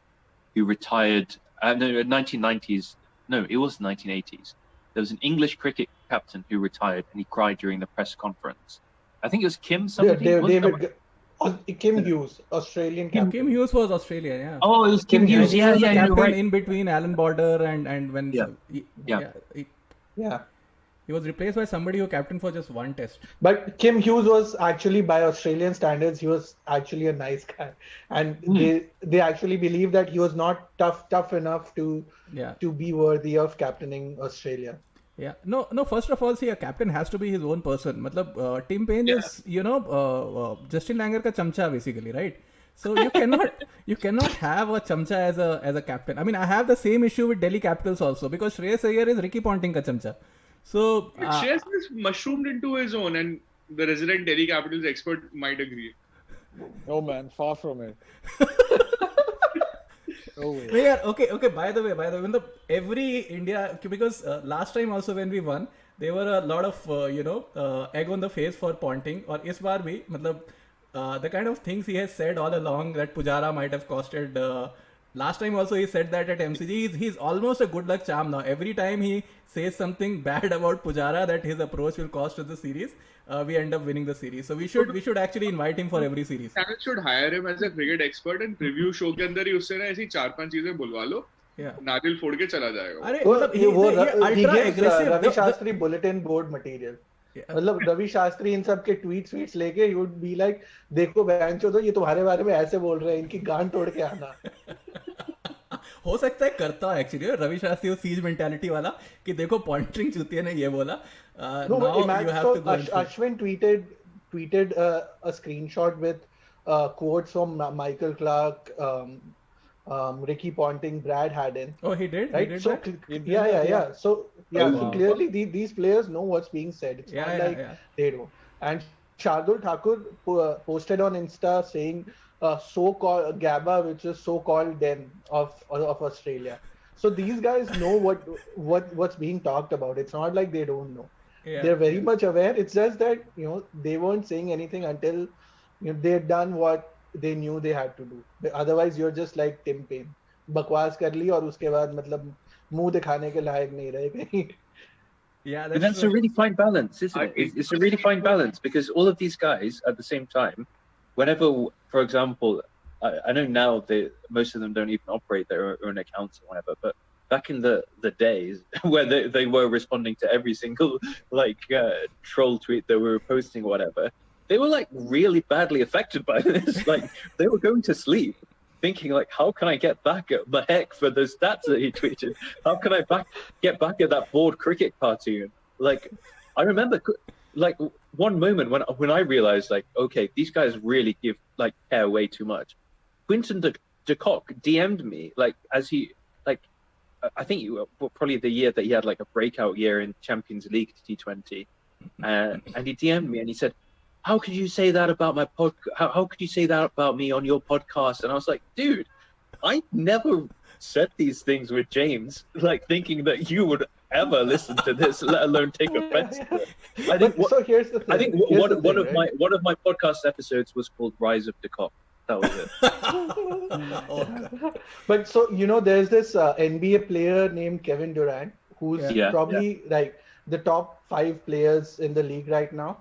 Speaker 7: who retired. No, 1990s. No, it was 1980s. There was an English cricket captain who retired and he cried during the press conference. I think it was Kim somebody.
Speaker 4: Kim Hughes, Australian captain.
Speaker 1: Kim Hughes was Australian, yeah.
Speaker 7: Oh, it was Kim Hughes.
Speaker 1: He
Speaker 7: Yeah,
Speaker 1: was the
Speaker 7: yeah, you're
Speaker 1: captain
Speaker 7: right.
Speaker 1: in between Alan Border and when
Speaker 4: Yeah.
Speaker 1: he was replaced by somebody who captained for just one test.
Speaker 4: But Kim Hughes was actually, by Australian standards, he was actually a nice guy, and they actually believe that he was not tough enough to be worthy of captaining Australia.
Speaker 1: Yeah, no. First of all, see, a captain has to be his own person. Matlab, Tim Payne is, Justin Langer ka chamcha basically, right? So you cannot have a chamcha as a captain. I mean, I have the same issue with Delhi Capitals also because Shreyas Iyer is Ricky Ponting ka chamcha. So
Speaker 6: Shreyas is mushroomed into his own, and the resident Delhi Capitals expert might agree.
Speaker 2: Oh man, far from it.
Speaker 1: Oh, yeah. Okay. By the way, when every India, because last time also when we won, there were a lot of egg on the face for Ponting. Or is baar bhi, the kind of things he has said all along that Pujara might have costed. Last time also he said that at MCG, he's almost a good luck charm now. Every time he says something bad about Pujara that his approach will cost us the series, we end up winning the series. So we should actually invite him for every series.
Speaker 6: Channel should hire him as a cricket expert and preview show के अंदर ही उससे ना ऐसी 4-5 चीजें बुलवा लो. नारियल फोड़ के चला जाएगा.
Speaker 1: अरे मतलब ये ultra aggressive.
Speaker 4: Ravi Shastri bulletin board material. मतलब रवि शास्त्री इन सब के ट्वीट्स लेके you would be like, देखो बहनचोद तो ये तुम्हारे बारे में ऐसे बोल रहे हैं, इनकी गांड तोड़ के आना.
Speaker 1: हो सकता है करता है एक्चुअली रवि शास्त्री वो सीज मेंटालिटी वाला कि देखो पॉइंटिंग चूतिया ने ये बोला.
Speaker 4: Ashwin tweeted a screenshot with quotes from Michael Clark, Ricky Ponting, Brad Haddon.
Speaker 1: Oh, he did.
Speaker 4: Right?
Speaker 1: He did
Speaker 4: so
Speaker 1: that?
Speaker 4: So clearly these players know what's being said. It's not like they don't. And Shardul Thakur posted on Insta saying so-called GABA, which is so-called den of Australia. So these guys know what's being talked about. It's not like they don't know. Yeah. They're very much aware. It's just that they weren't saying anything until they'd done what they knew they had to do. Otherwise, you're just like Tim Payne. बकवास कर ली और उसके बाद मतलब मुंह दिखाने के लायक नहीं रहे कहीं.
Speaker 7: Yeah, that's a really fine balance, isn't it? It's a really fine balance because all of these guys at the same time, whenever, for example, I know now most of them don't even operate their own accounts or whatever, but back in the days where they were responding to every single troll tweet that we were posting or whatever, they were like really badly affected by this. Like they were going to sleep thinking like, how can I get back at the heck for the stats that he tweeted? How can I get back at that bored cricket cartoon? Like I remember like one moment when I realized like, okay, these guys really care way too much. Quinton de Kock DM'd me like as he I think probably the year that he had like a breakout year in Champions League T20, and he DM'd me and he said, "How could you say that about my podcast? How could you say that about me on your podcast?" And I was like, "Dude, I never said these things with James, like thinking that you would ever listen to this, let alone take offense to it." I think.
Speaker 4: So here's the thing.
Speaker 7: I think one of my podcast episodes was called "Rise of de Kock." That was it.
Speaker 4: But so there's this NBA player named Kevin Durant who's probably like the top 5 players in the league right now.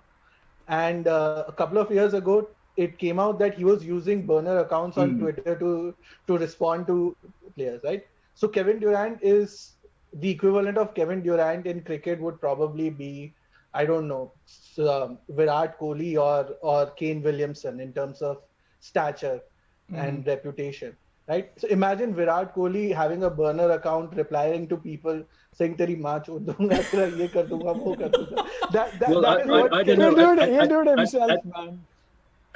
Speaker 4: And a couple of years ago, it came out that he was using burner accounts on Twitter to respond to players, right? So Kevin Durant is the equivalent of Kevin Durant in cricket would probably be, I don't know, Virat Kohli or Kane Williamson in terms of stature and reputation, right? So imagine Virat Kohli having a burner account, replying to people saying "Teri maa chod dunga, tera ye kar dunga, wo kar dunga." That is what
Speaker 7: I don't know.
Speaker 2: He'll do it himself, man.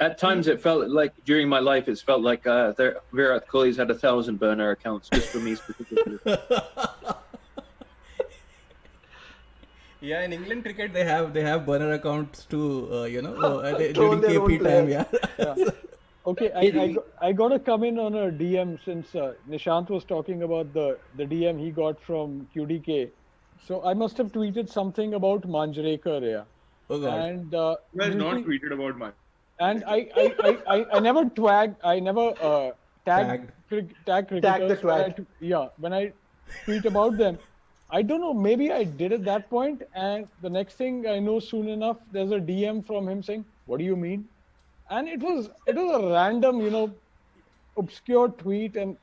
Speaker 7: At times, it felt like during my life, it's felt like Virat Kohli's had 1,000 burner accounts just for me specifically.
Speaker 1: Yeah, in England cricket they have burner accounts too.
Speaker 4: Troll
Speaker 1: During
Speaker 4: their own
Speaker 1: KP time.
Speaker 4: players.
Speaker 1: Yeah.
Speaker 2: Okay, I got to come in on a DM since Nishant was talking about the DM he got from QDK. So I must have tweeted something about Manjrekar, yeah.
Speaker 1: Oh God.
Speaker 2: And
Speaker 6: Who has not
Speaker 2: usually-
Speaker 6: tweeted about mine?
Speaker 2: And I never tag cricketers.
Speaker 4: twag.
Speaker 2: When I tweet about them, I don't know, maybe I did at that point, and the next thing I know, soon enough, there's a DM from him saying, "What do you mean?" And it was a random, obscure tweet, and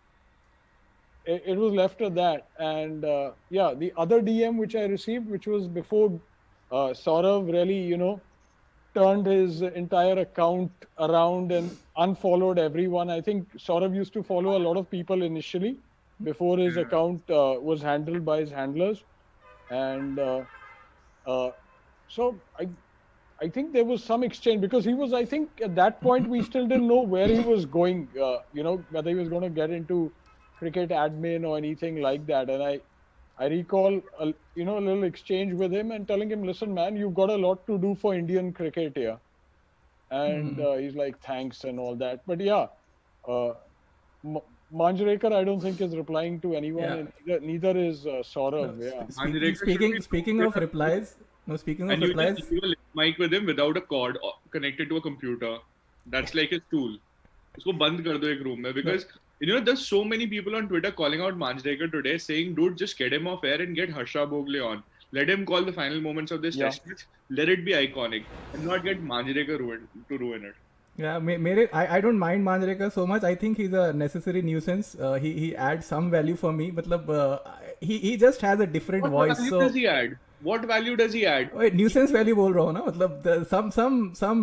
Speaker 2: it was left at that. And the other DM which I received, which was before Saurav really, turned his entire account around and unfollowed everyone. I think Saurav used to follow a lot of people initially before his account was handled by his handlers. And so I think there was some exchange because he was, I think at that point we still didn't know where he was going, whether he was going to get into cricket admin or anything like that. And I recall a little exchange with him and telling him, "Listen, man, you've got a lot to do for Indian cricket here." And he's like, "Thanks," and all that. But yeah, Manjrekar, I don't think is replying to anyone, and neither is Saurav.
Speaker 1: Speaking of replies,
Speaker 6: And you just leave a mic with him without a cord connected to a computer. That's like his tool. उसको बंद कर दो एक room में because there's so many people on Twitter calling out Manjrekar today saying, "Dude, just get him off air and get Harsha Bhogle on. Let him call the final moments of this test match. Let it be iconic and not get Manjrekar to ruin it."
Speaker 1: Yeah, I don't mind Manjrekar so much. I think he's a necessary nuisance. He adds some value for me. He just has a different voice.
Speaker 6: What value does he add? What value does he add?
Speaker 1: Wait, nuisance value बोल रहा हूँ ना, मतलब some.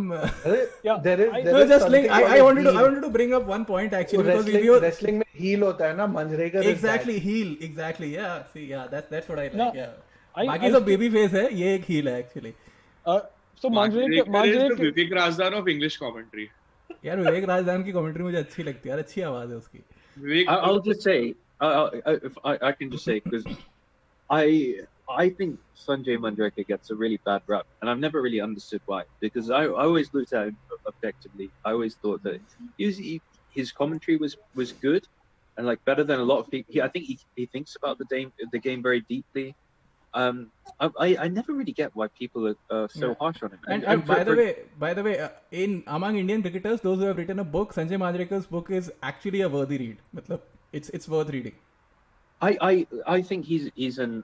Speaker 4: There is
Speaker 1: No, just like
Speaker 4: something
Speaker 1: I
Speaker 4: called
Speaker 1: wanted
Speaker 4: heel.
Speaker 1: to bring up one point actually
Speaker 4: So
Speaker 1: because
Speaker 4: wrestling में heel होता है ना, Manjrekar
Speaker 1: exactly
Speaker 4: is
Speaker 1: heel exactly yeah see yeah that's what I like
Speaker 2: No,
Speaker 1: yeah बाकी सब baby face है ये एक heel है actually
Speaker 2: that. So
Speaker 6: Manjrekar is the
Speaker 2: Manjrekar,
Speaker 6: Vivek Razdan of English commentary.
Speaker 1: यार विवेक राजदान की कमेंट्री मुझे अच्छी लगती है यार अच्छी आवाज है उसकी
Speaker 7: I'll just say, if I can just say, because I think Sanjay Manjrekar gets a really bad rap, and I've never really understood why. Because I always looked at him objectively. I always thought that his commentary was good, and like better than a lot of people. I think he thinks about the game very deeply. I never really get why people are so harsh on him.
Speaker 1: and by the way among Indian cricketers, those who have written a book, Sanjay Manjrekar's book is actually a worthy read. मतलब it's worth reading.
Speaker 7: I think he's an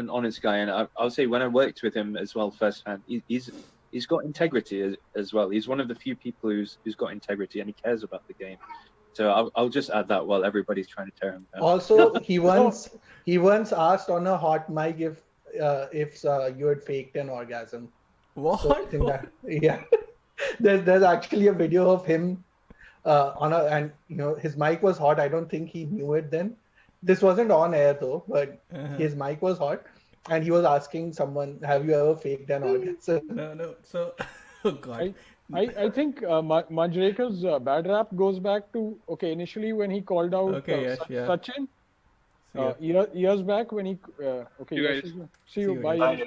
Speaker 7: honest guy, and I'll say when I worked with him as well firsthand, he's got integrity as well. He's one of the few people who's got integrity and he cares about the game. So I'll just add that while everybody's trying to tear him down.
Speaker 4: Also, he once asked on a hot mic if you had faked an orgasm.
Speaker 1: What?
Speaker 4: So I think yeah. There's actually a video of him and his mic was hot. I don't think he knew it then. This wasn't on air though, but his mic was hot, and he was asking someone, "Have you ever faked an orgasm?"
Speaker 1: No. So, oh God.
Speaker 2: I think Manjrekar's bad rap goes back to initially when he called out Sachin years back when he see you bye Yash.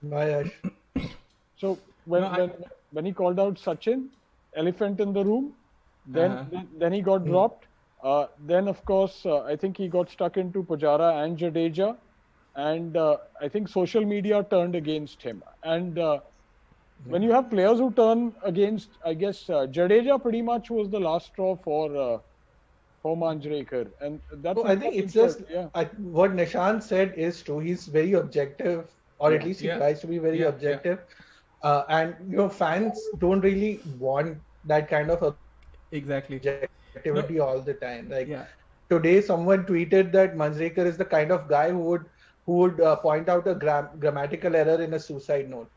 Speaker 4: Bye, Yash.
Speaker 2: So when he called out Sachin, elephant in the room, then he got dropped. Then of course I think he got stuck into Pujara and Jadeja, and I think social media turned against him. And when you have players who turn against, I guess Jadeja pretty much was the last straw for Manjrekar, and that's.
Speaker 4: I think it's just what Nishant said is true. He's very objective, or at least he tries to be very objective. And fans don't really want that kind of
Speaker 1: exactly
Speaker 4: objectivity all the time. Like today someone tweeted that Manjrekar is the kind of guy who would point out a grammatical error in a suicide note.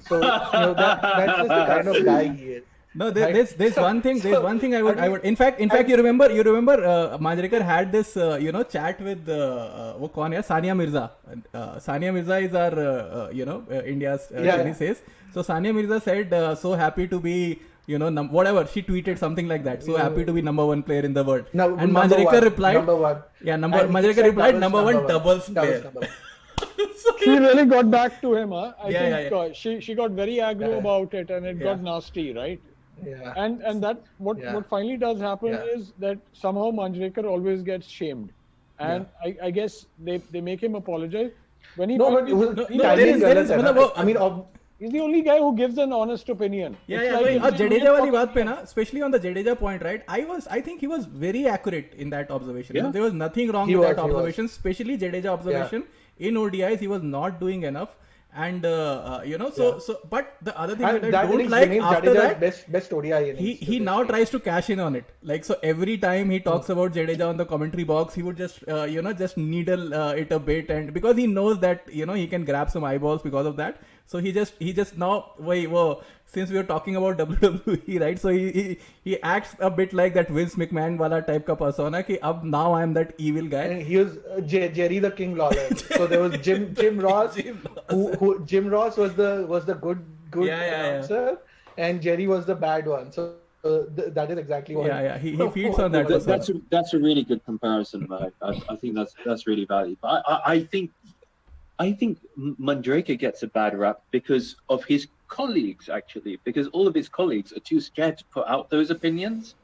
Speaker 4: So that's just the kind of guy he is.
Speaker 1: No,
Speaker 4: Right?
Speaker 1: there's one thing. There's one thing I would. In fact, you remember Manjrekar had this chat with वो कौन है? Sania Mirza. Sania Mirza is our India's tennis ace. So Sania Mirza said, so happy to be whatever she tweeted something like that. So happy to be number one player in the world.
Speaker 4: No,
Speaker 1: and Manjrekar replied,
Speaker 4: number one.
Speaker 1: Yeah, Manjrekar replied, number one doubles player.
Speaker 4: Doubles number one.
Speaker 2: She really got back to him, huh? I
Speaker 1: Yeah,
Speaker 2: think she got very aggro about it, and it got nasty, right?
Speaker 4: Yeah.
Speaker 2: And that what finally does happen is that somehow Manjrekar always gets shamed, and I guess they make him apologize when he. He's the only guy who gives an honest opinion.
Speaker 1: Jadeja wali baat pe na, especially on the Jadeja point, right? I think he was very accurate in that observation.
Speaker 4: Yeah.
Speaker 1: There was nothing wrong with that observation, especially Jadeja observation. In ODIs, he was not doing enough. And but the other thing that I don't like after that,
Speaker 4: best ODI
Speaker 1: he now tries to cash in on it. Like, so every time he talks about Jadeja on the commentary box, he would just just needle it a bit, and because he knows that he can grab some eyeballs because of that. So he just now since we were talking about WWE, right? So he acts a bit like that Vince McMahon wala type ka persona ki now I am that evil guy.
Speaker 4: And he was Jerry the King Lawler. So there was Jim Ross, who Jim Ross was the good announcer, and Jerry was the bad one. So that is exactly what.
Speaker 1: He feeds on that.
Speaker 7: That's a really good comparison, Mike. I think that's really valuable. But I think Manjrekar gets a bad rap because of his colleagues, actually, because all of his colleagues are too scared to put out those opinions,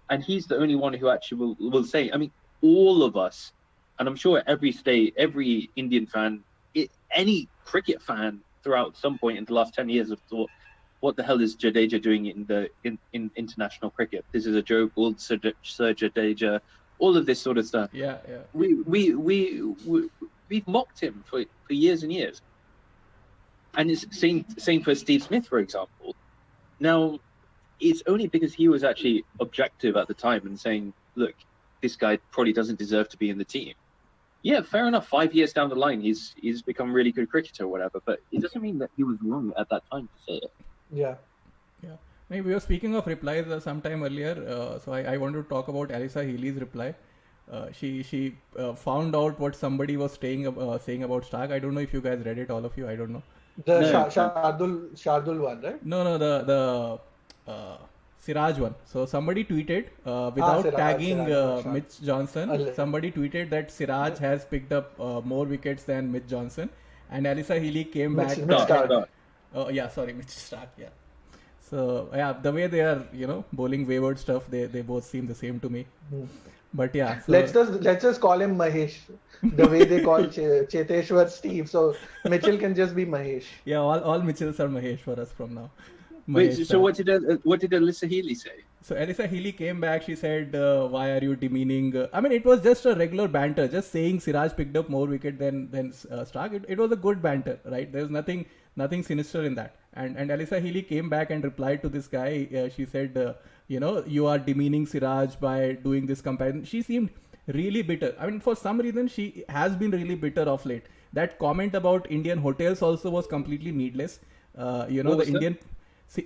Speaker 7: and he's the only one who actually will say. I mean, all of us, and I'm sure every Indian fan, any cricket fan throughout some point in the last 10 years have thought, what the hell is Jadeja doing in international cricket? This is a joke. Old Sir Jadeja, all of this sort of stuff.
Speaker 1: Yeah.
Speaker 7: We've mocked him for years and years. And it's same for Steve Smith, for example. Now, it's only because he was actually objective at the time and saying, look, this guy probably doesn't deserve to be in the team. Yeah, fair enough. 5 years down the line, he's become a really good cricketer or whatever, but it doesn't mean that he was wrong at that time to say it.
Speaker 4: Yeah.
Speaker 1: Maybe we were speaking of replies sometime earlier, so I wanted to talk about Alyssa Healy's reply. She found out what somebody was saying about Stark. I don't know if you guys read it, all of you. I don't know.
Speaker 4: The Shardul one, right?
Speaker 1: No, the Siraj one. So somebody tweeted without tagging Mitch Johnson. Somebody tweeted that Siraj has picked up more wickets than Mitch Johnson, and Alyssa Healy came back.
Speaker 4: Mitch Stark.
Speaker 1: Mitch Stark. Yeah. So the way they are, bowling wayward stuff, they both seem the same to me. But yeah, so
Speaker 4: let's just call him Mahesh, the way they call Cheteshwar Steve. So Mitchell can just be Mahesh.
Speaker 1: Yeah, all Mitchells are Mahesh for us from now.
Speaker 7: Wait, so what did Alyssa Healy say?
Speaker 1: So Alyssa Healy came back. She said, "Why are you demeaning?" I mean, it was just a regular banter, just saying Siraj picked up more wicket than Stark. It was a good banter, right? There's nothing sinister in that. And Alyssa Healy came back and replied to this guy. She said, you are demeaning Siraj by doing this comparison. She seemed really bitter. I mean, for some reason, she has been really bitter of late. That comment about Indian hotels also was completely needless.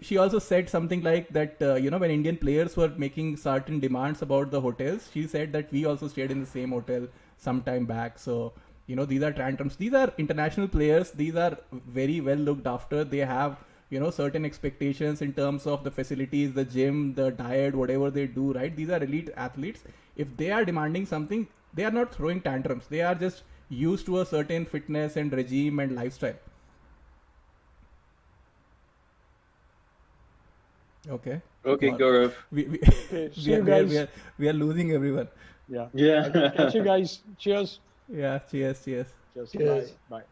Speaker 1: She also said something like that, when Indian players were making certain demands about the hotels, she said that we also stayed in the same hotel some time back. So, these are tantrums. These are international players. These are very well looked after. They have, certain expectations in terms of the facilities, the gym, the diet, whatever they do, right? These are elite athletes. If they are demanding something, they are not throwing tantrums. They are just used to a certain fitness and regime and lifestyle. Okay,
Speaker 7: Gaurav.
Speaker 1: We are losing everyone.
Speaker 2: Yeah. Catch you guys. Cheers.
Speaker 1: Yeah, cheers.
Speaker 4: Cheers.
Speaker 2: Bye.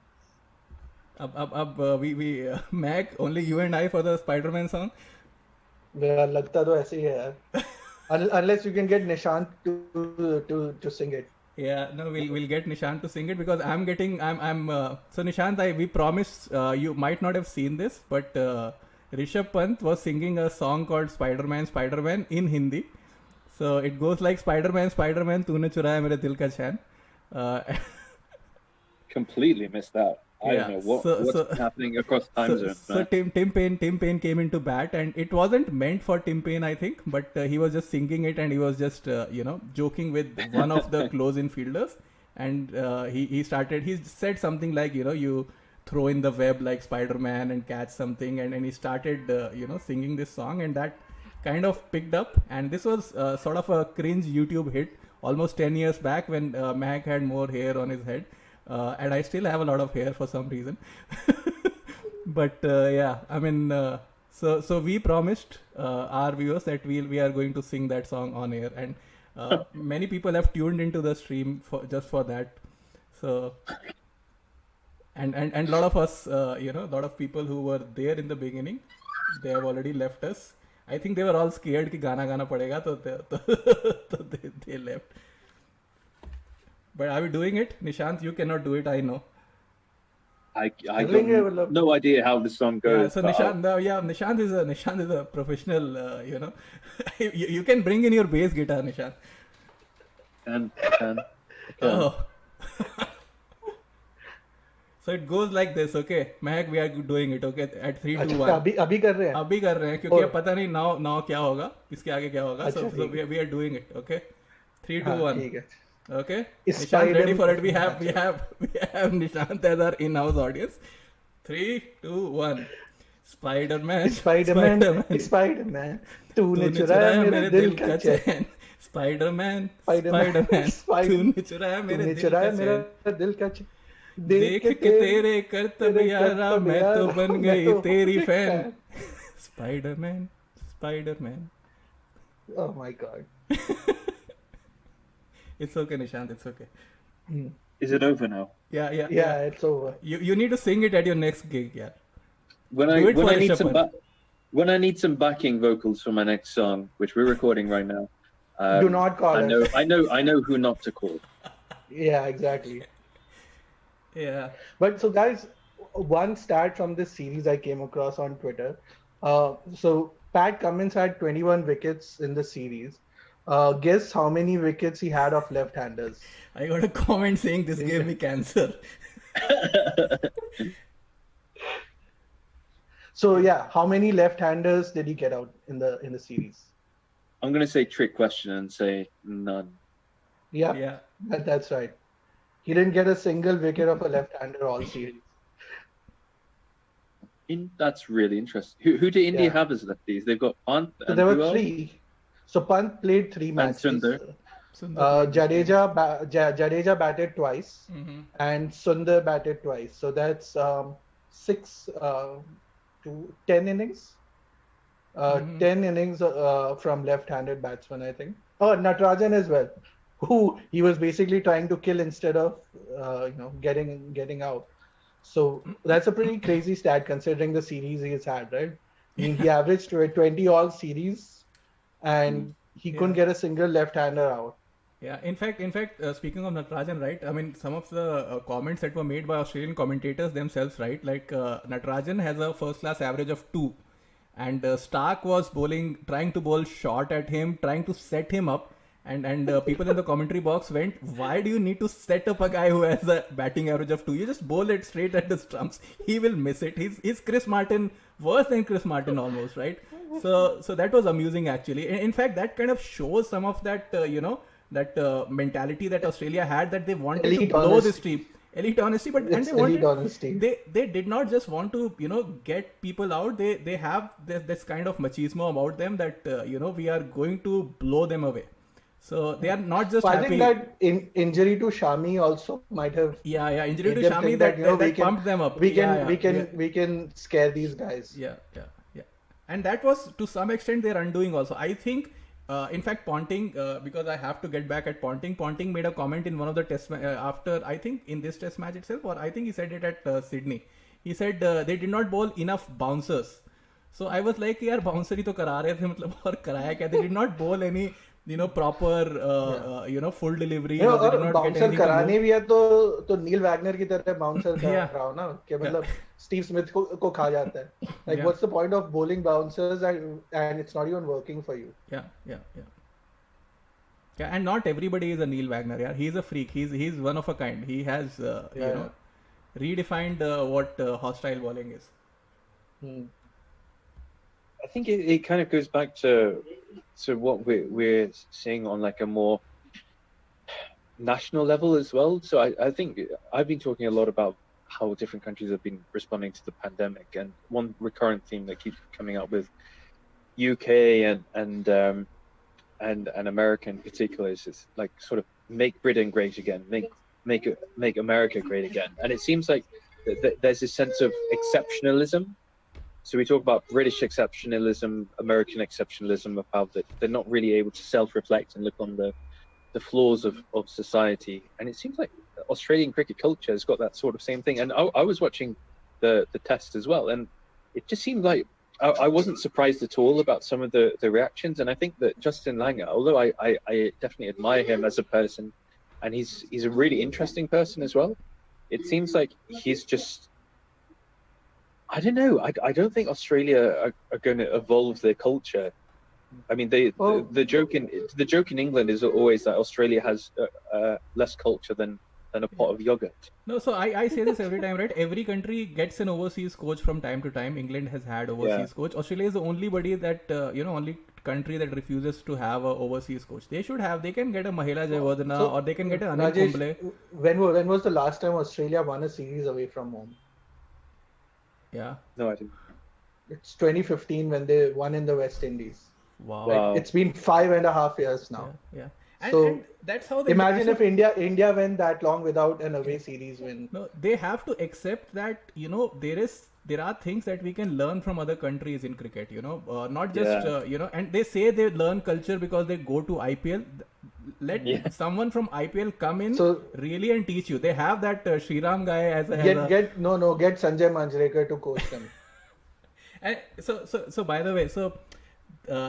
Speaker 1: We Mac, only you and I for the Spider-Man song.
Speaker 4: लगता तो ऐसे ही है यार. Unless you can get Nishant to sing it.
Speaker 1: Yeah, no, we'll get Nishant to sing it because I'm so Nishant, we promised, you might not have seen this, but Rishabh Pant was singing a song called Spiderman Spiderman in Hindi. So it goes like Spider-Man, Spider-Man, तूने चुराया मेरे दिल का चैन.
Speaker 7: Completely missed that. I
Speaker 1: Yeah,
Speaker 7: don't know what's happening across time zones.
Speaker 1: So Tim Payne came into bat, and it wasn't meant for Tim Payne, I think, but he was just singing it, and he was just joking with one of the close-in fielders, and he said something like, you throw in the web like Spider-Man and catch something, and he started singing this song, and that kind of picked up, and this was sort of a cringe YouTube hit almost 10 years back when Mac had more hair on his head. And I still have a lot of hair for some reason. But yeah, I mean, so we promised our viewers that we are going to sing that song on air, and many people have tuned into the stream just for that. So and a lot of us, a lot of people who were there in the beginning, they have already left us. I think they were all scared कि गाना पड़ेगा, तो they left. But are we doing it? Nishant, you cannot do it, I know.
Speaker 7: I got no idea how the song goes.
Speaker 1: Yeah, so Nishant is a professional, you can bring in your bass guitar, Nishant.
Speaker 7: And
Speaker 1: Oh. So it goes like this, okay? Mehak, we are doing it, okay? At 3, 2, 1.
Speaker 4: अभी कर रहे हैं.
Speaker 1: अभी कर रहे हैं, क्योंकि अब पता नहीं now क्या होगा, इसके आगे क्या होगा. So we are doing it, okay? 3, 2, 1.
Speaker 4: ठीक है.
Speaker 1: Okay, Nishant, ready for it? We have Nishant as our in-house audience. 3, 2, 1. Spiderman,
Speaker 4: तूने चुराया मेरे दिल का चैन.
Speaker 1: Spiderman, तूने चुराया मेरे दिल का चैन. देख के तेरे करतब यारा मैं तो बन गई तेरी fan. Spiderman.
Speaker 4: Oh my God.
Speaker 1: It's okay, Nishant. It's okay.
Speaker 7: Is it over now?
Speaker 4: Yeah, it's over.
Speaker 1: You need to sing it at your next gig, yeah.
Speaker 7: When I need some backing vocals for my next song, which we're recording right now,
Speaker 4: do not call us.
Speaker 7: I know who not to call.
Speaker 4: Yeah, exactly.
Speaker 1: Yeah.
Speaker 4: But so guys, one stat from this series I came across on Twitter. So Pat Cummins had 21 wickets in the series. Guess how many wickets he had of left-handers?
Speaker 1: I got a comment saying this gave me cancer.
Speaker 4: So yeah, how many left-handers did he get out in the series?
Speaker 7: I'm gonna say trick question and say none.
Speaker 4: Yeah. That's right. He didn't get a single wicket of a left-hander all series.
Speaker 7: That's really interesting. Who do India have as lefties? They've got Pant.
Speaker 4: So there were 3. So Pant played 3 matches.
Speaker 7: Sundar.
Speaker 4: Jadeja batted twice, and Sundar batted twice. So that's 6 to 10 innings. 10 innings from left-handed batsmen, I think. Oh, Natarajan as well, who he was basically trying to kill instead of getting out. So that's a pretty crazy stat considering the series he's had, right? I mean, he averaged 20 all series, and he couldn't get a single left-hander out.
Speaker 1: Yeah, in fact, speaking of Natarajan, right? I mean, some of the comments that were made by Australian commentators themselves, right? Like Natarajan has a first-class average of 2, and Stark was trying to bowl short at him, trying to set him up, and people in the commentary box went, "Why do you need to set up a guy who has a batting average of 2? You just bowl it straight at the stumps. He will miss it. He's Chris Martin, worse than Chris Martin almost, right?" So that was amusing actually. In fact, that kind of shows some of that mentality that Australia had, that they wanted to blow this team. Elite honesty, but and they did not just want to get people out. They have this kind of machismo about them that we are going to blow them away. So they are not just happy.
Speaker 4: I think that injury to Shami also might have.
Speaker 1: Yeah, injury to Shami that pumped them up.
Speaker 4: We can scare these guys.
Speaker 1: Yeah. And that was to some extent their undoing also. I think. In fact, Ponting, because I have to get back at Ponting. Ponting made a comment in one of the test after, I think in this test match itself, or I think he said it at Sydney. He said they did not bowl enough bouncers. So I was like, यार bouncer ही तो करा रहे थे, मतलब और कराया क्या? They did not bowl any proper full delivery.
Speaker 4: और bouncer कराने भी है तो नील वैगनर की तरह bouncer कर रहा हो ना, कि मतलब Steve Smith को खा जाता है. Like what's the point of bowling bouncers and it's not even working for you?
Speaker 1: Yeah. Yeah, and not everybody is a Neil Wagner. Yeah, he's a freak. He's one of a kind. He has redefined what hostile bowling is.
Speaker 7: I think it kind of goes back to what we're seeing on like a more national level as well. So I think I've been talking a lot about how different countries have been responding to the pandemic, and one recurrent theme that keeps coming up with UK and America in particular is just like sort of make Britain great again, make America great again. And it seems like there's this sense of exceptionalism. So we talk about British exceptionalism, American exceptionalism, of how they're not really able to self-reflect and look on the flaws of society. And it seems like Australian cricket culture has got that sort of same thing. And I was watching the test as well, and it just seemed like I wasn't surprised at all about some of the reactions. And I think that Justin Langer, although I definitely admire him as a person, and he's a really interesting person as well, it seems like he's just, I don't know. I don't think Australia are going to evolve their culture. I mean, the joke in England is always that Australia has less culture than a pot of yogurt.
Speaker 1: No, so I say this every time, right? Every country gets an overseas coach from time to time. England has had overseas coach. Australia is the only body that only country that refuses to have a overseas coach. They should have. They can get a Mahela Jayawardena, or they can get an Anil Kumble.
Speaker 4: When was the last time Australia won a series away from home?
Speaker 1: Yeah.
Speaker 7: No, I didn't.
Speaker 4: It's 2015 when they won in the West Indies.
Speaker 1: Wow.
Speaker 4: Like, it's been 5.5 years now.
Speaker 1: Yeah.
Speaker 4: And
Speaker 1: that's how the
Speaker 4: imagine if India went that long without an away series win.
Speaker 1: No, they have to accept that there are things that we can learn from other countries in cricket. Not just and they say they learn culture because they go to IPL. Let someone from IPL come in really and teach you. They have that Shriram guy as a
Speaker 4: get Sanjay Manjrekar to coach them.
Speaker 1: And so by the way,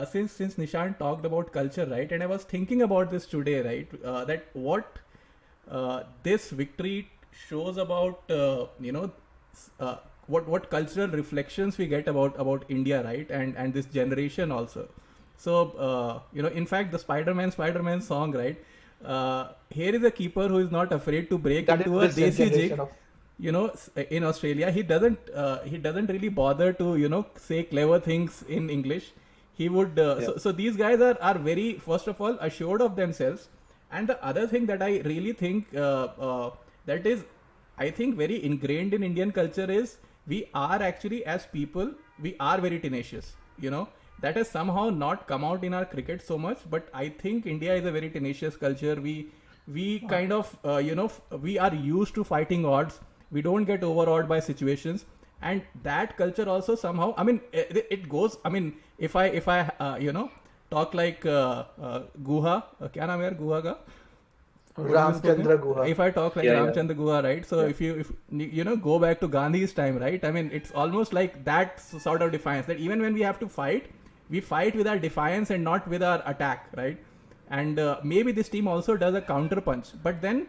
Speaker 1: since Nishant talked about culture, right, and I was thinking about this today, right, that what this victory shows about what cultural reflections we get about India, right, and this generation also. So in fact, the Spiderman song, right, here is a keeper who is not afraid to break into a desi jig. In Australia, he doesn't really bother to say clever things in English. He would so these guys are very, first of all, assured of themselves. And the other thing that I really think that is, I think, very ingrained in Indian culture is we are actually, as people, we are very tenacious. That has somehow not come out in our cricket so much, but I think India is a very tenacious culture. We kind of we are used to fighting odds. We don't get overawed by situations, and that culture also somehow, I mean, it goes, I mean, if I talk like Guha, kya naam hai Guha ka?
Speaker 4: Ramchandra Guha.
Speaker 1: If I talk like Ramchandra Guha, right? So if you go back to Gandhi's time, right? I mean, it's almost like that sort of defiance, that even when we have to fight, we fight with our defiance and not with our attack, right? And maybe this team also does a counter punch, but then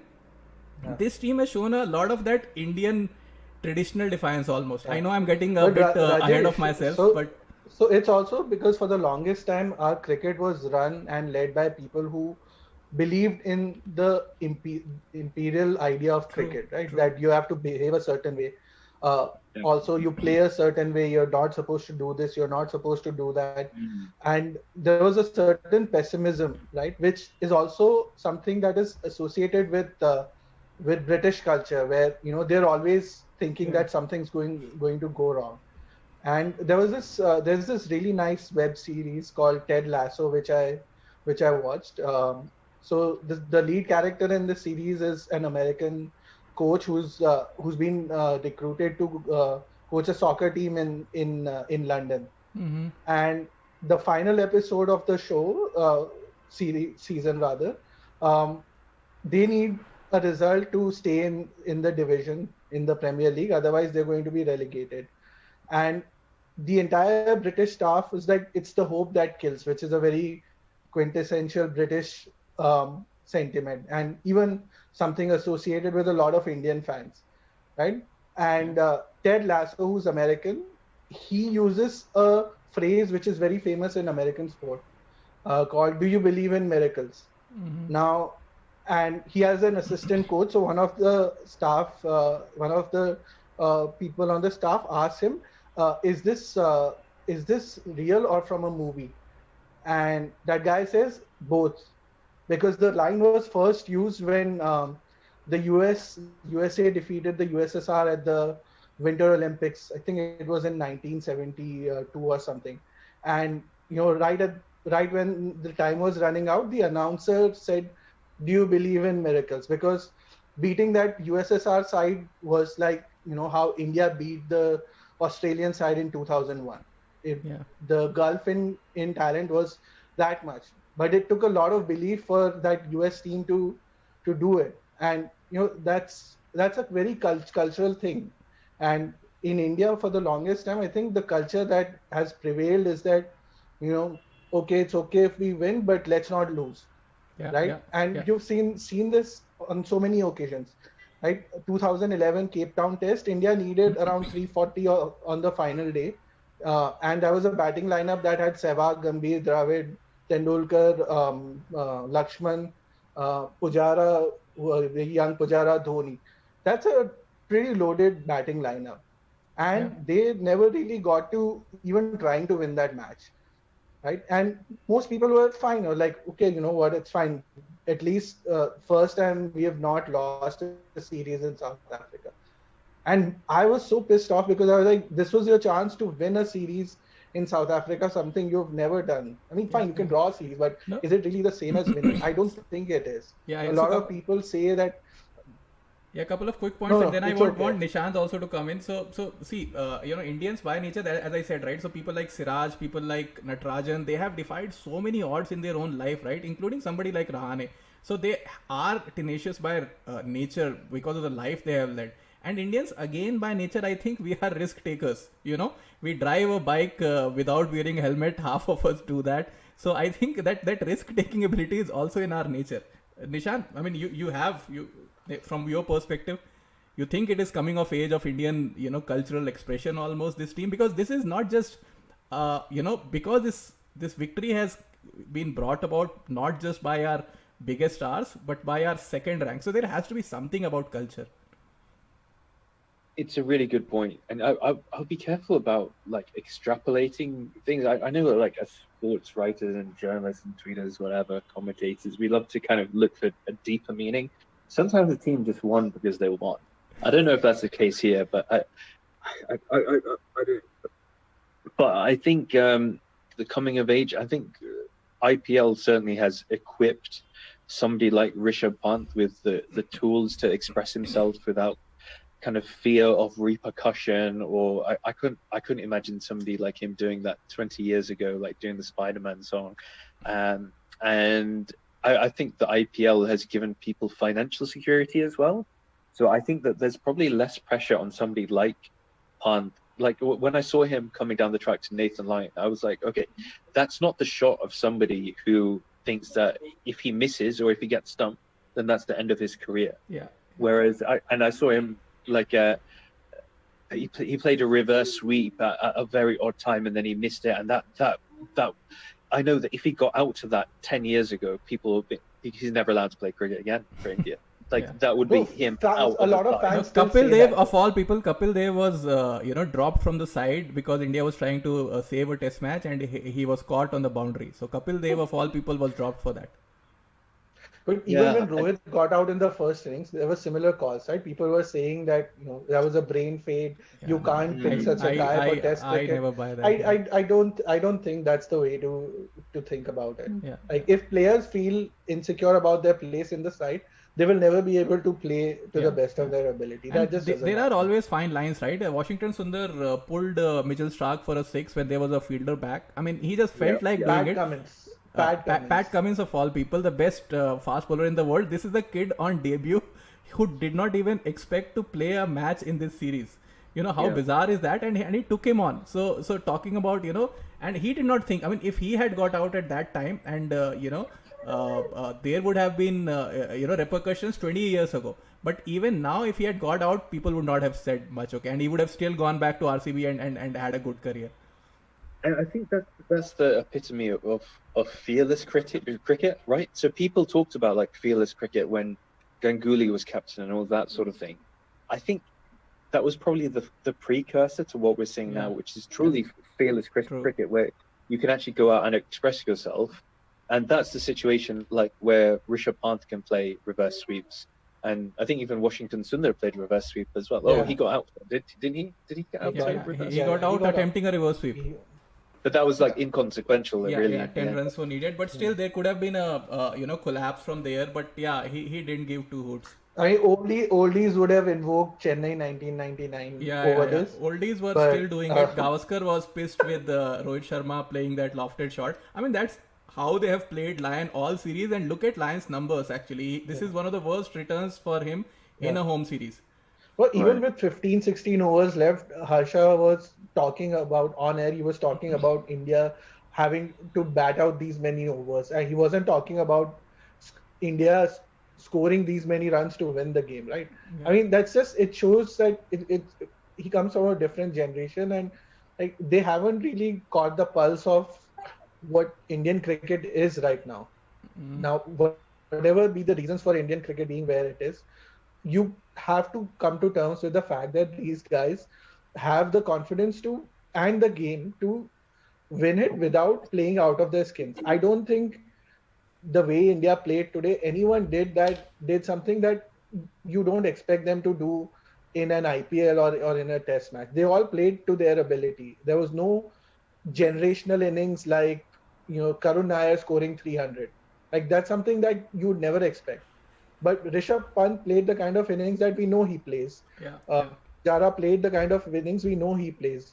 Speaker 1: this team has shown a lot of that Indian traditional defiance almost. I know I'm getting a bit ahead of myself, but
Speaker 4: so it's also because for the longest time our cricket was run and led by people who believed in the imperial idea of cricket, right? True. That you have to behave a certain way. Also, you play a certain way. You're not supposed to do this. You're not supposed to do that. And there was a certain pessimism, right? Which is also something that is associated with British culture, where they're always thinking that something's going to go wrong. And there's this really nice web series called Ted Lasso, which I watched. So the lead character in the series is an American coach who's been recruited to coach a soccer team in London. Mm-hmm. And the final episode of the show, season rather, they need a result to stay in the division in the Premier League. Otherwise, they're going to be relegated. And the entire British staff is like, it's the hope that kills, which is a very quintessential British sentiment, and even something associated with a lot of Indian fans, right? And Ted Lasso, who's American, he uses a phrase which is very famous in American sport called "Do you believe in miracles?" Now, and he has an assistant coach. So one of the staff, one of the people on the staff asked him, is this real or from a movie? And that guy says both, because the line was first used when the USA defeated the USSR at the Winter Olympics. I think it was in 1972 or something. And right when the time was running out, the announcer said, "Do you believe in miracles?" Because beating that USSR side was like how India beat the Australian side in 2001. The gulf in talent was that much, but it took a lot of belief for that US team to do it. And that's a very cultural thing. And in India, for the longest time, I think the culture that has prevailed is that okay, it's okay if we win, but let's not lose. And you've seen this on so many occasions, right? 2011 Cape Town Test, India needed around 340 on the final day, and there was a batting lineup that had Sehwag, Gambhir, Dravid, Tendulkar, Lakshman, Pujara, the young Pujara, Dhoni. That's a pretty loaded batting lineup, and they never really got to even trying to win that match. Right, and most people were fine, or like, okay, you know what, it's fine. At least first time we have not lost a series in South Africa. And I was so pissed off because I was like, this was your chance to win a series in South Africa, something you've never done. I mean, fine, you can draw a series, but is it really the same as winning? I don't think it is. A lot of people say that.
Speaker 1: Yeah, a couple of quick points, and then I want Nishant also to come in. So see, Indians by nature, as I said, right? So people like Siraj, people like Natarajan, they have defied so many odds in their own life, right? Including somebody like Rahane. So they are tenacious by nature because of the life they have led. And Indians, again, by nature, I think we are risk takers. We drive a bike without wearing a helmet. Half of us do that. So I think that risk taking ability is also in our nature. Nishant, I mean, you from your perspective, you think it is coming of age of Indian, cultural expression almost, this team? Because this is not just, because this victory has been brought about not just by our biggest stars, but by our second rank. So there has to be something about culture.
Speaker 7: It's a really good point, and I'll be careful about like extrapolating things. I know that like as sports writers and journalists and tweeters, whatever, commentators, we love to kind of look for a deeper meaning. Sometimes the team just won because they won. I don't know if that's the case here, but I don't. But I think the coming of age, I think IPL certainly has equipped somebody like Rishabh Pant with the tools to express himself without kind of fear of repercussion. Or I couldn't imagine somebody like him doing that 20 years ago, like doing the Spiderman song, and I think the IPL has given people financial security as well. So I think that there's probably less pressure on somebody like Pant. Like when I saw him coming down the track to Nathan Lyon, I was like, okay, that's not the shot of somebody who thinks that if he misses or if he gets stumped, then that's the end of his career.
Speaker 1: Yeah.
Speaker 7: Whereas I saw him like he played a reverse sweep at a very odd time and then he missed it, and that I know that if he got out to that 10 years ago, people would be, he's never allowed to play cricket again for India. That would be him out.
Speaker 4: A lot of fans.
Speaker 1: Kapil Dev, of all people, Kapil Dev was dropped from the side because India was trying to save a test match and he was caught on the boundary. So Kapil Dev, of all people, was dropped for that.
Speaker 4: But even when Rohit got out in the first innings, there were similar calls, right? People were saying that there was a brain fade. You can't pick such a guy for Test cricket.
Speaker 1: I never buy that.
Speaker 4: I don't think that's the way to think about it.
Speaker 1: Yeah.
Speaker 4: Like if players feel insecure about their place in the side, they will never be able to play to the best of their ability. That just
Speaker 1: there are always fine lines, right? Washington Sundar pulled Mitchell Starc for a 6 when there was a fielder back. I mean, he just felt like doing it.
Speaker 4: Cummins.
Speaker 1: Pat Cummins, of all people, the best fast bowler in the world. This is the kid on debut who did not even expect to play a match in this series. How bizarre is that? And he took him on. So talking about, and he did not think, I mean, if he had got out at that time and, there would have been, repercussions 20 years ago. But even now, if he had got out, people would not have said much, okay? And he would have still gone back to RCB and had a good career.
Speaker 7: And I think that's the epitome of fearless cricket, right? So people talked about like fearless cricket when Ganguly was captain and all that sort of thing. I think that was probably the precursor to what we're seeing now, which is truly fearless cricket, where you can actually go out and express yourself. And that's the situation like where Rishabh Pant can play reverse sweeps. And I think even Washington Sundar played reverse sweep as well. Oh, he got out. Didn't he? Did he get out?
Speaker 1: He got out attempting a reverse sweep.
Speaker 7: But that was like inconsequential. Really.
Speaker 1: 10 runs were needed. But still, there could have been a collapse from there. But yeah, he didn't give two hoots.
Speaker 4: I mean, oldies would have invoked Chennai 1999 over this.
Speaker 1: Oldies were still doing it. Gavaskar was pissed with Rohit Sharma playing that lofted shot. I mean, that's how they have played Lyon all series. And look at Lyon's numbers, actually. This is one of the worst returns for him in a home series.
Speaker 4: Well, even with 15, 16 overs left, Harsha was talking about, on air, he was talking about India having to bat out these many overs. And he wasn't talking about India scoring these many runs to win the game, right? Yeah. I mean, that's just, it shows that he comes from a different generation, and like they haven't really caught the pulse of what Indian cricket is right now. Now, whatever be the reasons for Indian cricket being where it is, you have to come to terms with the fact that these guys have the confidence to and the game to win it without playing out of their skins. I don't think the way India played today, anyone did something that you don't expect them to do in an IPL or in a test match. They all played to their ability. There was no generational innings like, Karun Nair scoring 300. Like that's something that you would never expect. But Rishabh Pant played the kind of innings that we know he plays. Jara played the kind of innings we know he plays.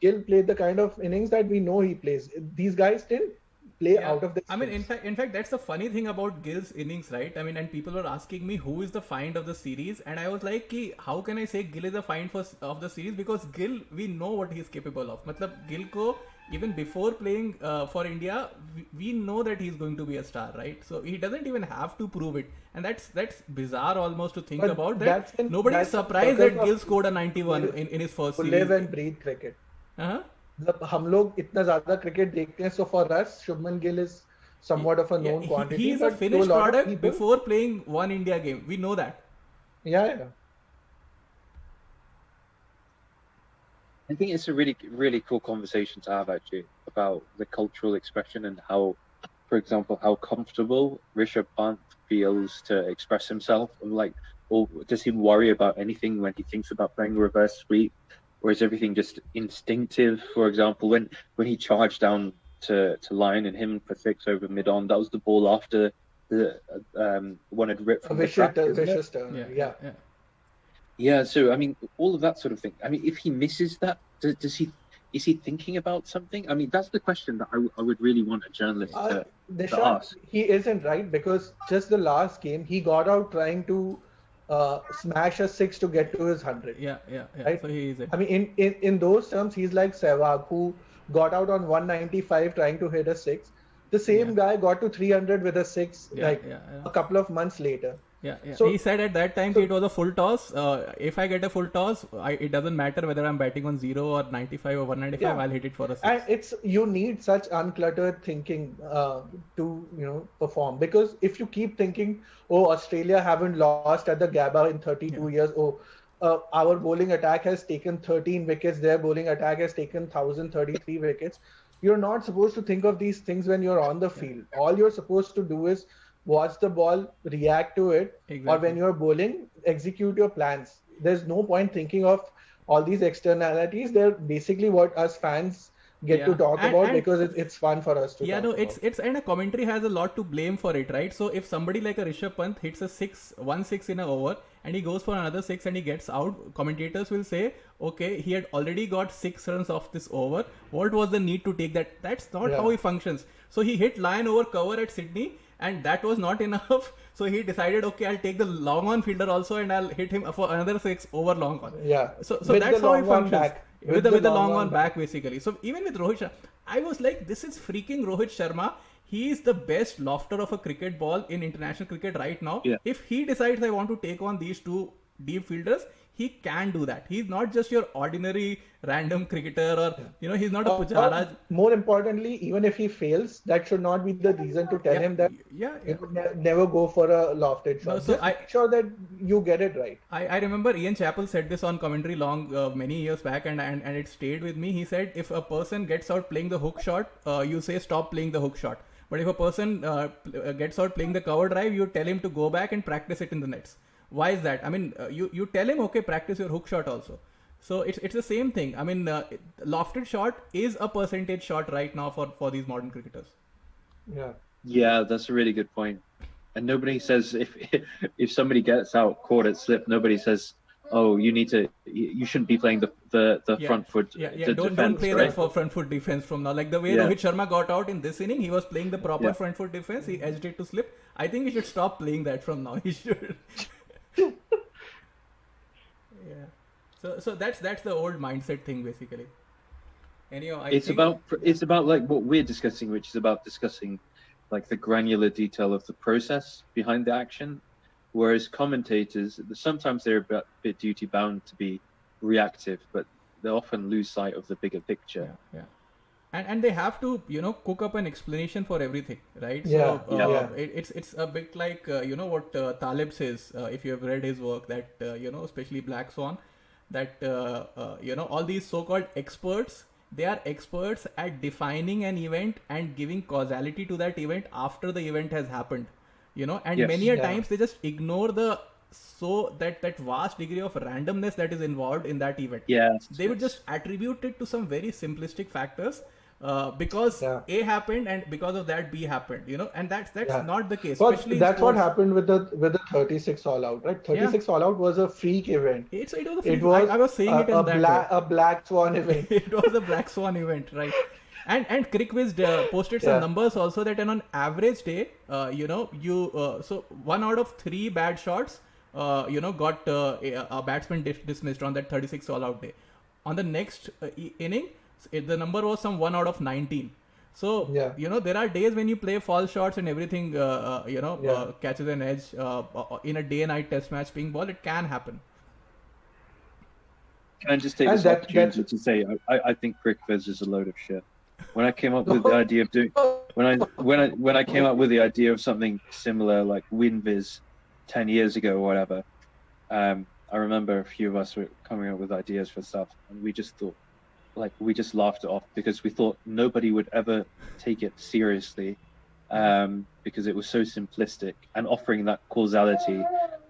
Speaker 4: Gill played the kind of innings that we know he plays. These guys didn't play out of the.
Speaker 1: I mean, in fact, that's the funny thing about Gill's innings, right? I mean, and people were asking me who is the find of the series, and I was like, how can I say Gill is the find of the series? Because Gill, we know what he's capable of. Matlab, Gill ko, even before playing for India, we know that he's going to be a star, right? So he doesn't even have to prove it, and that's bizarre almost to think about that. Nobody's surprised that Gill scored a 91 in his first series.
Speaker 4: Live and breathe cricket. हम लोग इतना ज़्यादा cricket देखते हैं, so for us, Shubman Gill is somewhat of a known quantity.
Speaker 1: He is a finished product before playing one India game. We know that.
Speaker 4: Yeah.
Speaker 7: I think it's a really, really cool conversation to have actually about the cultural expression and how, for example, how comfortable Rishabh Pant feels to express himself. Like, or does he worry about anything when he thinks about playing reverse sweep? Or is everything just instinctive? For example, when he charged down to Lyon and him for 6 over mid-on, that was the ball after the one had ripped from the track.
Speaker 4: Vicious turn.
Speaker 7: Yeah, so I mean, all of that sort of thing. I mean, if he misses that, is he thinking about something? I mean, that's the question that I would really want a journalist to ask.
Speaker 4: He isn't, right, because just the last game, he got out trying to smash a 6 to get to his 100.
Speaker 1: Yeah.
Speaker 4: Right?
Speaker 1: So he is it.
Speaker 4: I mean, in those terms, he's like Sehwag, who got out on 195 trying to hit a 6. The same guy got to 300 with a 6 a couple of months later.
Speaker 1: Yeah. So he said at that time it was a full toss. If I get a full toss, it doesn't matter whether I'm batting on 0 or 95 or 195. I'll hit it for a 6.
Speaker 4: And you need such uncluttered thinking to perform, because if you keep thinking, Australia haven't lost at the Gabba in 32 years. Our bowling attack has taken 13 wickets. Their bowling attack has taken 1,033 wickets. You're not supposed to think of these things when you're on the field. All you're supposed to do is watch the ball, react to it, or when you're bowling, execute your plans. There's no point thinking of all these externalities. They're basically what us fans get to talk about because it's fun for us to talk about.
Speaker 1: It's and a commentary has a lot to blame for it, right? So if somebody like a Rishabh Pant hits a 1-6 in an over and he goes for another 6 and he gets out, commentators will say, okay, he had already got 6 runs off this over. What was the need to take that? That's not how he functions. So he hit Lyon over cover at Sydney, and that was not enough. So he decided, okay, I'll take the long on fielder also and I'll hit him for another 6 over long on.
Speaker 4: Yeah.
Speaker 1: So that's how he functions. With the long on back, basically. So even with Rohit Sharma, I was like, this is freaking Rohit Sharma. He is the best lofter of a cricket ball in international cricket right now. Yeah. If he decides I want to take on these two deep fielders, he can do that. He's not just your ordinary random cricketer, or he's not a Pujara.
Speaker 4: More importantly, even if he fails, that should not be the reason to tell him that never go for a lofted shot. Just make sure that you get it right.
Speaker 1: I remember Ian Chappell said this on commentary many years back, and it stayed with me. He said, if a person gets out playing the hook shot, you say stop playing the hook shot. But if a person gets out playing the cover drive, you tell him to go back and practice it in the nets. Why is that? I mean, you tell him, okay, practice your hook shot also. So it's the same thing. I mean, lofted shot is a percentage shot right now for these modern cricketers.
Speaker 7: Yeah, that's a really good point. And nobody says if somebody gets out caught at slip, nobody says, oh, you shouldn't be playing the front foot.
Speaker 1: Don't play that for front foot defense from now. Like the way Rohit Sharma got out in this inning, he was playing the proper front foot defense. He edged it to slip. I think he should stop playing that from now. He should. So that's the old mindset thing basically. Anyhow,
Speaker 7: it's about like what we're discussing, which is about discussing like the granular detail of the process behind the action. Whereas commentators, sometimes they're a bit duty bound to be reactive, but they often lose sight of the bigger picture.
Speaker 1: Yeah. And they have to, cook up an explanation for everything, right? It's a bit like, what Taleb says, if you have read his work, that, especially Black Swan, that, all these so-called experts, they are experts at defining an event and giving causality to that event after the event has happened. Many a times they just ignore that vast degree of randomness that is involved in that event. They would just attribute it to some very simplistic factors, because A happened and because of that B happened, and that's not the case.
Speaker 4: But that's what happened with the 36 all out, right? 36 all out was a freak event.
Speaker 1: It was a freak. I was saying it in
Speaker 4: a black swan event.
Speaker 1: It was a black swan event, right? And CricViz posted some numbers also that on an average day, so 1 out of 3 bad shots, got a batsman dismissed on that 36 all out day. On the next inning, the number was some 1 out of 19. So, there are days when you play false shots and everything, catches an edge in a day-night test match ping ball. It can happen.
Speaker 7: Can I just take this opportunity to say I think CricViz is a load of shit. When I came up with the idea of doing when I came up with the idea of something similar like WinViz 10 years ago or whatever, I remember a few of us were coming up with ideas for stuff, and we just thought, we just laughed it off because we thought nobody would ever take it seriously, because it was so simplistic and offering that causality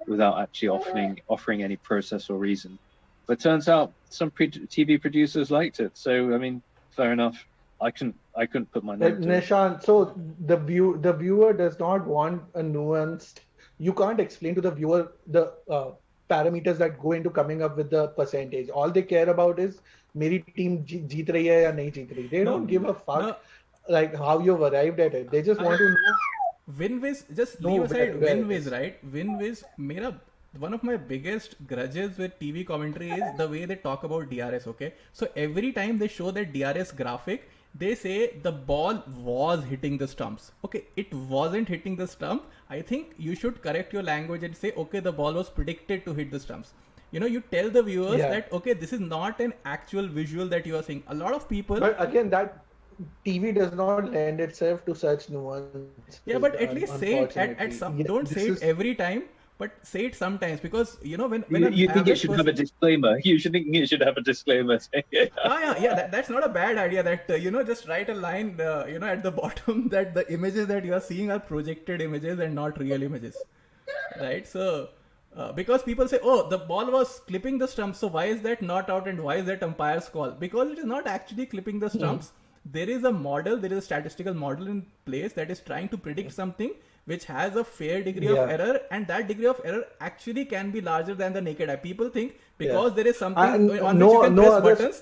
Speaker 7: without actually offering any process or reason. But turns out some TV producers liked it, so I mean, fair enough. I couldn't put my name to
Speaker 4: Nishant, it. So the viewer does not want a nuanced. You can't explain to the viewer the parameters that go into coming up with the percentage. All they care about is मेरी team जीत रही है या नहीं जीत रही. They don't give a fuck like how you've arrived at it. They just want to know.
Speaker 1: WinViz, just leave aside WinViz, right? WinViz, one of my biggest grudges with TV commentary is the way they talk about DRS, okay? So every time they show that DRS graphic, they say the ball was hitting the stumps. Okay, it wasn't hitting the stump. I think you should correct your language and say, okay, the ball was predicted to hit the stumps. You tell the viewers that, okay, this is not an actual visual that you are seeing. A lot of people...
Speaker 4: But again, that TV does not lend itself to such nuance.
Speaker 1: Yeah, but at least say it at some... don't say it every time. But say it sometimes, because when
Speaker 7: you think it should have a disclaimer. You should think it should have a disclaimer.
Speaker 1: That's not a bad idea. That just write a line at the bottom that the images that you are seeing are projected images and not real images, right? So because people say, oh, the ball was clipping the stumps, so why is that not out and why is that umpire's call? Because it is not actually clipping the stumps. There is a statistical model in place that is trying to predict something which has a fair degree of error, and that degree of error actually can be larger than the naked eye. People think because there is something on which you can press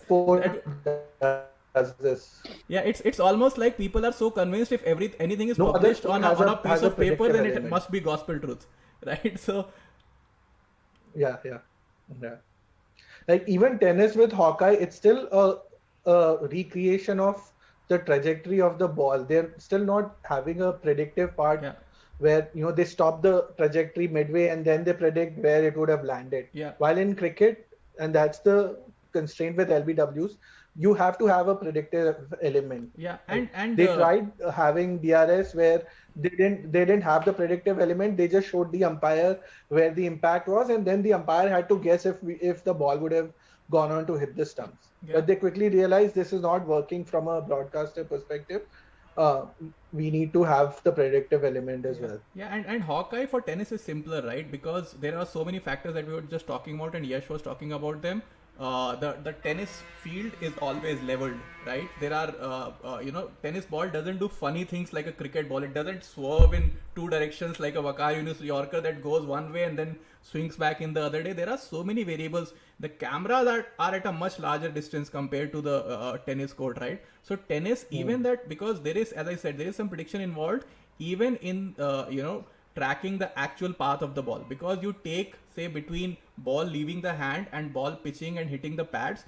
Speaker 1: buttons. Yeah, it's almost like people are so convinced if anything is published on a piece of paper, then it must be gospel truth, right? So
Speaker 4: yeah. Like even tennis with Hawkeye, it's still a recreation of the trajectory of the ball. They're still not having a predictive part where they stop the trajectory midway and then they predict where it would have landed.
Speaker 1: Yeah.
Speaker 4: While in cricket, and that's the constraint with LBWs, you have to have a predictive element.
Speaker 1: Yeah,
Speaker 4: right?
Speaker 1: and
Speaker 4: They tried having DRS where they didn't have the predictive element. They just showed the umpire where the impact was, and then the umpire had to guess if the ball would have gone on to hit the stumps.
Speaker 1: Yeah.
Speaker 4: But they quickly realized this is not working from a broadcaster perspective. We need to have the predictive element as well.
Speaker 1: Yeah, and Hawkeye for tennis is simpler, right? Because there are so many factors that we were just talking about, and Yash was talking about them. The tennis field is always leveled, right? There are tennis ball doesn't do funny things like a cricket ball. It doesn't swerve in two directions like a Waqar Yunus Yorker that goes one way and then swings back in the other day. There are so many variables. The cameras are at a much larger distance compared to the tennis court, right? So tennis, even that, because there is, as I said, there is some prediction involved, even in tracking the actual path of the ball, because you take, say, between ball leaving the hand and ball pitching and hitting the pads,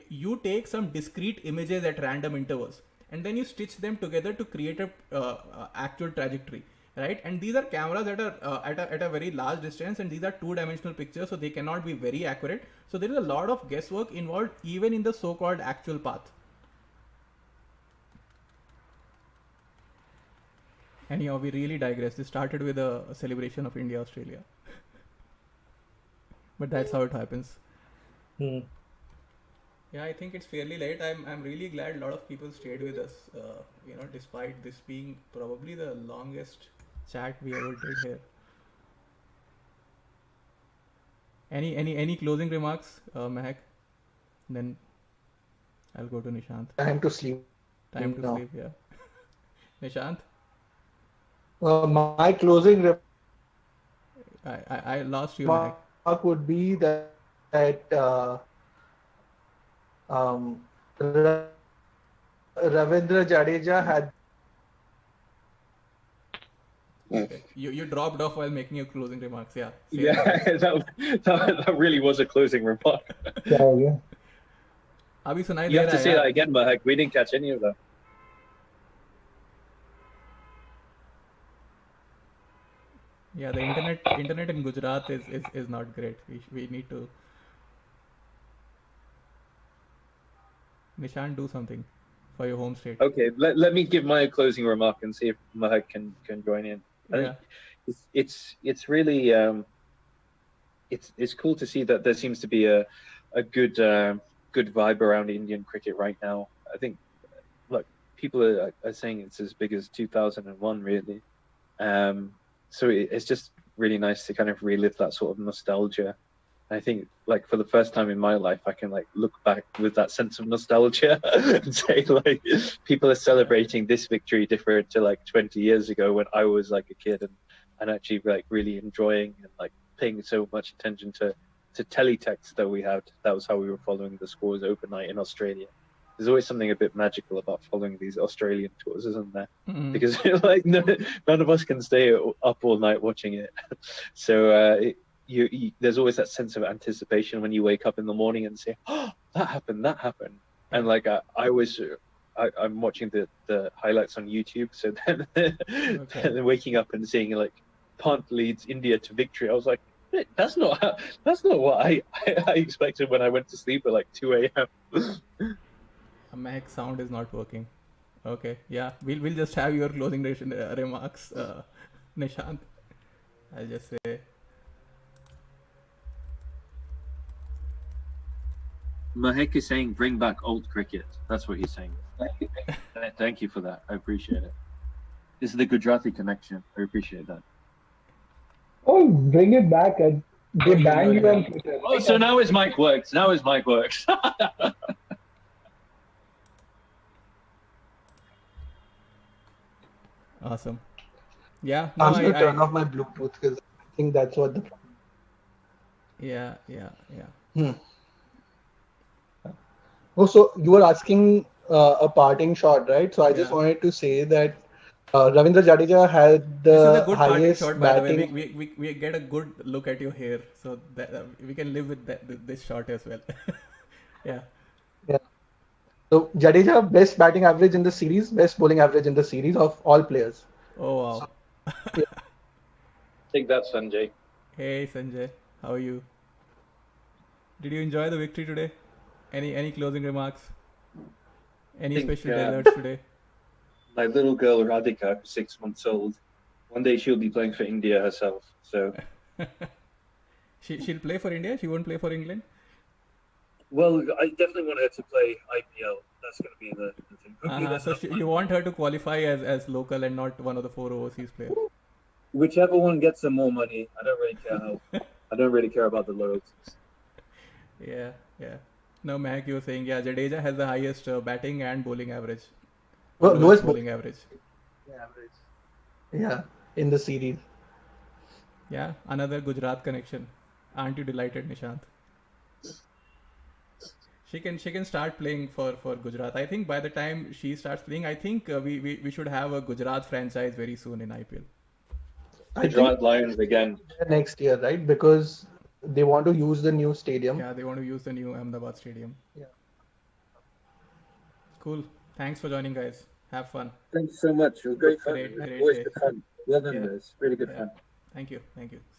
Speaker 1: you take some discrete images at random intervals and then you stitch them together to create a actual trajectory, right? And these are cameras that are at a very large distance, and these are two-dimensional pictures, so they cannot be very accurate. So there is a lot of guesswork involved even in the so-called actual path. Anyhow, we really digress. This started with a celebration of India, Australia. But that's how it happens. Yeah, I think it's fairly late. I'm really glad a lot of people stayed with us, despite this being probably the longest chat we ever did here. Any closing remarks, Mehak? Then I'll go to Nishant.
Speaker 4: Time to sleep.
Speaker 1: Time to sleep, yeah. Nishant?
Speaker 4: My closing
Speaker 1: I lost you.
Speaker 4: remark would be that Ravindra Jadeja had.
Speaker 1: Okay. You dropped off while making your closing remarks. Yeah.
Speaker 7: Yeah, that really was a closing remark.
Speaker 4: Yeah.
Speaker 1: Abhi sunai
Speaker 7: You
Speaker 1: de
Speaker 7: have to
Speaker 1: raha
Speaker 7: say
Speaker 1: hai,
Speaker 7: that again, Mahak. We didn't catch any of that.
Speaker 1: Yeah, the internet in Gujarat is not great. We need to. Nishant, do something for your home state.
Speaker 7: Okay, let me give my closing remark and see if Mahak can join in. I
Speaker 1: Yeah.
Speaker 7: think it's really it's cool to see that there seems to be a good vibe around Indian cricket right now. I think look, people are saying it's as big as 2001 really. So it's just really nice to kind of relive that sort of nostalgia. I think, like, for the first time in my life, I can like look back with that sense of nostalgia and say, like, people are celebrating this victory different to like 20 years ago when I was like a kid and actually like really enjoying and like paying so much attention to teletext that we had. That was how we were following the scores overnight in Australia. There's always something a bit magical about following these Australian tours, isn't there?
Speaker 1: Mm-hmm.
Speaker 7: Because like none of us can stay up all night watching it. So there's always that sense of anticipation when you wake up in the morning and say, "Oh, that happened," and like I'm watching the highlights on YouTube. So then, then waking up and seeing like Pant leads India to victory, I was like, that's not what I expected when I went to sleep at like 2 a.m.
Speaker 1: Mehak, sound is not working. Okay, yeah, we'll just have your closing remarks, Nishant. I'll just say.
Speaker 7: Mahek is saying, bring back old cricket. That's what he's saying. Thank you for that. I appreciate it. This is the Gujarati connection. I appreciate that.
Speaker 8: Oh, bring it back. They banned you on Twitter.
Speaker 7: Oh, so now his mic works.
Speaker 1: Awesome. Yeah. No,
Speaker 4: I'm going to turn off my Bluetooth because I think that's what the problem.
Speaker 1: Yeah.
Speaker 4: Oh, so you were asking a parting shot, right? So I just wanted to say that Ravindra Jadeja had the
Speaker 1: this is a good
Speaker 4: highest
Speaker 1: shot, by
Speaker 4: batting.
Speaker 1: the way. We get a good look at your hair, so that we can live with this shot as well. Yeah.
Speaker 4: So Jadeja best batting average in the series, best bowling average in the series of all players.
Speaker 1: Oh wow.
Speaker 9: Take that, Sanjay.
Speaker 1: Hey Sanjay, how are you? Did you enjoy the victory today? Any closing remarks? Any
Speaker 9: think,
Speaker 1: special desserts today?
Speaker 9: My little girl Radhika, who's 6 months old, one day she'll be playing for India herself. So,
Speaker 1: She'll play for India. She won't play for England.
Speaker 9: well, I definitely want her to play IPL. That's going to be the thing. Hopefully that's
Speaker 1: So
Speaker 9: not fun.
Speaker 1: you want her to qualify as local and not one of the 4 overseas players.
Speaker 9: Whichever one gets her more money. I don't really care how. I don't really care about the loyalties.
Speaker 1: Yeah. No, Mehak, you were saying, yeah, Jadeja has the highest batting and bowling average.
Speaker 4: Well,
Speaker 1: Lowest
Speaker 4: lowest
Speaker 1: bowling average.
Speaker 4: average. Yeah, in the series.
Speaker 1: Yeah, another Gujarat connection. Aren't you delighted, Nishant? She can start playing for Gujarat. I think by the time she starts playing, I think we should have a Gujarat franchise very soon in IPL.
Speaker 4: I think
Speaker 9: Gujarat Lions again.
Speaker 4: next year, right? Because they want to use the new stadium.
Speaker 1: Yeah, they want to use the new Ahmedabad stadium.
Speaker 4: Yeah.
Speaker 1: Cool. Thanks for joining, guys. Have fun.
Speaker 9: Thanks so much. It was great fun.
Speaker 1: Great
Speaker 9: Always
Speaker 1: day.
Speaker 9: good fun. Well done,
Speaker 1: Yeah.
Speaker 9: guys. Really good
Speaker 1: Yeah.
Speaker 9: fun.
Speaker 1: Thank you.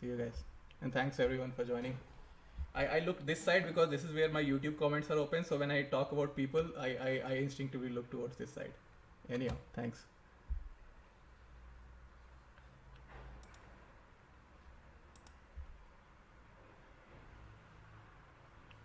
Speaker 1: See you guys. And thanks everyone for joining. I look this side because this is where my YouTube comments are open. So when I talk about people, I instinctively look towards this side. Anyhow, thanks.